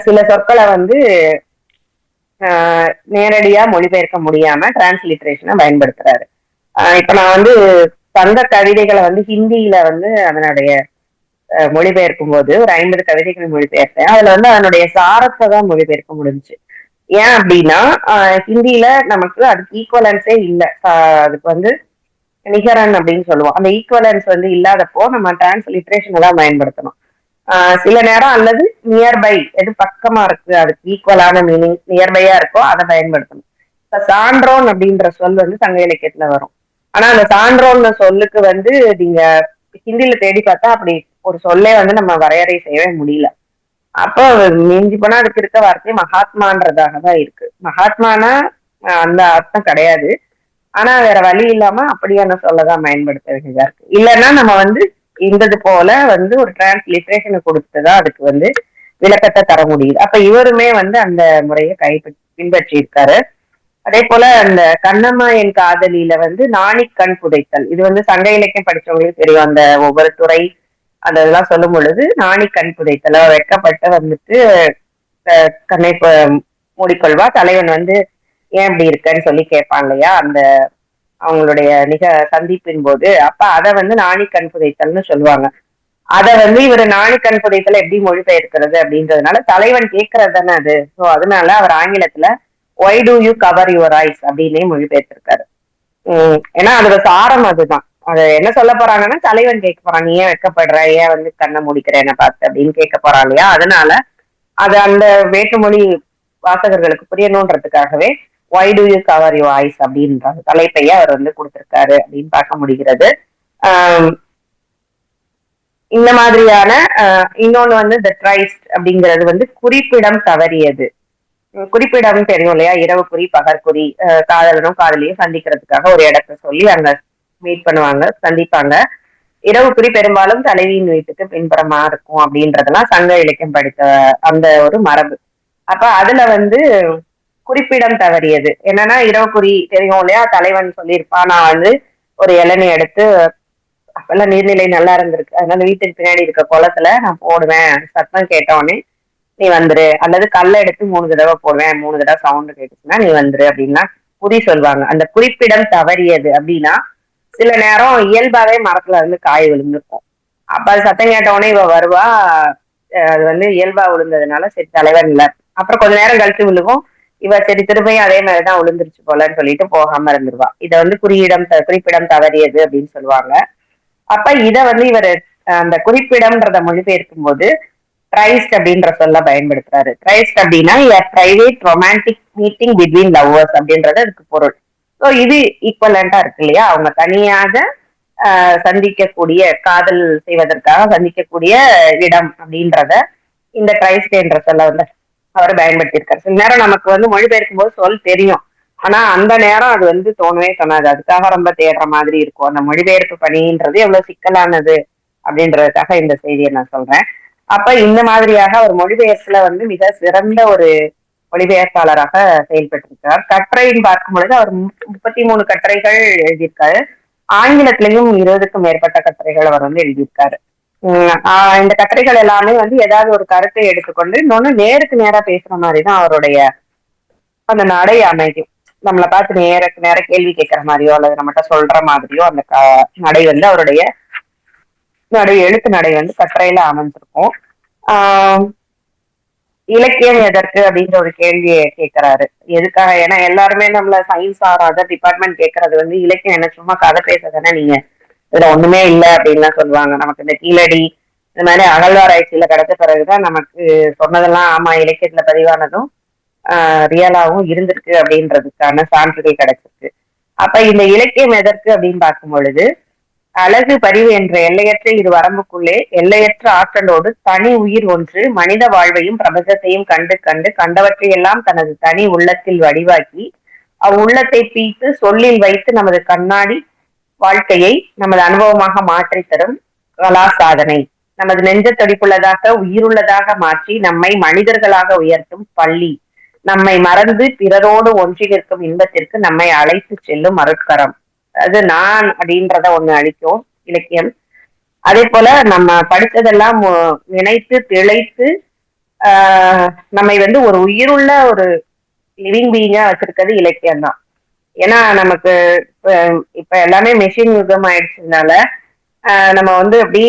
சில சொற்களை வந்து நேரடியா மொழிபெயர்க்க முடியாம டிரான்ஸ்லிட்ரேஷனை பயன்படுத்துறாரு. இப்ப நான் வந்து சங்க கவிதைகளை வந்து ஹிந்தியில வந்து அதனுடைய மொழிபெயர்க்கும் போது ஒரு 50 கவிதைகள் மொழிபெயர்த்தேன். அதுல வந்து அதனுடைய சாரத்தை தான் மொழிபெயர்க்க முடிஞ்சுச்சு. ஏன் அப்படின்னா ஹிந்தியில நமக்கு அதுக்கு ஈக்குவலன்ஸே இல்லை. அதுக்கு வந்து நிகரன் அப்படின்னு சொல்லுவோம். அந்த ஈக்குவலன்ஸ் வந்து இல்லாதப்போ நம்ம டிரான்ஸ்லிட்ரேஷன் தான் பயன்படுத்தணும். சில நேரம் அல்லது நியர்பை எது பக்கமா இருக்கு அதுக்கு ஈக்குவலான மீனிங் நியர்பையா இருக்கோ அதை பயன்படுத்தணும். இப்ப சான்றோன் அப்படின்ற சொல் வந்து சங்க இலக்கியத்துல வரும். ஆனா அந்த சான்றோன் சொல்லுக்கு வந்து நீங்க ஹிந்தியில தேடி பார்த்தா அப்படி ஒரு சொல்லே வந்து நம்ம வரையறை செய்யவே முடியல. அப்போ மிஞ்சி போனா அதுக்கு இருக்க வார்த்தை மகாத்மான்றதாக தான் இருக்கு. மகாத்மானா அந்த அர்த்தம் கிடையாது. ஆனா வேற வழி இல்லாம அப்படியான சொல்லதான் பயன்படுத்த வேண்டியதா இருக்கு. இல்லைன்னா நம்ம வந்து இந்தது போல வந்து ஒரு டிரான்ஸ்லிட்ரேஷனை கொடுத்துதான் அதுக்கு வந்து விளக்கத்தை தர முடியுது. அப்ப இவருமே வந்து அந்த முறையை பின்பற்றி இருக்காரு. அதே போல அந்த கண்ணம்மா என் காதலியில வந்து நாணி கண் புதைத்தல், இது வந்து சங்க இலக்கியம் படிச்சவங்களுக்கு தெரியும். அந்த ஒவ்வொரு துறை அந்த இதெல்லாம் சொல்லும் பொழுது நாணி கண் புதைத்தல், வெக்கப்பட்டு வந்துட்டு கண்ணை மூடிக்கொள்வா, தலைவன் வந்து ஏன் இப்படி இருக்கன்னு சொல்லி கேட்பான் இல்லையா அந்த அவங்களுடைய சந்திப்பின் போது. அப்ப அதை வந்து நாணி கண் புதைத்தல்னு சொல்லுவாங்க. அதை வந்து இவர் நாணி கண் புதைத்தல் எப்படி மொழிபெயர்க்கிறது அப்படின்றதுனால தலைவன் கேட்கறது தானே அது. ஸோ அதனால அவர் ஆங்கிலத்துல why do you cover your eyes அப்படின்னே மொழிபெயர்த்திருக்காரு. ஏன்னா அதோட சாரம் அதுதான். அது என்ன சொல்ல போறாங்கன்னா தலைவன் கேட்க போறான், நீ ஏன் வெக்கப்படுற, ஏன் வந்து கண்ணை முடிக்கிற என்ன பார்த்து அப்படின்னு கேட்க போறான் இல்லையா? அதனால அது அந்த வேற்றுமொழி வாசகர்களுக்கு புரியணுன்றதுக்காகவே why do you cover your eyes அப்படின்ற தலைப்பையே அவர் வந்து கொடுத்திருக்காரு அப்படின்னு பார்க்க முடிகிறது. இந்த மாதிரியான இன்னொன்னு வந்து த ட்ரைஸ்ட் அப்படிங்கிறது வந்து குறிப்பிடம் தவறியது. குறிப்பிடம் தெரியும் இல்லையா? இரவு குறி பகற்குறி, காதலனும் காதலியும் சந்திக்கிறதுக்காக ஒரு இடத்த சொல்லி அங்க மீட் பண்ணுவாங்க, சந்திப்பாங்க. இரவு குறி பெரும்பாலும் தலைவியின் வீட்டுக்கு பின்புறமா இருக்கும் அப்படின்றதெல்லாம் சங்க இலக்கியம் படித்த அந்த ஒரு மரபு. அப்ப அதுல வந்து குறிப்பிடம் தவறியது என்னன்னா இரவு குறி தெரியும் இல்லையா? தலைவன் சொல்லியிருப்பான், நான் வந்து ஒரு இளநீ எடுத்து அப்பெல்லாம் நீர்நிலை நல்லா இருந்திருக்கு. அதனால வீட்டுக்கு பின்னாடி இருக்க குளத்துல நான் போடுவேன். சத்தம் கேட்டோடனே நீ வந்துரு, அல்லது கல்லை எடுத்து 3 தடவை போடுவேன், 3 தடவை சவுண்ட் கேட்டுச்சுன்னா நீ வந்துரு அப்படின்னா குறி சொல்லுவாங்க. அந்த குறிப்பிடம் தவறியது அப்படின்னா சில நேரம் இயல்பாவே மரத்துல இருந்து காய் விழுந்திருக்கும். அப்ப அது சத்தம் கேட்ட உடனே இவ வருவா. அது வந்து இயல்பா விழுந்ததுனால சரி தலைவன் இல்ல. அப்புறம் கொஞ்ச நேரம் கழிச்சு விழுகும். இவ சரி திரும்பியும் அதே மாதிரிதான் விழுந்துருச்சு போலன்னு சொல்லிட்டு போகாம இருந்துருவா. இத வந்து குறிப்பிடம் தவறியது அப்படின்னு சொல்லுவாங்க. அப்ப இத வந்து இவர் அந்த குறிப்பிடம்ன்றத மொழிபெயர்க்கும் போது ட்ரைஸ்ட் அப்படின்ற சொல்ல பயன்படுத்துறாரு. ட்ரைஸ்ட் அப்படின்னா private romantic meeting between lovers அப்படின்றது அதுக்கு பொருள். ஸோ இது ஈக்குவலண்டா இருக்கு இல்லையா? அவங்க தனியாக சந்திக்கக்கூடிய, காதல் செய்வதற்காக சந்திக்கக்கூடிய இடம் அப்படின்றத இந்த கிரைஸ்ட் என்ற சொல்ல வந்து அவர் பயன்படுத்தியிருக்காரு. சில நேரம் நமக்கு வந்து மொழிபெயர்க்கும் போது சொல் தெரியும், ஆனா அந்த நேரம் அது வந்து தோணவே தோணாது. அதுக்காக ரொம்ப தேடுற மாதிரி இருக்கும். அந்த மொழிபெயர்ப்பு பணின்றது எவ்வளவு சிக்கலானது அப்படின்றதுக்காக இந்த செய்தியை நான் சொல்றேன். அப்ப இந்த மாதிரியாக ஒரு மொழிபெயர்ப்புல வந்து மிக சிறந்த ஒரு மொழிபெயர்ப்பாளராக செயல்பட்டிருக்கிறார். கட்டுரைன்னு பார்க்கும் பொழுது அவர் 33 கட்டுரைகள் எழுதியிருக்காரு. ஆங்கிலத்திலையும் 20க்கும் மேற்பட்ட கட்டுரைகள் அவர் வந்து எழுதியிருக்காரு. இந்த கட்டுரைகள் எல்லாமே வந்து ஏதாவது ஒரு கருத்தை எடுத்துக்கொண்டு இன்னொன்னு நேருக்கு நேரா பேசுற மாதிரிதான் அவருடைய அந்த நடை அமைக்கும். நம்மளை பார்த்து நேருக்கு நேர கேள்வி கேட்கிற மாதிரியோ அல்லது நம்மகிட்ட சொல்ற மாதிரியோ அந்த நடை வந்து அவருடைய எழுத்து நடை வந்து கட்டுரையில அமைஞ்சிருக்கும். இலக்கியம் எதற்கு அப்படின்ற ஒரு கேள்வியை கேட்கிறாரு. எதுக்காக? ஏன்னா எல்லாருமே நம்மள சயின்ஸ் ஆர் அதர் டிபார்ட்மெண்ட் கேட்கறது வந்து இலக்கியம் என்ன சும்மா கதை பேசதானே, நீங்க இதுல ஒண்ணுமே இல்லை அப்படின்லாம் சொல்லுவாங்க. நமக்கு இந்த கீழடி இந்த மாதிரி அகழ்வாராய்ச்சியில கிடைச்ச பிறகுதான் நமக்கு சொன்னதெல்லாம் ஆமா இலக்கியத்துல பதிவானதும் ரியலாவும் இருந்திருக்கு அப்படின்றதுக்கான சான்றுகள் கிடைச்சிருக்கு. அப்ப இந்த இலக்கியம் எதற்கு அப்படின்னு பார்க்கும் பொழுது அழகு பரிவு என்ற எல்லையற்ற இரு வரம்புக்குள்ளே எல்லையற்ற ஆற்றலோடு தனி உயிர் ஒன்று மனித வாழ்வையும் பிரபஞ்சத்தையும் கண்டு கண்டு கண்டவற்றையெல்லாம் தனது தனி உள்ளத்தில் வடிவாக்கி அவ்வுள்ளத்தை பீத்து சொல்லில் வைத்து நமது கண்ணாடி வாழ்க்கையை நமது அனுபவமாக மாற்றி தரும் கலா சாதனை, நமது நெஞ்ச துடிப்புள்ளதாக உயிருள்ளதாக மாற்றி நம்மை மனிதர்களாக உயர்த்தும் பள்ளி, நம்மை மறந்து பிறரோடு ஒன்றி நிற்கும் இன்பத்திற்கு நம்மை அழைத்து செல்லும் அருட்கரம். அது நான் அப்படின்றத ஒண்ணு அளிக்கும் இலக்கியம். அதே போல நம்ம படித்ததெல்லாம் நினைத்து திளைத்து நம்மை வந்து ஒரு உயிருள்ள ஒரு லிவிங் பீயிங்கா வச்சிருக்கிறது இலக்கியம் தான். ஏன்னா நமக்கு இப்ப எல்லாமே மெஷின் யுகம் ஆயிடுச்சதுனால நம்ம வந்து அப்படி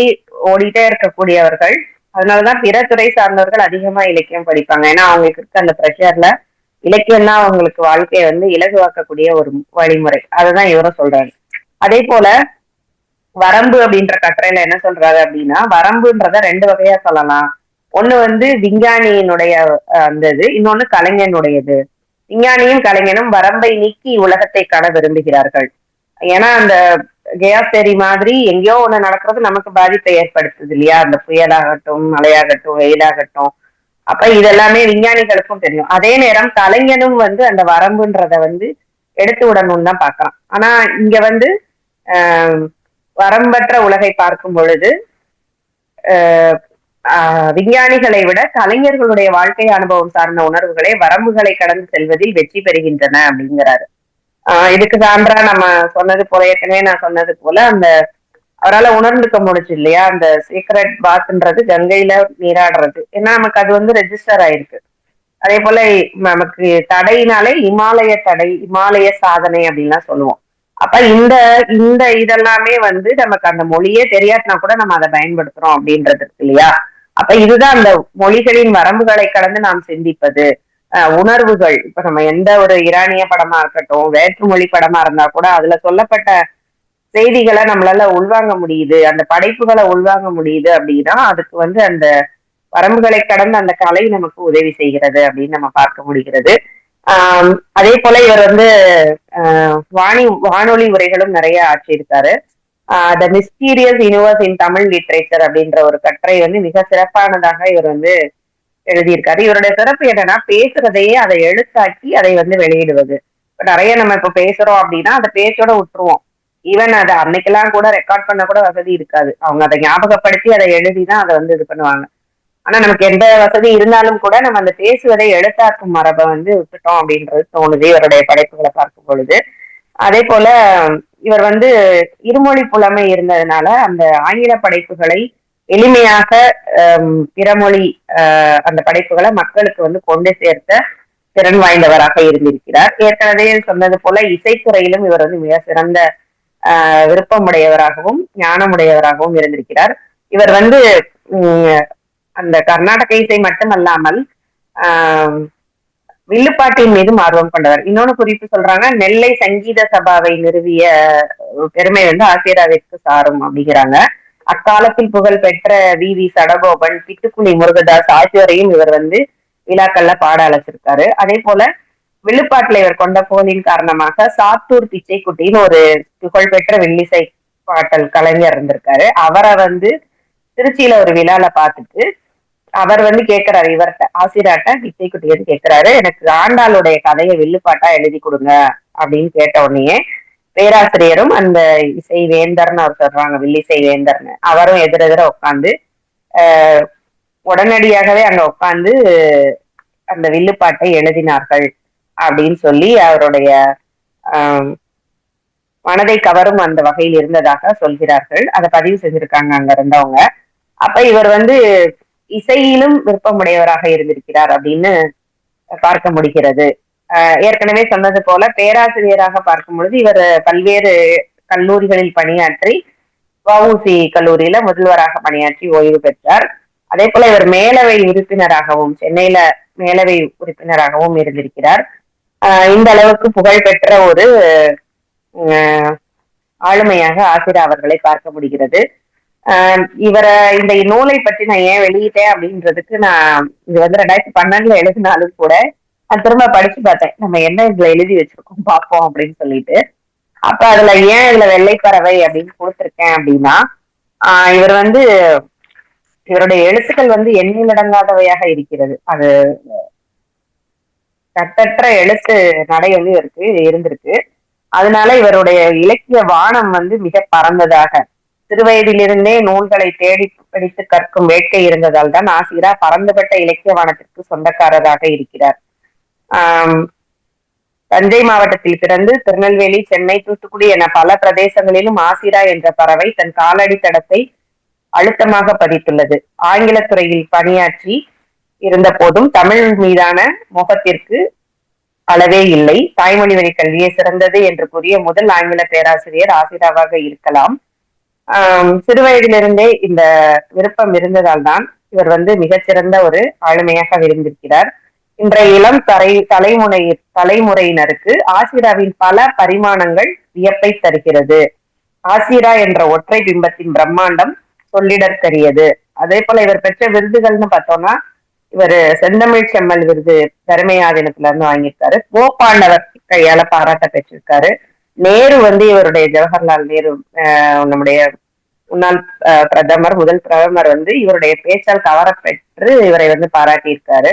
ஓடிட்டே இருக்கக்கூடியவர்கள். அதனாலதான் பிற துறை சார்ந்தவர்கள் அதிகமா இலக்கியம் படிப்பாங்க. ஏன்னா அவங்களுக்கு இருக்க அந்த ப்ரெஷர்ல இலக்கியம் தான் அவங்களுக்கு வாழ்க்கையை வந்து இலகுவாக்கக்கூடிய ஒரு வழிமுறை. அதுதான் இவரும் சொல்றாரு. அதே போல வரம்பு அப்படின்ற கட்டுரையில என்ன சொல்றாரு அப்படின்னா, வரம்புன்றத 2 வகையா சொல்லலாம். ஒண்ணு வந்து விஞ்ஞானியினுடைய அந்த இது, இன்னொன்னு கலைஞனுடையது. விஞ்ஞானியும் கலைஞனும் வரம்பை நீக்கி உலகத்தை காண விரும்புகிறார்கள். ஏன்னா அந்த கேஸ் மாதிரி எங்கேயோ ஒண்ணு நடக்கிறது நமக்கு பாதிப்பை ஏற்படுத்துது இல்லையா? அந்த புயலாகட்டும், மழையாகட்டும், வெயிலாகட்டும். அப்ப இதெல்லாமே விஞ்ஞானிகளுக்கும் தெரியும். அதே நேரம் கலைஞனும் வந்து அந்த வரம்புன்றத வந்து எடுத்து விடணும்னு தான் பாக்குறான். ஆனா இங்க வந்து வரம்பற்ற உலகை பார்க்கும் பொழுது விஞ்ஞானிகளை விட கலைஞர்களுடைய வாழ்க்கை அனுபவம் சார்ந்த உணர்வுகளை வரம்புகளை கடந்து செல்வதில் வெற்றி பெறுகின்றன அப்படிங்கிறாரு. இதுக்கு சான்றா நம்ம சொன்னது போல, ஏற்கனவே நான் சொன்னது போல அந்த அவரால் உணர்ந்துக்க முடிச்சு இல்லையா? அந்த சீக்ரெட் பாத்ன்றது கங்கையில நீராடுறது. ஏன்னா நமக்கு அது வந்து ரெஜிஸ்டர் ஆயிருக்கு. அதே போல நமக்கு தடையினாலே இமாலய தடை, இமாலய சாதனை அப்படின்லாம் சொல்லுவோம். அப்ப இந்த இந்த இதெல்லாமே வந்து நமக்கு அந்த மொழியே தெரியாட்டினா கூட நம்ம அதை பயன்படுத்துறோம் அப்படின்றது இருக்கு இல்லையா? அப்ப இதுதான் அந்த மொழிகளின் வரம்புகளை கடந்து நாம் சிந்திப்பது. உணர்வுகள், இப்ப நம்ம எந்த ஒரு ஈரானிய படமா இருக்கட்டும், வேற்றுமொழி படமா இருந்தா கூட அதுல சொல்லப்பட்ட செய்திகளை நம்மளால உள்வாங்க முடியுது, அந்த படைப்புகளை உள்வாங்க முடியுது அப்படின்னா அதுக்கு வந்து அந்த வரம்புகளை கடந்து அந்த கலை நமக்கு உதவி செய்கிறது அப்படின்னு நம்ம பார்க்க முடிகிறது. அதே போல இவர் வந்து வானொலி உரைகளும் நிறைய ஆற்றியிருக்காரு. The mysterious universe in Tamil literature அப்படின்ற ஒரு கட்டுரை வந்து மிக சிறப்பானதாக இவர் வந்து எழுதியிருக்காரு. இவருடைய சிறப்பு என்னன்னா பேசுறதையே அதை எழுத்தாக்கி அதை வந்து வெளியிடுவது. இப்ப நிறைய நம்ம இப்ப பேசுறோம் அப்படின்னா அதை பேச்சோட விட்டுருவோம். ஈவன் அதை அன்னைக்கெல்லாம் கூட ரெக்கார்ட் பண்ண கூட வசதி இருக்காது. அவங்க அதை ஞாபகப்படுத்தி அதை எழுதிதான் அதை வந்து இது பண்ணுவாங்க. ஆனா நமக்கு எந்த வசதி இருந்தாலும் கூட நம்ம அந்த பேசுவதை எழுத்தாக்கும் மரபை வந்து விட்டுட்டோம் அப்படின்றது தோணுது இவருடைய படைப்புகளை பார்க்கும் பொழுது. அதே போல இவர் வந்து இருமொழி புலமை இருந்ததுனால அந்த ஆங்கில படைப்புகளை எளிமையாக பிறமொழி அந்த படைப்புகளை மக்களுக்கு வந்து கொண்டு சேர்த்த திறன் வாய்ந்தவராக இருந்திருக்கிறார். ஏற்கனவே சொன்னது போல இசைத்துறையிலும் இவர் வந்து மிக சிறந்த விருப்பமுடையவராகவும் ஞானமுடையவராகவும் இருந்திருக்கிறார். இவர் வந்து அந்த கர்நாடக இசை மட்டுமல்லாமல் வில்லுப்பாட்டின் மீதும் ஆர்வம் கொண்டவர். இன்னொன்னு குறிப்பு சொல்றாங்க, நெல்லை சங்கீத சபாவை நிறுவிய பெருமை வந்து ஆசிராவிற்கு சாரும் அப்படிங்கிறாங்க. அக்காலத்தில் புகழ் பெற்ற வி சடகோபன், பிட்டுக்குழி முருகதாஸ் ஆகியோரையும் இவர் வந்து விழாக்கள்ல பாட அழைச்சிருக்காரு. அதே போல வில்லுப்பாட்டுல இவர் கொண்ட புகழின் காரணமாக சாத்தூர் பிச்சைக்குட்டின்னு ஒரு புகழ்பெற்ற வில்லிசை பாட்டல் கலைஞர் இருந்திருக்காரு. அவரை வந்து திருச்சியில ஒரு விழால பார்த்துட்டு அவர் வந்து கேட்கிறாரு, இவர்கிட்ட ஆசிராட்ட பிச்சைக்குட்டி வந்து கேட்கிறாரு, எனக்கு ஆண்டாளுடைய கதையை வில்லுப்பாட்டா எழுதி கொடுங்க அப்படின்னு கேட்ட உடனே பேராசிரியரும் அந்த இசை வேந்தர்னு அவர் சொல்றாங்க, வில்லிசை வேந்தர்னு, அவரும் எதிரெதிர உட்காந்து உடனடியாகவே அங்க உட்காந்து அந்த வில்லுப்பாட்டை எழுதினார்கள் அப்படின்னு சொல்லி அவருடைய மனதை கவரும் அந்த வகையில் இருந்ததாக சொல்கிறார்கள். அதை பதிவு செஞ்சிருக்காங்க அங்க இருந்தவங்க. அப்ப இவர் வந்து இசையிலும் விருப்பமுடையவராக இருந்திருக்கிறார் அப்படின்னு பார்க்க முடிகிறது. ஏற்கனவே சொன்னது போல பேராசிரியராக பார்க்கும் பொழுது இவர் பல்வேறு கல்லூரிகளில் பணியாற்றி வஉசி கல்லூரியில முதல்வராக பணியாற்றி ஓய்வு பெற்றார். அதே போல இவர் மேலவை உறுப்பினராகவும் சென்னையில மேலவை உறுப்பினராகவும் இருந்திருக்கிறார். இந்த அளவுக்கு புகழ்பெற்ற ஒரு ஆளுமையாக ஆசிரா அவர்களை பார்க்க முடிகிறது. இவரை இந்த நூலை பற்றி நான் ஏன் வெளியிட்டேன் அப்படின்றதுக்கு, நான் இது வந்து 2012 எழுதினாலும் கூட நான் திரும்ப படிச்சு பார்த்தேன், நம்ம என்ன இதுல எழுதி வச்சிருக்கோம் பார்ப்போம் அப்படின்னு சொல்லிட்டு. அப்ப அதுல ஏன் இதுல வெள்ளைப்பறவை அப்படின்னு கொடுத்திருக்கேன் அப்படின்னா, இவர் வந்து இவருடைய எழுத்துக்கள் வந்து எண்ணிலடங்காதவையாக இருக்கிறது. அது கட்டற்ற எழுத்து நடை வந்து இருந்திருக்கு. அதனால இவருடைய இலக்கிய வானம் வந்து மிக பறந்ததாக, சிறுவயதிலிருந்தே நூல்களை தேடி படித்து கற்கும் வேட்கை இருந்ததால் தான் ஆசிரா பறந்துபட்ட இலக்கிய வானத்திற்கு சொந்தக்காரராக இருக்கிறார். தஞ்சை மாவட்டத்தில் பிறந்து திருநெல்வேலி, சென்னை, தூத்துக்குடி என பல பிரதேசங்களிலும் ஆசிரா என்ற பறவை தன் காலடி தடத்தை அழுத்தமாக பதித்துள்ளது. ஆங்கிலத்துறையில் பணியாற்றி இருந்த போதும் தமிழ் மீதான மோகத்திற்கு அளவே இல்லை. தாய்மொழி வழி கல்வியே சிறந்தது என்று கூறிய முதல் ஆங்கில பேராசிரியர் ஆசிராவாக இருக்கலாம். சிறுவயதிலிருந்தே இந்த விருப்பம் இருந்ததால் தான் இவர் வந்து மிகச்சிறந்த ஒரு ஆளுமையாக விரும்பியிருக்கிறார். இன்றைய இளம் தலைமுறையினருக்கு ஆசிராவின் பல பரிமாணங்கள் வியப்பை தருகிறது. ஆசிரா என்ற ஒற்றை பிம்பத்தின் பிரம்மாண்டம் சொல்லிடற்கரியது. அதே போல இவர் பெற்ற விருதுகள்னு பார்த்தோம்னா, இவர் செந்தமிழ் செம்மல் விருது பெருமையா தினத்துல இருந்து வாங்கியிருக்காரு. கோபாண்டவர் கையால பாராட்ட பெற்றிருக்காரு. நேரு வந்து இவருடைய ஜவஹர்லால் நேரு நம்முடைய முன்னாள் முதல் பிரதமர் வந்து இவருடைய பேச்சால் கவரப்பெற்று இவரை வந்து பாராட்டியிருக்காரு.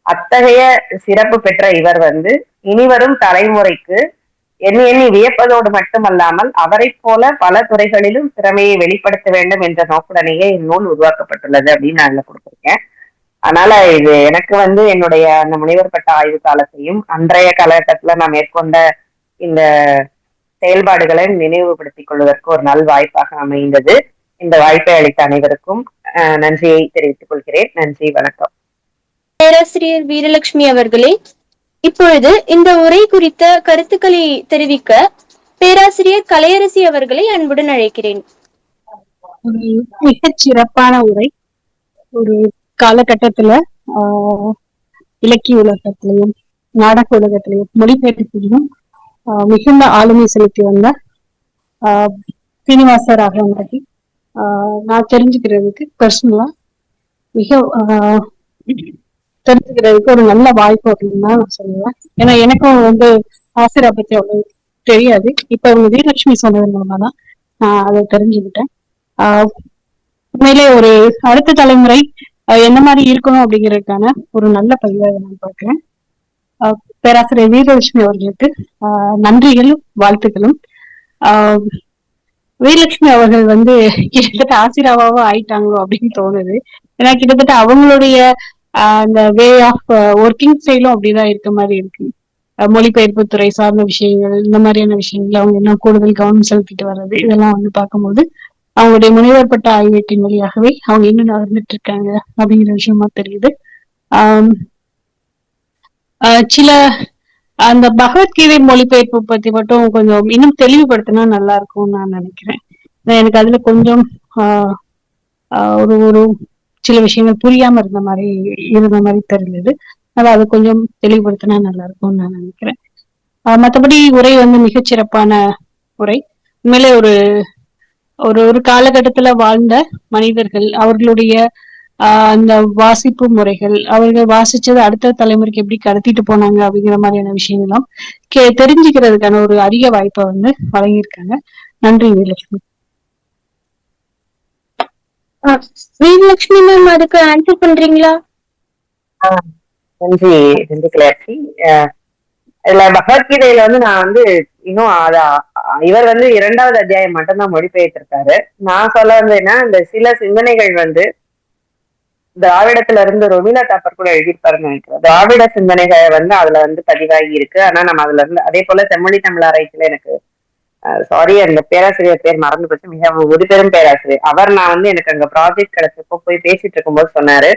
அத்தகைய சிறப்பு பெற்ற இவர் வந்து இனிவரும் தலைமுறைக்கு எண்ணி வியப்பதோடு மட்டுமல்லாமல் அவரை போல பல துறைகளிலும் திறமையை வெளிப்படுத்த வேண்டும் என்ற நோக்குடனேயே இந்நூல் உருவாக்கப்பட்டுள்ளது அப்படின்னு நான் இதுல கொடுத்திருக்கேன். அதனால இது எனக்கு வந்து என்னுடைய அந்த முனைவர் பட்ட ஆய்வு காலத்தையும் அன்றைய காலகட்டத்துல நான் மேற்கொண்ட இந்த செயல்பாடுகளை நினைவுபடுத்திக் கொள்வதற்கு ஒரு நல் வாய்ப்பாக அமைந்தது. இந்த வாய்ப்பை அளித்த அனைவருக்கும் நன்றியை தெரிவித்துக் கொள்கிறேன். நன்றி, வணக்கம். பேராசிரியர் வீரலட்சுமி அவர்களே, இப்பொழுது இந்த உரை குறித்த கருத்துக்களை தெரிவிக்க பேராசிரியர் கலையரசி அவர்களை அன்புடன் அழைக்கிறேன். ஒரு மிகச் சிறப்பான உரை. ஒரு காலகட்டத்துல இலக்கிய உலகத்திலையும் நாடக உலகத்திலையும் மொழிபெயர்ப்பிலையும் மிகுந்த ஆளுமை செலுத்தி வந்த சீனிவாச ராகவன் நான் தெரிஞ்சுக்கிறதுக்கு பர்சனலா மிக தெரிஞ்சுக்கிறதுக்கு ஒரு நல்ல வாய்ப்பு அப்படின்னு தான் நான் சொல்லுவேன். ஏன்னா எனக்கும் வந்து ஆசிரா பத்தி அவ்வளவு தெரியாது. இப்ப அவங்க வீரலட்சுமி சொன்னது மூலமா தான் நான் அதை தெரிஞ்சுக்கிட்டேன். உண்மையிலே ஒரு அடுத்த தலைமுறை என்ன மாதிரி இருக்கணும் அப்படிங்கிறதுக்கான ஒரு நல்ல பதிவை நான் பார்க்கிறேன். பேராசிரியர் வீரலட்சுமி அவர்களுக்கு நன்றிகளும் வாழ்த்துக்களும். வீரலட்சுமி அவர்கள் வந்து கிட்டத்தட்ட ஆசிராவாவோ ஆயிட்டாங்களோ அப்படின்னு தோணுது. ஏன்னா கிட்டத்தட்ட அவங்களுடைய அந்த வே ஆஃப் ஒர்க்கிங் ஸ்டைலும் அப்படிதான் இருக்க மாதிரி இருக்கு. மொழிபெயர்ப்பு துறை சார்ந்த விஷயங்கள், இந்த மாதிரியான விஷயங்கள் அவங்க இன்னும் கூடுதல் கவனம் செலுத்திட்டு வர்றது, இதெல்லாம் வந்து பார்க்கும்போது அவங்களுடைய முனைவர் பட்ட ஆய்வேட்டின் வழியாகவே அவங்க இன்னும் நடந்துட்டு இருக்காங்க அப்படிங்கிற விஷயமா தெரியுது. ஆஹ் சில அந்த பகவத்கீதை மொழிபெயர்ப்பு பத்தி மட்டும் கொஞ்சம் இன்னும் தெளிவுபடுத்தினா நல்லா இருக்கும்னு நான் நினைக்கிறேன். எனக்கு அதுல கொஞ்சம் ஒரு ஒரு சில விஷயங்கள் புரியாம இருந்த மாதிரி தெரிஞ்சது. அதனால அது கொஞ்சம் தெளிவுபடுத்தினா நல்லா இருக்கும்னு நான் நினைக்கிறேன். மற்றபடி உரை வந்து மிகச்சிறப்பான உரை. உண்மையிலே ஒரு ஒரு ஒரு காலகட்டத்துல வாழ்ந்த மனிதர்கள், அவர்களுடைய அந்த வாசிப்பு முறைகள், அவர்கள் வாசிச்சது அடுத்த தலைமுறைக்கு எப்படி கடத்திட்டு போனாங்க அப்படிங்கிற மாதிரியான விஷயங்களும் தெரிஞ்சுக்கிறதுக்கான ஒரு அரிய வாய்ப்பை வந்து வழங்கியிருக்காங்க. நன்றி வீரலட்சுமி. வீரலட்சுமி மேம், அதுக்கு ஆன்சர் பண்றீங்களா? நன்றி நன்றி கிளர்ச்சி. இதுல பகவத்கீதையில வந்து நான் வந்து இன்னும் இவர் வந்து 2வது அத்தியாயம் மட்டும்தான் மொழிபெயர்த்திருக்காரு. நான் சொல்ல வந்தேன்னா, இந்த சில சிந்தனைகள் வந்து திராவிடத்துல இருந்து ரொமிலா தாப்பர் கூட எழுதியிருப்பாருன்னு நினைக்கிறேன். திராவிட சிந்தனைகள் வந்து அதுல வந்து பதிவாகி இருக்கு. ஆனா நம்ம அதுல இருந்து அதே போல செம்மொழி தமிழ் ஆராய்ச்சியில எனக்கு சாரி அந்த பேராசிரியர் பேர் மறந்து போச்சு, மிக ஒரு பெரும் பேராசிரியர் அவர். நான் வந்து எனக்கு அங்க ப்ராஜெக்ட் கிடைச்சப்போ போய் பேசிட்டு இருக்கும்போது சொன்னாரு,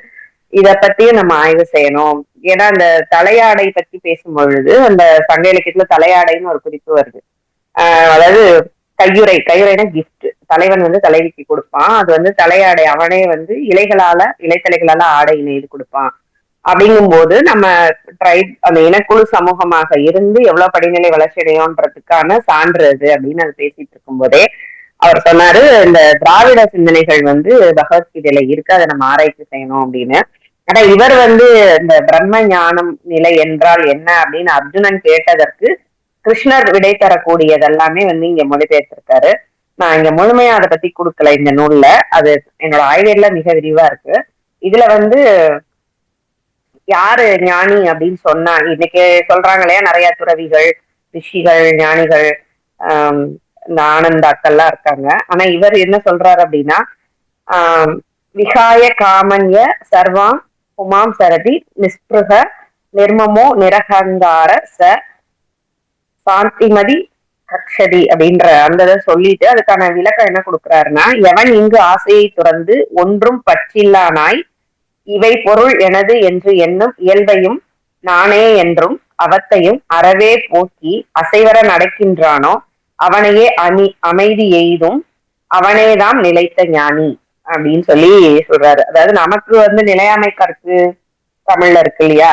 இத பத்தியும் நம்ம ஆய்வு செய்யணும். ஏன்னா அந்த தலையாடை பத்தி பேசும் பொழுது அந்த சங்க இலக்கியத்துல தலையாடைன்னு ஒரு குறிப்பு வருது. அதாவது கையுறைனா கிஃப்ட், தலைவன் வந்து தலைவிக்கு கொடுப்பான். அது வந்து தலையாடை, அவனே வந்து இலைத்தலைகளால ஆடை நெய்து கொடுப்பான். அப்படிங்கும் போது நம்ம ட்ரைப் அந்த இனக்குழு சமூகமாக இருந்து எவ்வளவு படிநிலை வளர்ச்சி அடையோன்றதுக்கான சான்று அது அப்படின்னு அது பேசிட்டு இருக்கும் போதே அவர் சொன்னாரு, இந்த திராவிட சிந்தனைகள் வந்து பகவத்கீதையில இருக்கு, அதை நம்ம ஆராய்ச்சி செய்யணும் அப்படின்னு. ஆனா இவர் வந்து இந்த பிரம்ம ஞானம் நிலை என்றால் என்ன அப்படின்னு அர்ஜுனன் கேட்டதற்கு கிருஷ்ணர் விடை தரக்கூடியது எல்லாமே வந்து இங்க மொழிபெயர்த்திருக்காரு. நான் இங்க முழுமையா அதை பத்தி கொடுக்கல இந்த நூல்ல, அது என்னோட ஆய்வேடுல மிக விரிவா இருக்கு. இதுல வந்து யாரு ஞானி அப்படின்னு சொன்னா, இன்னைக்கு சொல்றாங்க இல்லையா நிறைய துறவிகள், ரிஷிகள், ஞானிகள், இந்த ஆனந்தாக்கள்லாம் இருக்காங்க. ஆனா இவர் என்ன சொல்றாரு அப்படின்னா, விகாய காமன்ய சர்வாம் உமாம் சரதி நிஸ்பிருக நிர்மமோ நிரகங்கார சாந்திமதி கக்ஷதி அப்படின்ற அந்த இதை சொல்லிட்டு அதுக்கான விளக்கம் என்ன கொடுக்குறாருன்னா, எவன் இங்கு ஆசையை துறந்து ஒன்றும் பற்றில்லானாய் இவை பொருள் எனது என்று எண்ணும் இயல்பையும் நானே என்றும் அவத்தையும் அறவே போக்கி அசைவர நடக்கின்றானோ அவனையே அமைதி எய்தும் அவனேதான் நிலைத்த ஞானி அப்படின்னு சொல்லி சொல்றாரு. அதாவது நமக்கு வந்து நிலையாமை கருத்து தமிழ்ல இருக்கு இல்லையா,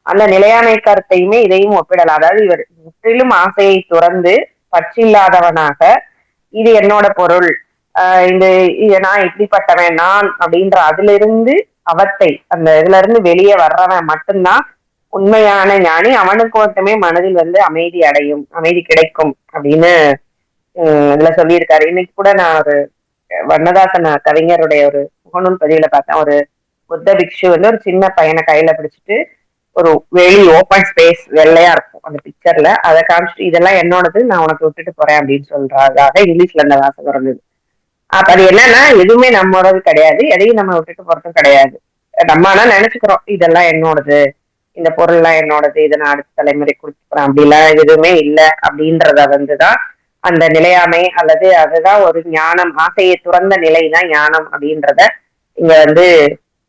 அந்த நிலையாமை கருத்தையுமே இதையும் ஒப்பிடலாம். அதாவது இவர் முற்றிலும் ஆசையை துறந்து பற்றில்லாதவனாக இது என்னோட பொருள், நான் இப்படிப்பட்டவன் நான் அப்படின்ற அதுல இருந்து அவத்தை அந்த இதுல இருந்து வெளியே வர்றவன் மட்டும்தான் உண்மையான ஞானி. அவனுக்கு மட்டுமே மனதில் வந்து அமைதி கிடைக்கும் அப்படின்னு இதுல சொல்லியிருக்காரு. இன்னைக்கு கூட நான் ஒரு வண்ணதாசன் கவிஞருடைய ஒரு முகநூல் பதிவுல பார்த்தேன். ஒரு புத்த பிக்ஷு வந்து ஒரு சின்ன பையனை கையில பிடிச்சிட்டு ஒரு வெளி ஓப்பன் ஸ்பேஸ் வெள்ளையா இருக்கும் அந்த பிக்சர்ல, அதை காமிச்சிட்டு இதெல்லாம் என்னோடது, நான் உனக்கு விட்டுட்டு போறேன் அப்படின்னு சொல்றதாக இங்கிலீஷ்ல அந்த வாசகம் இருந்தது. அப்ப அது என்னன்னா, எதுவுமே நம்மளோடது கிடையாது, எதையும் நம்ம விட்டுட்டு போறதும் கிடையாது. நம்ம ஆனா நினைச்சுக்கிறோம் இதெல்லாம் என்னோடது, இந்த பொருள் எல்லாம் என்னோடது, இதை நான் அடுத்த தலைமுறை கொடுத்துக்கிறேன், அப்படிலாம் எதுவுமே இல்லை அப்படின்றத வந்துதான் அந்த நிலையாமை அல்லது அதுதான் ஒரு ஞானம், ஆசையை துறந்த நிலைதான் ஞானம் அப்படின்றத இங்க வந்து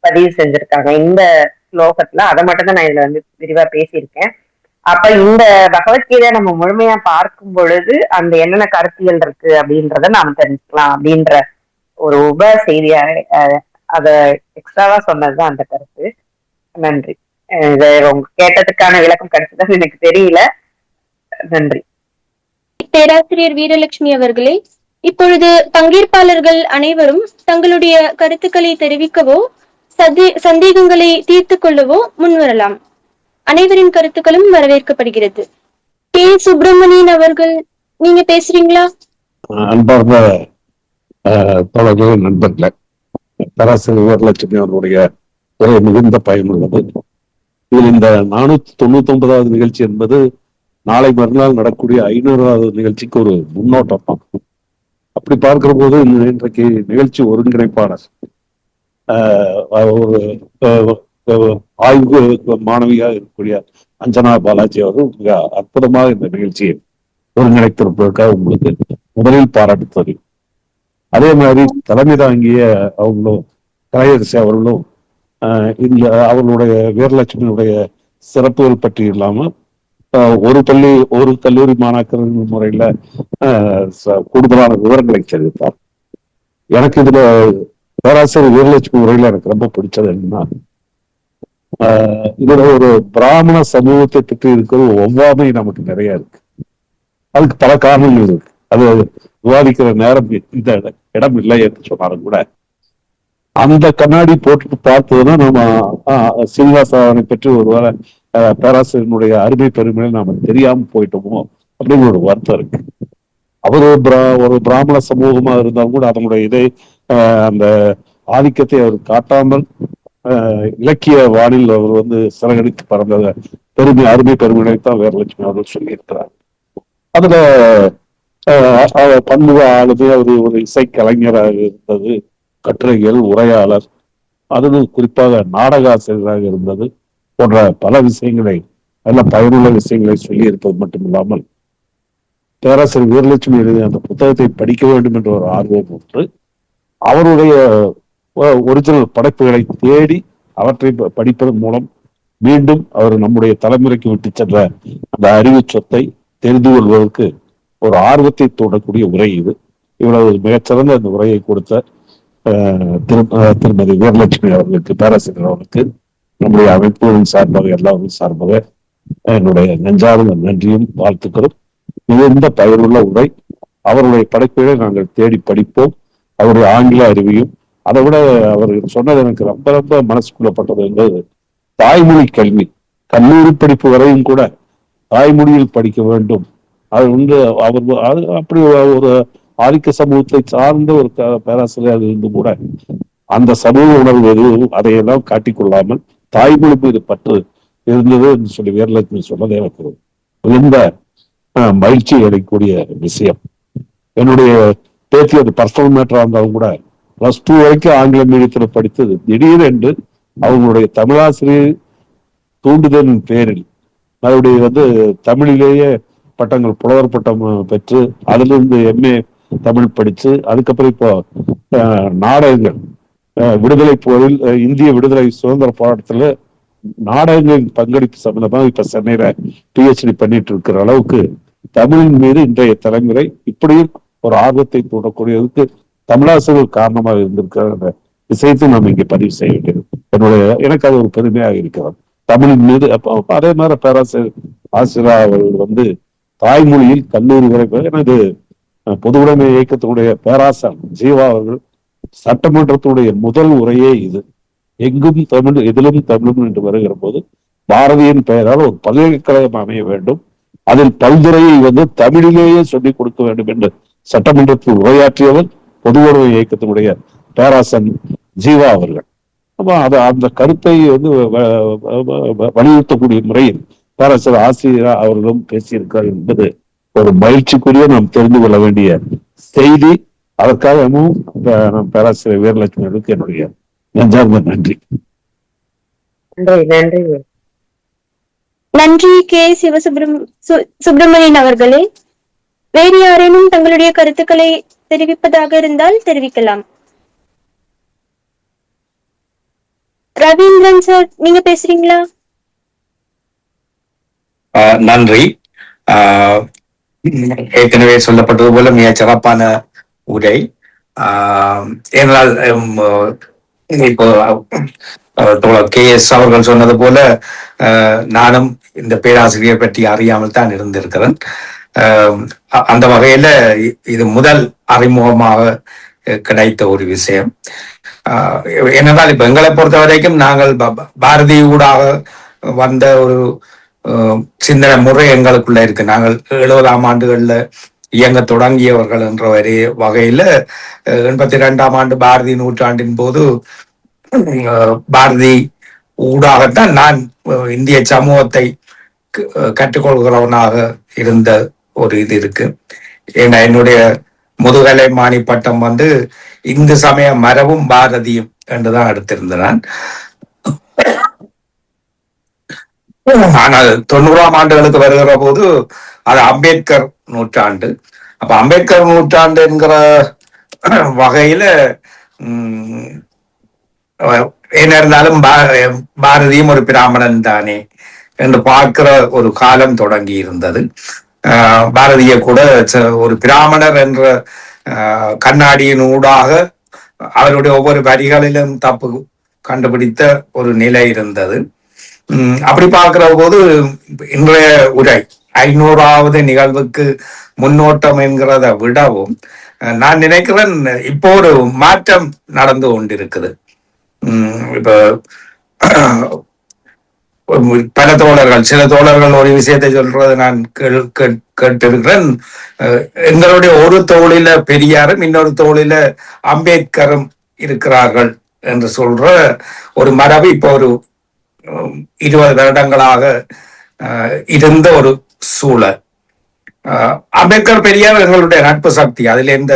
பதிவு செஞ்சிருக்காங்க இந்த ஸ்லோகத்துல. அதை மட்டும்தான் நான் இதுல வந்து விரிவா பேசியிருக்கேன். அப்ப இந்த பகவத்கீதை நம்ம முழுமையா பார்க்கும் பொழுது அந்த என்னென்ன கருத்தியல் இருக்கு அப்படின்றத நாம தெரிஞ்சுக்கலாம் அப்படின்ற ஒரு உப செய்தியா அத எக்ஸ்ட்ராவா சொன்னதுதான் அந்த கருத்து. நன்றி. இதை உங்க கேட்டதுக்கான விளக்கம் கிடைச்சதுன்னு எனக்கு தெரியல. நன்றி. பேராசிரியர் வீரலட்சுமி அவர்களே, இப்பொழுது பங்கேற்பாளர்கள் அனைவரும் தங்களுடைய கருத்துக்களை தெரிவிக்கவோ சந்தேகங்களை தீர்த்து கொள்ளவோ முன்வரலாம். அனைவரின் கருத்துக்களும் வரவேற்கப்படுகிறது. கே சுப்பிரமணியன் அவர்கள், நீங்க பேசுறீங்களா? அன்பார்ந்த தோழர்களே, நண்பர்களே, பேராசிரியர் வீரலட்சுமி அவர்களுடைய உரை மிகுந்த பயனுள்ளது. இதில் இந்த 499வது நிகழ்ச்சி என்பது நாளை மறுநாள் நடக்கூடிய 500வது நிகழ்ச்சிக்கு ஒரு முன்னோட்டம் தான். அப்படி பார்க்கிற போது இன்றைக்கு நிகழ்ச்சி ஒருங்கிணைப்பாளர் ஒரு ஆய்வு மாணவியாக இருக்கக்கூடிய அஞ்சனா பாலாஜி அவர்கள் மிக அற்புதமாக இந்த நிகழ்ச்சியை ஒருங்கிணைத்திருப்பதற்காக உங்களுக்கு முதலில் பாராட்டு தெரியும். அதே மாதிரி தலைமை தாங்கிய அவங்களும் கலையரசி அவர்களும் இந்த அவர்களுடைய வீரலட்சுமியுடைய சிறப்புகள் பற்றி இல்லாம ஒரு கல்லூரி மாணாக்கர் முறையில கூடுதலான விவரங்களை தெரிவித்தார். எனக்கு இதுல பேராசிரியர் வீரலட்சுமி முறையில எனக்கு ரொம்ப பிடிச்சது என்னன்னா, இதுல ஒரு பிராமண சமூகத்தை பற்றி இருக்கிற ஒவ்வாமை நமக்கு நிறைய இருக்கு. அதுக்கு பல காரணங்கள் இருக்கு. அது விவாதிக்கிற நேரம் இந்த இடம் இல்லை என்று சொன்னாலும் கூட அந்த கண்ணாடி போட்டு பார்த்ததுன்னா நம்ம சீனிவாசனை பற்றி ஒருவேளை பேராசிரியனுடைய அருமை பெருமையை நாம தெரியாம போயிட்டோமோ அப்படின்னு ஒரு வருத்தம் இருக்கு. அவர் ஒரு பிராமண சமூகமா இருந்தாலும் கூட அதனுடைய இதை அந்த ஆதிக்கத்தை அவர் காட்டாமல் இலக்கிய வானில் அவர் சிறகடித்து பறந்த அருமை பெருமையைத்தான் வீரலட்சுமி அவர்கள் சொல்லியிருக்கிறார். அதுல பன்முக ஆளுது அவர் ஒரு இசை கலைஞராக இருந்தது, கட்டுரைகள், உரையாளர், அதுவும் குறிப்பாக நாடக ஆசிரியராக இருந்தது போன்ற பல விஷயங்களை, நல்ல பயனுள்ள விஷயங்களை சொல்லி இருப்பது மட்டும் இல்லாமல் பேராசிரியர் வீரலட்சுமி எழுதிய அந்த புத்தகத்தை படிக்க வேண்டும் என்ற ஒரு ஆர்வம் ஒன்று, அவருடைய ஒரிஜினல் படைப்புகளை தேடி அவற்றை படிப்பதன் மூலம் மீண்டும் அவர் நம்முடைய தலைமுறைக்கு விட்டு சென்ற அந்த அறிவு சொத்தை தெரிந்து கொள்வதற்கு ஒரு ஆர்வத்தை தூண்டக்கூடிய உரை இது. இவ்வளவு மிகச்சிறந்த அந்த உரையை கொடுத்த திருமதி வீரலட்சுமி அவர்களுக்கு, பேராசிரியர் அவர்களுக்கு நம்முடைய அமைப்புகளின் சார்பாக, எல்லாரும் சார்பாக என்னுடைய நெஞ்சார்ந்த நன்றியும் வாழ்த்துக்களும். மிகுந்த பயனுள்ள உரை. அவருடைய படைப்புகளை நாங்கள் தேடி படிப்போம். அவருடைய ஆங்கில அறிவையும், அதை விட அவர் சொன்னது எனக்கு ரொம்ப ரொம்ப மனசுக்குள்ளப்பட்டது என்பது தாய்மொழி கல்வி. கல்லூரி படிப்பு வரையும் கூட தாய்மொழியில் படிக்க வேண்டும். அது அவர் அப்படி ஒரு ஆதிக்க சமூகத்தை சார்ந்த ஒரு பேராசிரியர் இருந்து கூட அந்த சமூக உணர்வு எதுவும் அதையெல்லாம் காட்டிக்கொள்ளாமல் தாய்மொழி மீது பற்று இருந்தது என்று சொல்லி வீரலட்சுமி சொன்னதே எனக்கு மிகுந்த மகிழ்ச்சி அடையக்கூடிய விஷயம். என்னுடைய பேத்தி அது பர்சனல் மேட்டரா இருந்தாலும் கூட +2 வரைக்கும் ஆங்கில மீடியத்துல படித்தது திடீரென்று அவங்களுடைய தமிழாசிரியர் தூண்டுதலின் பேரில் மறுபடியும் தமிழிலேயே பட்டங்கள், புலவர் பட்டம் பெற்று அதிலிருந்து MA தமிழ் படிச்சு, அதுக்கப்புறம் இப்போ நாடகங்கள், விடுதலை போரில் இந்திய விடுதலை சுதந்திர போராட்டத்துல நாடகங்களின் பங்களிப்பு சம்பந்தமாக இப்ப சென்னையில PhD பண்ணிட்டு இருக்கிற அளவுக்கு தமிழின் மீது இன்றைய தலைமுறை இப்படியும் ஒரு ஆர்வத்தை தூண்டக்கூடியதுக்கு தமிழாசிரியர்கள் காரணமாக இருந்திருக்கிற அந்த விஷயத்தை நாம் இங்கே பதிவு செய்ய வேண்டியது எனக்கு அது ஒரு பெருமையாக இருக்கிறது. தமிழின் மீது அதே மாதிரி பேராசிரியர் ஆசிரியர் அவர்கள் தாய்மொழியில் கல்லூரி வரை, எனது பொது உடைமை இயக்கத்தினுடைய பேராசன் ஜீவா அவர்கள் சட்டமன்றத்துடைய முதல் உரையே இது. எங்கும் தமிழ், எதிலும் தமிழும் என்று வருகிற போது பாரதியின் பெயரால் ஒரு பல்கலைக்கழகம் அமைய வேண்டும், அதில் பல்துறையை தமிழிலேயே சொல்லிக் கொடுக்க வேண்டும் என்று சட்டமன்றத்தில் உரையாற்றியவர் பொது உடைமை இயக்கத்தினுடைய பேராசன் ஜீவா அவர்கள். அந்த கருத்தை வலியுறுத்தக்கூடிய முறையில் பேராசிரியர் ஆசிரியர் அவர்களும் பேசியிருக்கிறார் என்பது ஒரு மகிழ்ச்சிக்குரிய நாம் தெரிந்து கொள்ள வேண்டிய செய்தி. அதற்காகவும் பேராசிரியர் வீரலட்சுமி அவர்களுக்கு என்னுடைய நெஞ்சார்ந்த நன்றி. நன்றி கே. சுப்பிரமணியன் அவர்களே. வேறு யாரேனும் தங்களுடைய கருத்துக்களை தெரிவிப்பதாக இருந்தால் தெரிவிக்கலாம். ரவீந்திரன் சார், நீங்க பேசுறீங்களா? நன்றி. ஏற்கனவே சொல்லப்பட்டது போல மிக சிறப்பான உரை. ஏனென்றால் இப்போ KS அவர்கள் சொன்னது போல நானும் இந்த பேராசிரியர் பற்றி அறியாமல் தான் இருந்திருக்கிறேன். அந்த வகையில இது முதல் அறிமுகமாக கிடைத்த ஒரு விஷயம். ஏனென்றால் இப்ப எங்களை பொறுத்த வரைக்கும் நாங்கள் பாரதி ஊடாக வந்த ஒரு சிந்தனை முறை எங்களுக்குள்ள இருக்கு. நாங்கள் 70ஆம் ஆண்டுகள்ல இயங்க தொடங்கியவர்கள் என்ற வகையில 82ஆம் ஆண்டு பாரதி நூற்றாண்டின் போது பாரதி ஊடாகத்தான் நான் இந்திய சமூகத்தை கற்றுக்கொள்கிறவனாக இருந்த ஒரு இது இருக்கு. ஏன்னா என்னுடைய முதுகலை மாணி பட்டம் இந்து சமய மரபும் பாரதியும் என்றுதான் எடுத்திருந்தேன். ஆனால் 90ஆம் ஆண்டுகளுக்கு வருகிற போது அது அம்பேத்கர் நூற்றாண்டு. அப்ப அம்பேத்கர் நூற்றாண்டு என்கிற வகையில உம் என்ன இருந்தாலும் பாரதியும் ஒரு பிராமணன் தானே என்று பார்க்கிற ஒரு காலம் தொடங்கி இருந்தது. பாரதிய கூட ஒரு பிராமணர் என்ற கண்ணாடியின் ஊடாக அவருடைய ஒவ்வொரு வரிகளிலும் தப்பு கண்டுபிடித்த ஒரு நிலை இருந்தது. அப்படி பார்க்கிற போது இன்றைய உரை 500வது நிகழ்வுக்கு முன்னோட்டம் என்கிறத விடவும் நான் நினைக்கிறேன் இப்போ ஒரு மாற்றம் நடந்து கொண்டிருக்குது. இப்ப பல தோழர்கள், சில தோழர்கள் ஒரு விஷயத்தை சொல்றது நான் கேட்டிருக்கிறேன். எங்களுடைய ஒரு தோளில பெரியாரும் இன்னொரு தோளில அம்பேத்கரும் இருக்கிறார்கள் என்று சொல்ற ஒரு மரபு இப்போ ஒரு 20 வருடங்களாக இருந்த ஒரு சூழல். அம்பேத்கர் பெரியார் எங்களுடைய நட்பு சக்தி, அதுல எந்த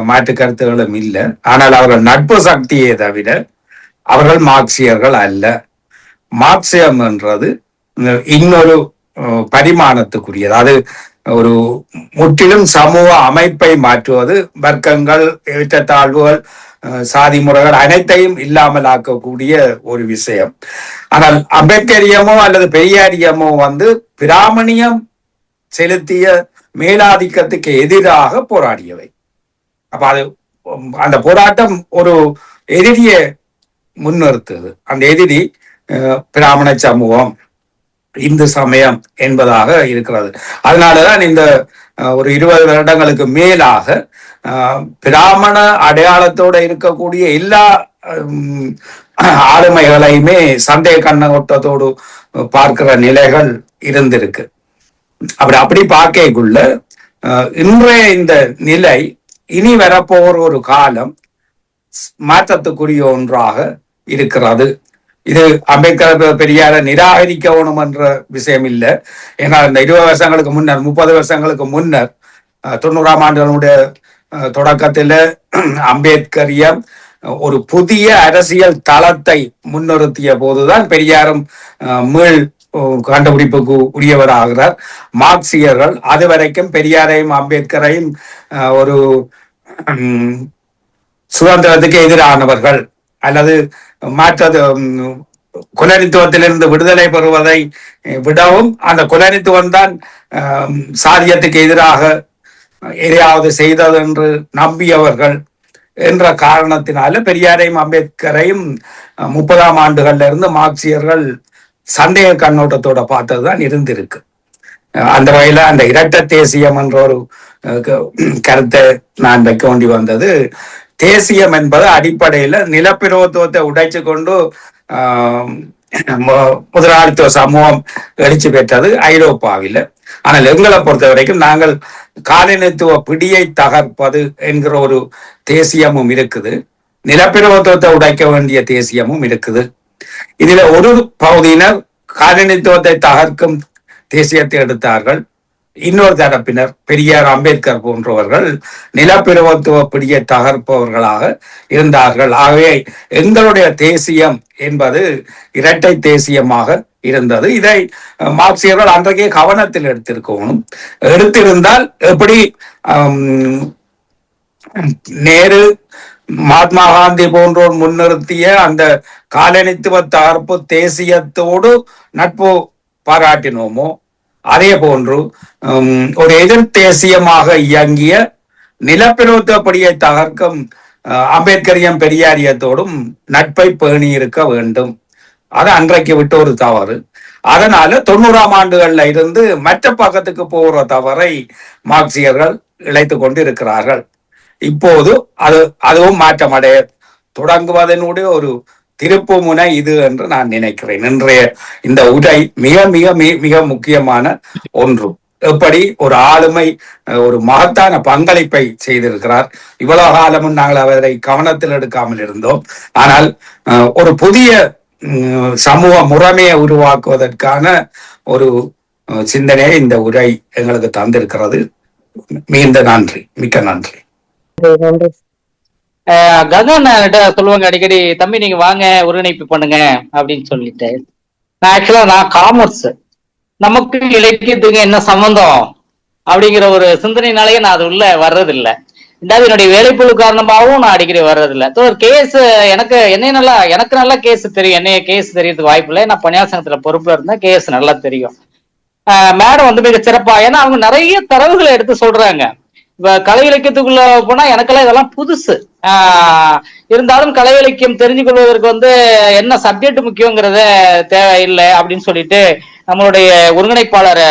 மாற்று கருத்துகளும் இல்லை. ஆனால் அவர்கள் நட்பு சக்தியே தவிர அவர்கள் மார்க்சியர்கள் அல்ல. மார்க்சியம் என்றது இன்னொரு பரிமாணத்துக்குரியது. அது ஒரு முற்றிலும் சமூக அமைப்பை மாற்றுவது, வர்க்கங்கள், ஏற்றத்தாழ்வுகள், சாதி முறைகள் அனைத்தையும் இல்லாமல் ஆக்கக்கூடிய ஒரு விஷயம். ஆனால் அம்பேத்கரியமோ அல்லது பெரியாரியமோ பிராமணியம் செலுத்திய மேலாதிக்கத்துக்கு எதிராக போராடியவை. அப்ப அது அந்த போராட்டம் ஒரு எதிரியை முன்னிறுத்துது. அந்த எதிரி பிராமண சமூகம், இந்து சமயம் என்பதாக இருக்கிறது. அதனாலதான் இந்த ஒரு 20 வருடங்களுக்கு மேலாக பிராமண அடையாளத்தோட இருக்கக்கூடிய எல்லா ஆளுமைகளையுமே சந்தேக கண்ணோட்டத்தோடு பார்க்கிற நிலைகள் இருந்திருக்கு. அப்படி பார்க்கக்குள்ள இன்றைய இந்த நிலை இனி வரப்போகிற ஒரு காலம் மாற்றத்துக்குரிய ஒன்றாக இருக்கிறது. இது அம்பேத்கர் பெரியார நிராகரிக்கணும் என்ற விஷயம் இல்லை. ஏன்னா இந்த 20 வருஷங்களுக்கு முன்னர், 30 வருஷங்களுக்கு முன்னர் 90ஆம் ஆண்டுகளுடைய தொடக்கத்தில் அம்பேத்கரியம் ஒரு புதிய அரசியல் தளத்தை முன்னிறுத்திய போதுதான் பெரியாரும் மீள் கண்டுபிடிப்புக்கு உரியவராகிறார். மார்க்சியர்கள் அது வரைக்கும் பெரியாரையும் அம்பேத்கரையும் ஒரு சுதந்திரத்துக்கு எதிரானவர்கள் அல்லது மாற்றது கொலனித்துவத்திலிருந்து விடுதலை பெறுவதை விடவும் அந்த கொலனித்துவம் தான் சாதியத்துக்கு எதிராக எதையாவது செய்தது என்று நம்பியவர்கள் என்ற காரணத்தினால பெரியாரையும் அம்பேத்கரையும் 30ஆம் ஆண்டுகள்ல இருந்து மார்க்சியர்கள் சந்தேக கண்ணோட்டத்தோட பார்த்ததுதான் இருந்திருக்கு. அந்த வகையில அந்த இரட்டை தேசியம் என்ற ஒரு கருத்தை நான் வைக்க வேண்டி வந்தது. தேசியம் என்பது அடிப்படையில நிலப்பிரபுத்துவத்தை உடைச்சு கொண்டு முதலாளித்துவ சமூகம் எழுச்சி பெற்றது ஐரோப்பாவில. ஆனால் எங்களை பொறுத்த வரைக்கும் நாங்கள் காலனித்துவ பிடியை தகர்ப்பது என்கிற ஒரு தேசியமும் இருக்குது, நிலப்பிரபுத்துவத்தை உடைக்க வேண்டிய தேசியமும் இருக்குது. இதுல ஒரு பகுதியினர் காலனித்துவத்தை தகர்க்கும் தேசியத்தை எடுத்தார்கள், இன்னொரு தரப்பினர் பெரியார் அம்பேத்கர் போன்றவர்கள் நிலப்பிரபுத்துவ பிடியை தகர்ப்பவர்களாக இருந்தார்கள். ஆகவே எங்களுடைய தேசியம் என்பது இரட்டை தேசியமாக இருந்தது. இதை மார்க்சியர்கள் அன்றைக்கே கவனத்தில் எடுத்திருந்தால் எப்படி நேரு, மகாத்மா காந்தி போன்றோர் முன்னிறுத்திய அந்த காலனித்துவ தகர்ப்பு தேசியத்தோடு நட்பு பாராட்டினோமோ அதே போன்று ஒரு எதிர் தேசியமாக இயங்கிய நிலப்பிரபுத்துவப்படியை தகர்க்கும் அம்பேத்கரியம் பெரியாரியத்தோடும் நட்பை பேணி இருக்க வேண்டும். அது அன்றைக்கு விட்டு ஒரு தவறு. அதனால 90ஆம் ஆண்டுகள்ல இருந்து மற்ற பக்கத்துக்கு போகிற தவறை மார்க்சியர்கள் இழைத்து கொண்டு இருக்கிறார்கள். இப்போது அதுவும் மாற்றமடைய தொடங்குவதனுடைய ஒரு திருப்பு முனை இது என்று நான் நினைக்கிறேன். இன்றைய இந்த உரை மிக மிக மிக முக்கியமான ஒன்று. எப்படி ஒரு ஆளுமை ஒரு மகத்தான பங்களிப்பை செய்திருக்கிறார். இவ்வளவு காலமும் நாங்கள் அவரை கவனத்தில் எடுக்காமல் இருந்தோம். ஆனால் ஒரு புதிய சமூக முறைமையை உருவாக்குவதற்கான ஒரு சிந்தனையை இந்த உரை எங்களுக்கு தந்திருக்கிறது. மிகுந்த நன்றி, மிக்க நன்றி. ககன் சொல்லுவாங்க அடிக்கடி, தம்பி நீங்க வாங்க ஒருங்கிணைப்பு பண்ணுங்க அப்படின்னு சொல்லிட்டு. நான் காமர்ஸ், நமக்கு இலக்கியத்துக்கு என்ன சம்பந்தம் அப்படிங்கிற ஒரு சிந்தனையினாலேயே நான் அது உள்ள வர்றதில்லை. ரெண்டாவது என்னுடைய வேலைப்புழு காரணமாகவும் நான் அடிக்கடி வர்றதில்லை. கேஸ் எனக்கு நல்லா கேஸ் தெரியும். என்னைய கேஸ் தெரியறதுக்கு வாய்ப்பு இல்லை. நான் பணியாளர் சங்கத்துல பொறுப்புல இருந்தேன். கேஸ் நல்லா தெரியும். மேடம் வந்து மிக சிறப்பா, ஏன்னா அவங்க நிறைய தரவுகளை எடுத்து சொல்றாங்க. இப்ப கலை இலக்கியத்துக்குள்ள போனா எனக்கெல்லாம் இதெல்லாம் புதுசு. இருந்தாலும் கலை இலக்கியம் தெரிஞ்சு கொள்வதற்கு வந்து என்ன சப்ஜெக்ட் முக்கியங்கிறத தேவையில்லை அப்படின்னு சொல்லிட்டு நம்மளுடைய ஒருங்கிணைப்பாளர்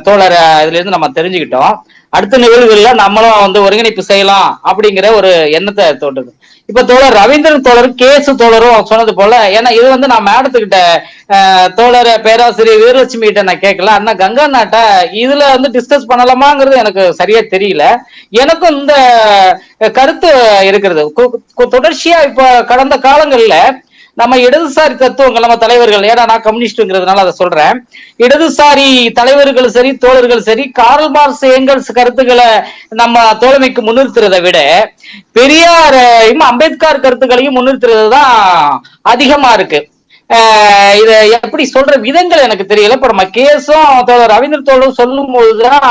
தோழர் இதுல இருந்து நம்ம தெரிஞ்சுக்கிட்டோம். அடுத்த நிகழ்வுகள்ல நம்மளும் வந்து ஒருங்கிணைப்பு செய்யலாம் அப்படிங்கிற ஒரு எண்ணத்தை தோன்றுது. இப்ப தோழர் ரவீந்திரன் தோழர் கேஸ் தோழரும் சொன்னது போல, ஏன்னா இது வந்து நான் மேடத்துக்கிட்ட தோழர் பேராசிரியர் வீரலட்சுமி கிட்ட நான் கேட்கல, அண்ணா கங்கா நாட்ட இதுல வந்து டிஸ்கஸ் பண்ணலாமாங்கிறது எனக்கு சரியா தெரியல. எனக்கும் இந்த கருத்து இருக்கிறது. தொடர்ச்சியா இப்ப கடந்த காலங்கள்ல நம்ம இடதுசாரி தத்துவங்கள், நம்ம தலைவர்கள், ஏன்னா நான் கம்யூனிஸ்ட்ங்கிறதுனால அதை சொல்றேன், இடதுசாரி தலைவர்கள் சரி தோழர்கள் சரி கார்ல் மார்க்ஸ் ஏங்கல்ஸ் கருத்துக்களை நம்ம தோழமைக்கு முன்னிறுத்துறதை விட பெரியாரையும் அம்பேத்கர் கருத்துக்களையும் முன்னிறுத்துறது தான் அதிகமா இருக்கு. இத எப்படி சொல்ற விதங்கள் எனக்கு தெரியல. இப்ப நம்ம கேஸும் தோழர் ரவீந்திர தோழரும் சொல்லும் போதுதான்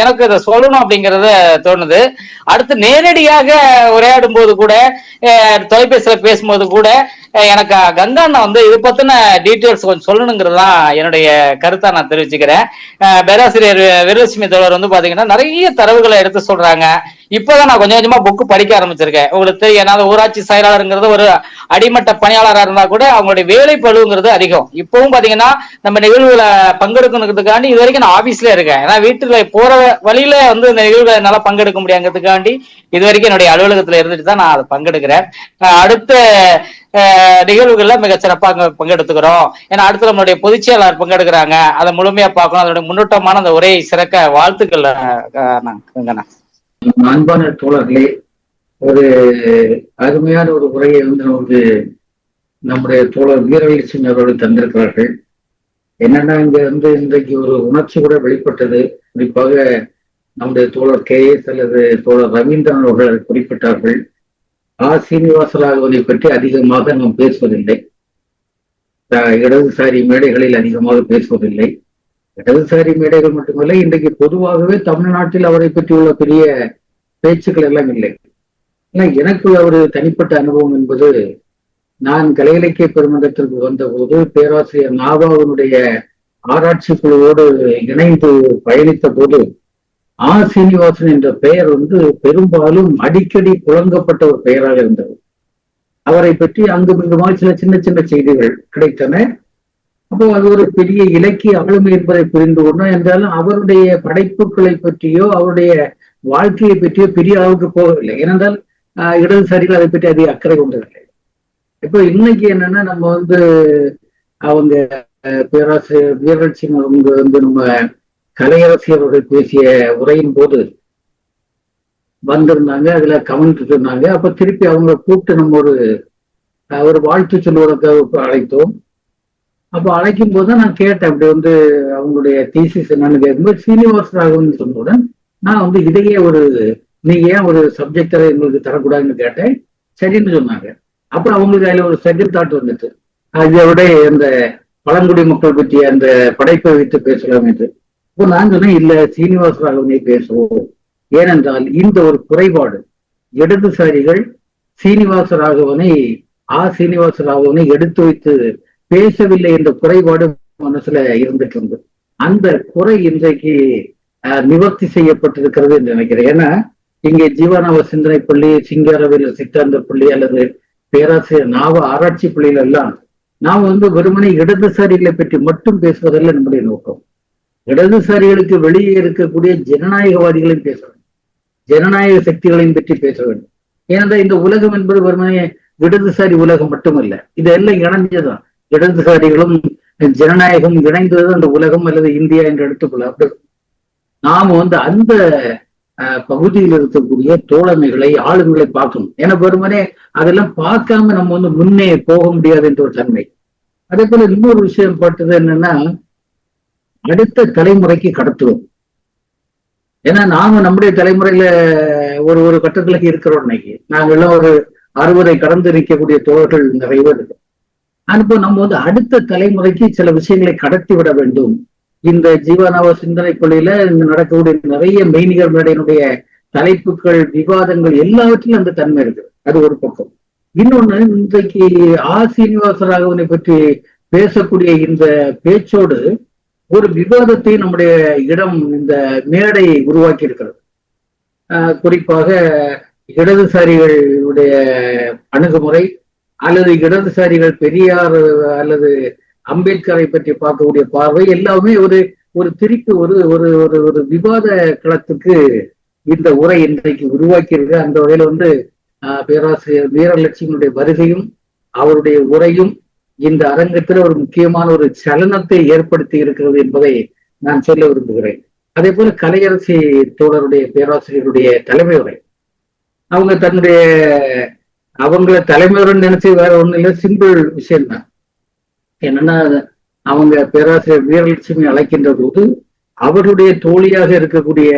எனக்கு இதை சொல்லணும் அப்படிங்கறத தோணுது. அடுத்து நேரடியாக உரையாடும் போது கூட, தொலைபேசியில பேசும்போது கூட எனக்கு கங்கா அண்ணா வந்து இது பத்தின டீட்டெயில்ஸ் கொஞ்சம் சொல்லணுங்கிறதுதான் என்னுடைய கருத்தா நான் தெரிவிச்சுக்கிறேன். பேராசிரியர் வீரலட்சுமி தோழர் வந்து பாத்தீங்கன்னா நிறைய தரவுகளை எடுத்து சொல்றாங்க. இப்பதான் நான் கொஞ்சம் கொஞ்சமா புக்கு படிக்க ஆரம்பிச்சிருக்கேன். உங்களுக்கு ஏன்னா ஊராட்சி செயலாளருங்கிறது ஒரு அடிமட்ட பணியாளராக இருந்தா கூட அவங்களுடைய வேலை பழுவுங்கிறது அதிகம். இப்பவும் பாத்தீங்கன்னா நம்ம நிகழ்வுல பங்கெடுக்கணுங்கிறதுக்காண்டி இது வரைக்கும் நான் ஆபீஸ்ல இருக்கேன். ஏன்னா வீட்டுல போற வழியில வந்து இந்த நிகழ்வுல என்னால பங்கெடுக்க முடியாங்கிறதுக்காண்டி இது வரைக்கும் என்னுடைய அலுவலகத்துல இருந்துட்டு தான் நான் அதை பங்கெடுக்கிறேன். அடுத்த நிகழ்வுகள்ல மிக சிறப்பாக பங்கெடுத்துக்கிறோம். ஏன்னா அடுத்து நம்மளுடைய பொதுச் செயலாளர் பங்கெடுக்கிறாங்க. அதை முழுமையா பார்க்கணும். அதோட முன்னோட்டமான அந்த உரையை சிறக்க வாழ்த்துக்கள். அன்பான தோழர்களே, ஒரு அருமையான ஒரு உரையை வந்து நமக்கு நம்முடைய தோழர் வீரலட்சுமி அவர்கள் தந்திருக்கிறார்கள். என்னன்னா இங்க வந்து இன்றைக்கு ஒரு உணர்ச்சி கூட வெளிப்பட்டது. குறிப்பாக நம்முடைய தோழர் KS அல்லது தோழர் ரவீந்திரன் அவர்கள் குறிப்பிட்டார்கள். சீனிவாசராகவனை பற்றி அதிகமாக நாம் பேசுவதில்லை, இடதுசாரி மேடைகளில் அதிகமாக பேசுவதில்லை. இடதுசாரி மேடைகள் மட்டுமல்ல, இன்றைக்கு பொதுவாகவே தமிழ்நாட்டில் அவரை பற்றி உள்ள பெரிய பேச்சுக்கள் எல்லாம் இல்லை. ஏன்னா எனக்கு ஒரு தனிப்பட்ட அனுபவம் என்பது, நான் கலை இலக்கிய பெருமன்றத்திற்கு வந்தபோது பேராசிரியர் நாவாவினுடைய ஆராய்ச்சி குழுவோடு இணைந்து பயணித்த போது சீனிவாசன் என்ற பெயர் வந்து பெரும்பாலும் அடிக்கடி புழங்கப்பட்ட ஒரு பெயராக இருந்தது. அவரை பற்றி அங்குமிங்குமாக சில சின்ன சின்ன செய்திகள் கிடைத்தன. அப்போ அது ஒரு பெரிய இலக்கிய ஆளுமை என்பதை புரிந்து கொண்டோம். என்றாலும் அவருடைய படைப்புகளை பற்றியோ அவருடைய வாழ்க்கையை பற்றியோ பெரிய அளவுக்கு போகவில்லை. ஏனென்றால் இடதுசாரிகள் அதை பற்றி அதிக அக்கறை கொண்டதில்லை. இப்போ இன்னைக்கு என்னன்னா, நம்ம வந்து அவங்க பேராசிரியர் வீரலட்சுமி அவங்க வந்து நம்ம கலையரசி அவர்கள் பேசிய உரையின் போது வந்திருந்தாங்க. அதுல கமெண்ட் சொன்னாங்க. அப்ப திருப்பி அவங்க கூப்பிட்டு நம்ம ஒரு வாழ்த்து சொல்வதற்காக அழைத்தோம். அப்ப அழைக்கும் போதுதான் நான் கேட்டேன், அப்படி வந்து அவங்களுடைய தீசிஸ் என்னன்னு கேட்கும்போது சீனிவாசராகவன் சொன்னவுடன் நான் வந்து இதையே நீங்க ஏன் ஒரு சப்ஜெக்டை எங்களுக்கு தரக்கூடாதுன்னு கேட்டேன். சரின்னு சொன்னாங்க. அப்புறம் அவங்களுக்கு அதுல ஒரு செகண்ட் தாட் வந்துட்டு, அதை விட அந்த பழங்குடி மக்கள் பற்றிய அந்த படைப்பை வைத்து பேசலாம் என்று. இப்போ நான் சொன்னேன், இல்ல சீனிவாசராகவனை பேசுவோம். ஏனென்றால் இந்த ஒரு குறைபாடு, இடதுசாரிகள் சீனிவாசராகவனை எடுத்து வைத்து பேசவில்லை என்ற குறைபாடு மனசுல இருந்துட்டு இருந்தது. அந்த குறை இன்றைக்கு நிவர்த்தி செய்யப்பட்டிருக்கிறது என்று நினைக்கிறேன். ஏன்னா இங்கே ஜீவானவ சிந்தனை பள்ளி, சிங்காரவேலர் சித்தாந்த பள்ளி அல்லது பேராசிரியர் நாவ ஆராய்ச்சி பள்ளியில எல்லாம் நாம் வந்து வெறுமனை இடதுசாரிகளை பற்றி மட்டும் பேசுவதல்ல நம்முடைய நோக்கம். இடதுசாரிகளுக்கு வெளியே இருக்கக்கூடிய ஜனநாயகவாதிகளையும் பேச வேண்டும், ஜனநாயக சக்திகளையும் பற்றி பேச வேண்டும். ஏனென்றால் இந்த உலகம் என்பது வெறுமனே இடதுசாரி உலகம் மட்டுமல்ல, இதெல்லாம் இணைஞ்சதுதான். இடதுசாரிகளும் ஜனநாயகம் இணைந்தது அந்த உலகம் அல்லது இந்தியா என்று எடுத்துக்கொள்ள. அப்படி நாம வந்து அந்த பகுதியில் இருக்கக்கூடிய தோழமைகளை ஆளுங்களை பார்க்கணும். ஏன்னா வெறுமனே அதெல்லாம் பார்க்காம நம்ம வந்து முன்னே போக முடியாது என்ற ஒரு தன்மை. அதே போல இன்னொரு விஷயம் பட்டது என்னன்னா, அடுத்த தலைமுறைக்கு கடத்துவோம். ஏன்னா நாம நம்முடைய தலைமுறையில ஒரு கட்டத்துல இருக்கிறோம். இன்னைக்கு நாங்கெல்லாம் ஒரு 60 கடந்து நிற்கக்கூடிய தோழர்கள் நிறைய பேர் இருக்கு. அப்போ நம்ம வந்து அடுத்த தலைமுறைக்கு சில விஷயங்களை கடத்தி விட வேண்டும். இந்த ஜீவனாவ சிந்தனை பள்ளியில இங்க நடக்கக்கூடிய நிறைய மெய்நிகர் மேடையினுடைய தலைப்புகள், விவாதங்கள் எல்லாவற்றிலும் அந்த தன்மை இருக்கு. அது ஒரு பக்கம். இன்னொன்னு, இன்றைக்கு சீனிவாச ராகவனை பற்றி பேசக்கூடிய இந்த பேச்சோடு ஒரு விவாதத்தை நம்முடைய இடம் இந்த மேடை உருவாக்கி இருக்கிறது. குறிப்பாக இடதுசாரிகளுடைய அணுகுமுறை அல்லது இடதுசாரிகள் பெரியார் அல்லது அம்பேத்கரை பற்றி பார்க்கக்கூடிய பார்வை எல்லாமே ஒரு திருப்பி ஒரு ஒரு ஒரு விவாத களத்துக்கு இந்த உரை இன்றைக்கு உருவாக்கி இருக்கு. அந்த வகையில வந்து பேராசிரியர் வீரலட்சுமியுடைய வருகையும் அவருடைய உரையும் இந்த அரங்கத்தில் ஒரு முக்கியமான ஒரு சலனத்தை ஏற்படுத்தி இருக்கிறது என்பதை நான் சொல்ல விரும்புகிறேன். அதே போல கலையரசி தோழருடைய பேராசிரியருடைய தலைமை உரை, அவங்கள தலைமையுடன் நினைச்சு வேற ஒண்ணும் இல்லை, சிம்பிள் விஷயம்தான். என்னன்னா, அவங்க பேராசிரியர் வீரலட்சுமி அழைக்கின்ற போது அவருடைய தோழியாக இருக்கக்கூடிய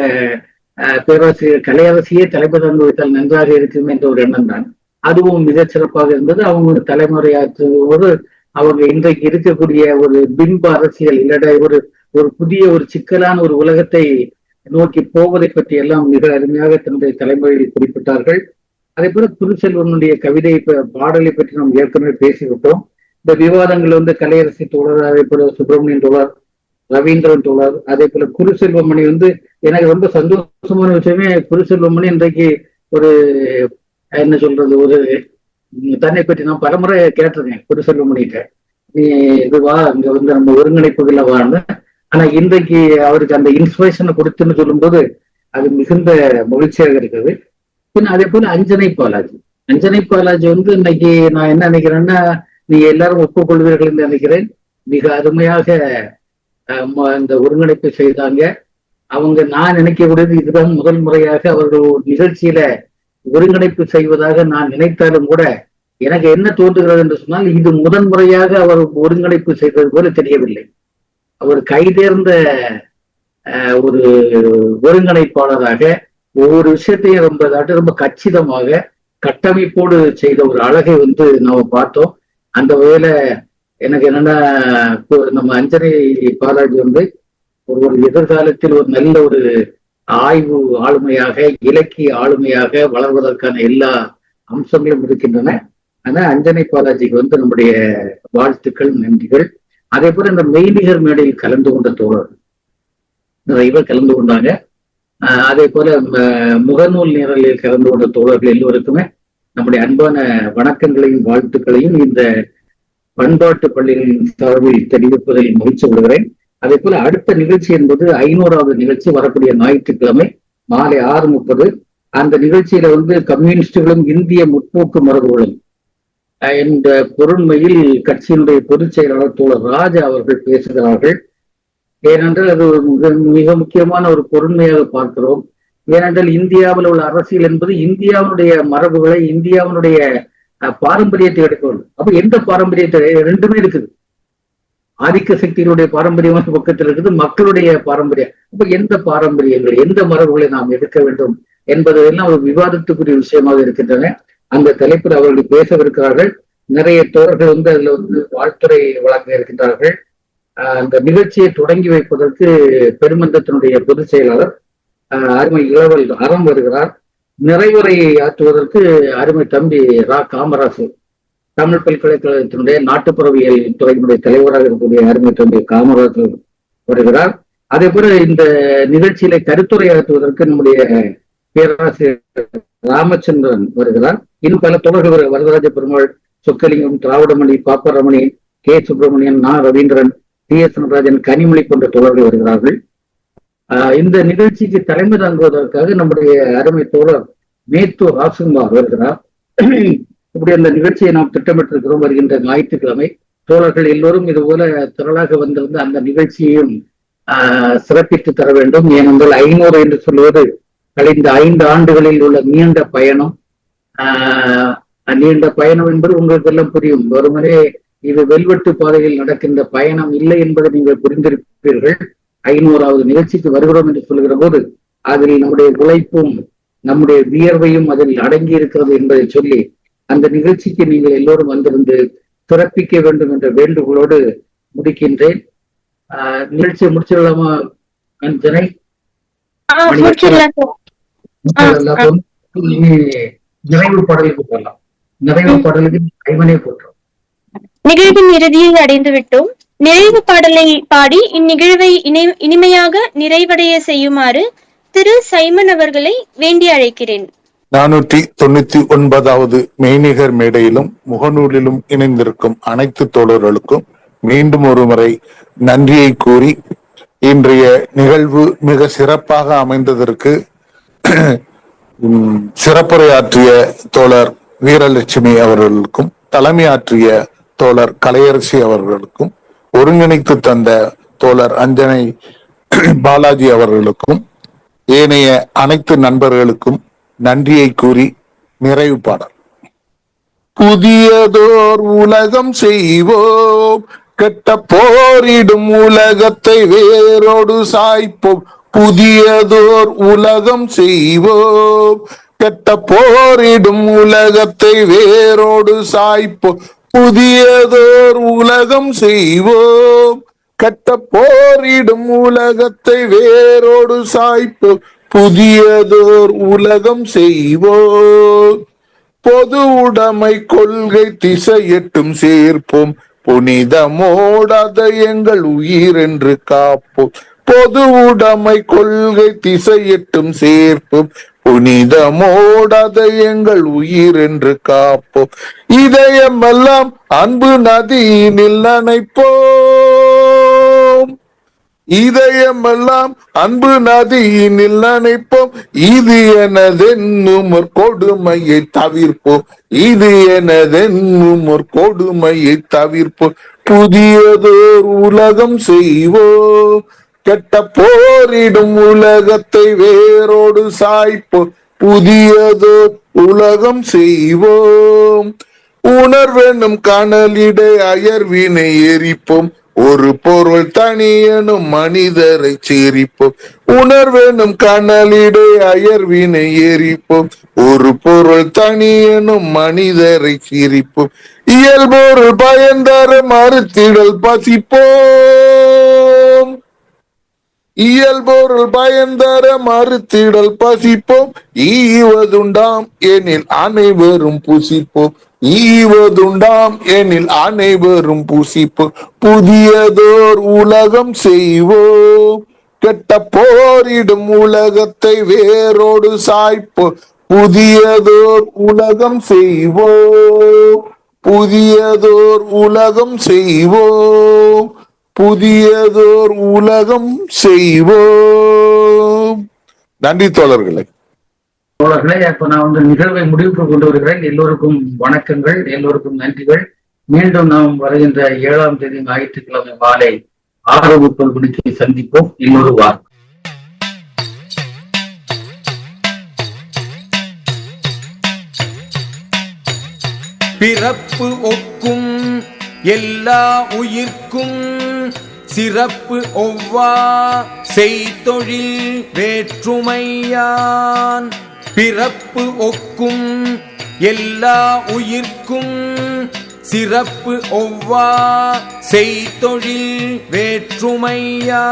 பேராசிரியர் கலையரசியே தலைமை தந்து வைத்தால் நன்றாக இருக்கும் என்ற ஒரு எண்ணம் தான். அதுவும் மிகச் சிறப்பாக இருந்தது. அவங்க தலைமுறையாற்றுவோடு அவங்க இன்றைக்கு இருக்கக்கூடிய ஒரு பிம்ப அரசியல் இல்லட ஒரு புதிய ஒரு சிக்கலான ஒரு உலகத்தை நோக்கி போவதை பற்றி எல்லாம் மிக அருமையாக தன்னுடைய தலைமுறையில் குறிப்பிட்டார்கள். அதே போல குருசெல்வனுடைய கவிதை பாடலை பற்றி நாம் ஏற்கனவே பேசிவிட்டோம். இந்த விவாதங்கள் வந்து கலையரசி தோழர், அதே போல சுப்பிரமணியன் தோழர், ரவீந்திரன் தோழர், அதே போல குருசெல்வமணி வந்து எனக்கு ரொம்ப சந்தோஷமான விஷயமே, குருசெல்வமணி இன்றைக்கு ஒரு என்ன சொல்றது, ஒரு தன்னை பற்றி நான் பலமுறை கேட்டிருக்கேன் குருசெல்வமணிகிட்ட, நீ இதுவா இங்க வந்து நம்ம ஒருங்கிணைப்புகள்ல வாழ்ந்த, ஆனா இன்றைக்கு அவருக்கு அந்த இன்ஸ்பிரேஷனை கொடுத்துன்னு சொல்லும்போது அது மிகுந்த மகிழ்ச்சியாக இருக்குது. பின்ன அதே போல அஞ்சனை பாலாஜி வந்து இன்னைக்கு நான் என்ன நினைக்கிறேன்னா, நீங்க எல்லாரும் ஒப்புக்கொள்வீர்கள் என்று நினைக்கிறேன். மிக அருமையாக இந்த ஒருங்கிணைப்பு செய்தாங்க. அவங்க நான் நினைக்கக்கூடியது இதுதான் முதல் முறையாக அவர்கள் ஒரு நிகழ்ச்சியில ஒருங்கிணைப்பு செய்வதாக நான் நினைத்தாலும் கூட எனக்கு என்ன தோன்றுகிறது என்று சொன்னால், இது முதன் முறையாக அவர் ஒருங்கிணைப்பு செய்தது போல தெரியவில்லை. அவர் கைதேர்ந்த ஒரு ஒருங்கிணைப்பாளராக ஒவ்வொரு விஷயத்தையும் ரொம்ப கச்சிதமாக கட்டமைப்போடு செய்த ஒரு அழகை வந்து நாம பார்த்தோம். அந்த வகையில எனக்கு என்னன்னா, நம்ம அஞ்சனை பாலாஜி வந்து ஒரு எதிர்காலத்தில் ஒரு நல்ல ஒரு ஆய்வு ஆளுமையாக, இலக்கிய ஆளுமையாக வளர்வதற்கான எல்லா அம்சங்களும் இருக்கின்றன. ஆனா அஞ்சனை பாலாஜிக்கு வந்து நம்முடைய வாழ்த்துக்கள், நன்றிகள். அதே போல இந்த மெய்நிகர் மேடையில் கலந்து கொண்ட தோழர் நிறைய கலந்து கொண்டாங்க. அதே போல முகநூல் நேரலில் கலந்து கொண்ட தோழர்கள் எல்லோருக்குமே நம்முடைய அன்பான வணக்கங்களையும் வாழ்த்துக்களையும் இந்த பண்பாட்டு பள்ளிகளின் சார்பில் தெரிவிப்பதில் மகிழ்ச்சி கொள்கிறேன். அதே போல அடுத்த நிகழ்ச்சி என்பது 500வது நிகழ்ச்சி வரக்கூடிய ஞாயிற்றுக்கிழமை மாலை 6:30. அந்த நிகழ்ச்சியில வந்து கம்யூனிஸ்டுகளும் இந்திய முற்போக்கு மரபுகளும் என்ற பொருண்மையில் கட்சியினுடைய பொதுச் செயலாளர் தோழர் ராஜா அவர்கள் பேசுகிறார்கள். ஏனென்றால் அது மிக முக்கியமான ஒரு பொருண்மையாக பார்க்கிறோம். ஏனென்றால் இந்தியாவில் உள்ள அரசியல் என்பது இந்தியாவுடைய மரபுகளை, இந்தியாவுடைய பாரம்பரியத்தை எடுக்க வேண்டும். அப்ப எந்த பாரம்பரியத்தை, ரெண்டுமே இருக்குது. ஆதிக்க சக்திகளுடைய பாரம்பரியமான பக்கத்தில் இருக்குது, மக்களுடைய பாரம்பரியம். அப்ப எந்த பாரம்பரியங்கள், எந்த மரபுகளை நாம் எடுக்க வேண்டும் என்பதெல்லாம் ஒரு விவாதத்துக்குரிய விஷயமாக இருக்கின்றன. அந்த தலைப்பில் அவர்கள் பேசவிருக்கிறார்கள். நிறைய தோழர்கள் வந்து அதுல வந்து வாழ்த்துறை வழங்க இருக்கின்றார்கள். அந்த நிகழ்ச்சியை தொடங்கி வைப்பதற்கு பெருமன்றத்தினுடைய பொதுச் செயலாளர் அருமை இளவல் அறம் வருகிறார். நிறைவுரையை ஆற்றுவதற்கு அருமை தம்பி ரா காமராசு, தமிழ் பல்கலைக்கழகத்தினுடைய நாட்டுப்புறவியல் துறையினுடைய தலைவராக இருக்கக்கூடிய அருமை தம்பி காமராசு வருகிறார். அதே போல இந்த நிகழ்ச்சியில கருத்துரையாற்றுவதற்கு நம்முடைய பேராசிரியர் ராமச்சந்திரன் வருகிறார். இன்னும் பல தொடர்கள், வரதராஜ பெருமாள், சொக்கலிங்கம், திராவிடமணி, பாப்பரமணி, கே சுப்பிரமணியன், நா ரவீந்திரன், டி எஸ் நடராஜன், கனிமொழி போன்ற தொடர்கள் வருகிறார்கள். இந்த நிகழ்ச்சிக்கு தலைமை தாங்குவதற்காக நம்முடைய அருமை தோழர் மேத்து ராசுகுமார் வருகிறார். இப்படி அந்த நிகழ்ச்சியை நாம் திட்டமிட்டிருக்கிறோம். வருகின்ற ஞாயிற்றுக்கிழமை தோழர்கள் எல்லோரும் இது போல திரளாக வந்திருந்து அந்த நிகழ்ச்சியையும் சிறப்பித்து தர வேண்டும். ஏனென்றால் 500 என்று சொல்வது கழிந்த 5 ஆண்டுகளில் உள்ள நீண்ட பயணம். நீண்ட பயணம் என்பது உங்களுக்கு எல்லாம் புரியும். ஒருமுறை இது வெல்வெட்டு பாதையில் நடக்கின்ற பயணம் இல்லை என்பதை நீங்கள் புரிந்திருப்பீர்கள். 500வது நிகழ்ச்சிக்கு வருகிறோம் என்று சொல்கிற போது அதில் நம்முடைய உழைப்பும் நம்முடைய வியர்வையும் அதில் அடங்கி இருக்கிறது என்பதை சொல்லி அந்த நிகழ்ச்சிக்கு நீங்கள் எல்லோரும் வந்திருந்து சிறப்பிக்க வேண்டும் என்ற வேண்டுகோளோடு முடிக்கின்றேன். நிகழ்ச்சியை முடிச்சிடலாமா அஞ்சனை? நிறைவு பாடலுக்கு போகலாம். நிறைவு பாடலுக்கு கைமனே போட்டோம். நிகழ்வின் இறுதியை அடைந்து விட்டோம். நிறைவு பாடலை பாடி இந்நிகழ்வை இனிமையாக நிறைவடைய செய்யுமாறு திரு சைமன் அவர்களை வேண்டி அழைக்கிறேன். 499வது மெய்நிகர் மேடையிலும் முகநூலிலும் இணைந்திருக்கும் அனைத்து தோழர்களுக்கும் மீண்டும் ஒரு முறை நன்றியை கூறி இன்றைய நிகழ்வு மிக சிறப்பாக அமைந்ததற்கு சிறப்புரையாற்றிய தோழர் வீரலட்சுமி அவர்களுக்கும், தலைமையாற்றிய தோழர் கலையரசி அவர்களுக்கும், ஒருங்கிணைத்து தந்த தோழர் அஞ்சனை பாலாஜி அவர்களுக்கும், ஏனைய அனைத்து நண்பர்களுக்கும் நன்றியை கூறி நிறைவு பாடல். புதியதோர் உலகம் செய்வோம், கெட்ட போரிடும் உலகத்தை வேரோடு சாய்ப்போம். புதியதோர் உலகம் செய்வோம், கெட்ட போரிடும் உலகத்தை வேரோடு சாய்ப்போம். புதியதோர் உலகம் செய்வோம், கெட்ட போரிடும் உலகத்தை வேரோடு சாய்ப்போம். புதியதோர் உலகம் செய்வோம். பொது உடைமை கொள்கை திசையெட்டும் சேர்ப்போம். புனிதமோடாத எங்கள் உயிர் என்று காப்போம். பொது உடைமை கொள்கை திசையெட்டும் சேர்ப்போம். புனிதமோடாத எங்கள் உயிர் என்று காப்போம். இதயமெல்லாம் அன்பு நதியினில் நனைப்போம். இதயமெல்லாம் அன்பு நதியினில் நனைப்போம். இது எனதென்னும் ஒரு கொடுமையை தவிர்ப்போம். இது எனதென்னும் ஒரு கொடுமையை தவிர்ப்போம். புதியதோர் உலகம் செய்வோம், கெட்ட போரிடும் உலகத்தை வேரோடு சாய்ப்போம். புதியதோர் உலகம் செய்வோம். உணர்வெனும் கனலிடை அயர்வினை எரிப்போம். ஒரு பொருள் தனியனும் மனிதரை சேரிப்போம். உணர்வெனும் கனலிடை அயர்வினை எரிப்போம். ஒரு பொருள் தனியனும் மனிதரை சிரிப்போம். இயல்பொருள் பயன்தர மறுத்திடல் பசிப்போம். இயல்பொருள் பயன்தர மறுத்திடல் பசிப்போம். ஈவதுண்டாம் எனில் அனைவரும் புசிப்போம். ஈவதுண்டாம் எனில் அனைவரும் புசிப்போம். புதியதோர் உலகம் செய்வோம், கெட்ட போரிடும் உலகத்தை வேரோடு சாய்ப்போம். புதியதோர் உலகம் செய்வோம். புதியதோர் உலகம் செய்வோம். புதியதோர் உலகம் செய்வோம். நன்றி தோழர்களே. தோழர்களே, அப்ப நான் நிகழ்வை முடிவுக்கு கொண்டு வருகிறேன். எல்லோருக்கும் வணக்கங்கள், எல்லோருக்கும் நன்றிகள். மீண்டும் நாம் வருகின்ற 7ஆம் தேதி ஞாயிற்றுக்கிழமை மாலை 6:30 மணிக்கு சந்திப்போம். எல்லோரும் வார். பிறப்பு ஒக்கும் எல்லா உயிர்க்கும் சிறப்பு ஒவ்வா செய்தொழில் வேற்றுமையான். பிறப்பு ஒக்கும் எல்லா உயிர்க்கும் சிறப்பு ஒவ்வா செய்தொழில் வேற்றுமையான்.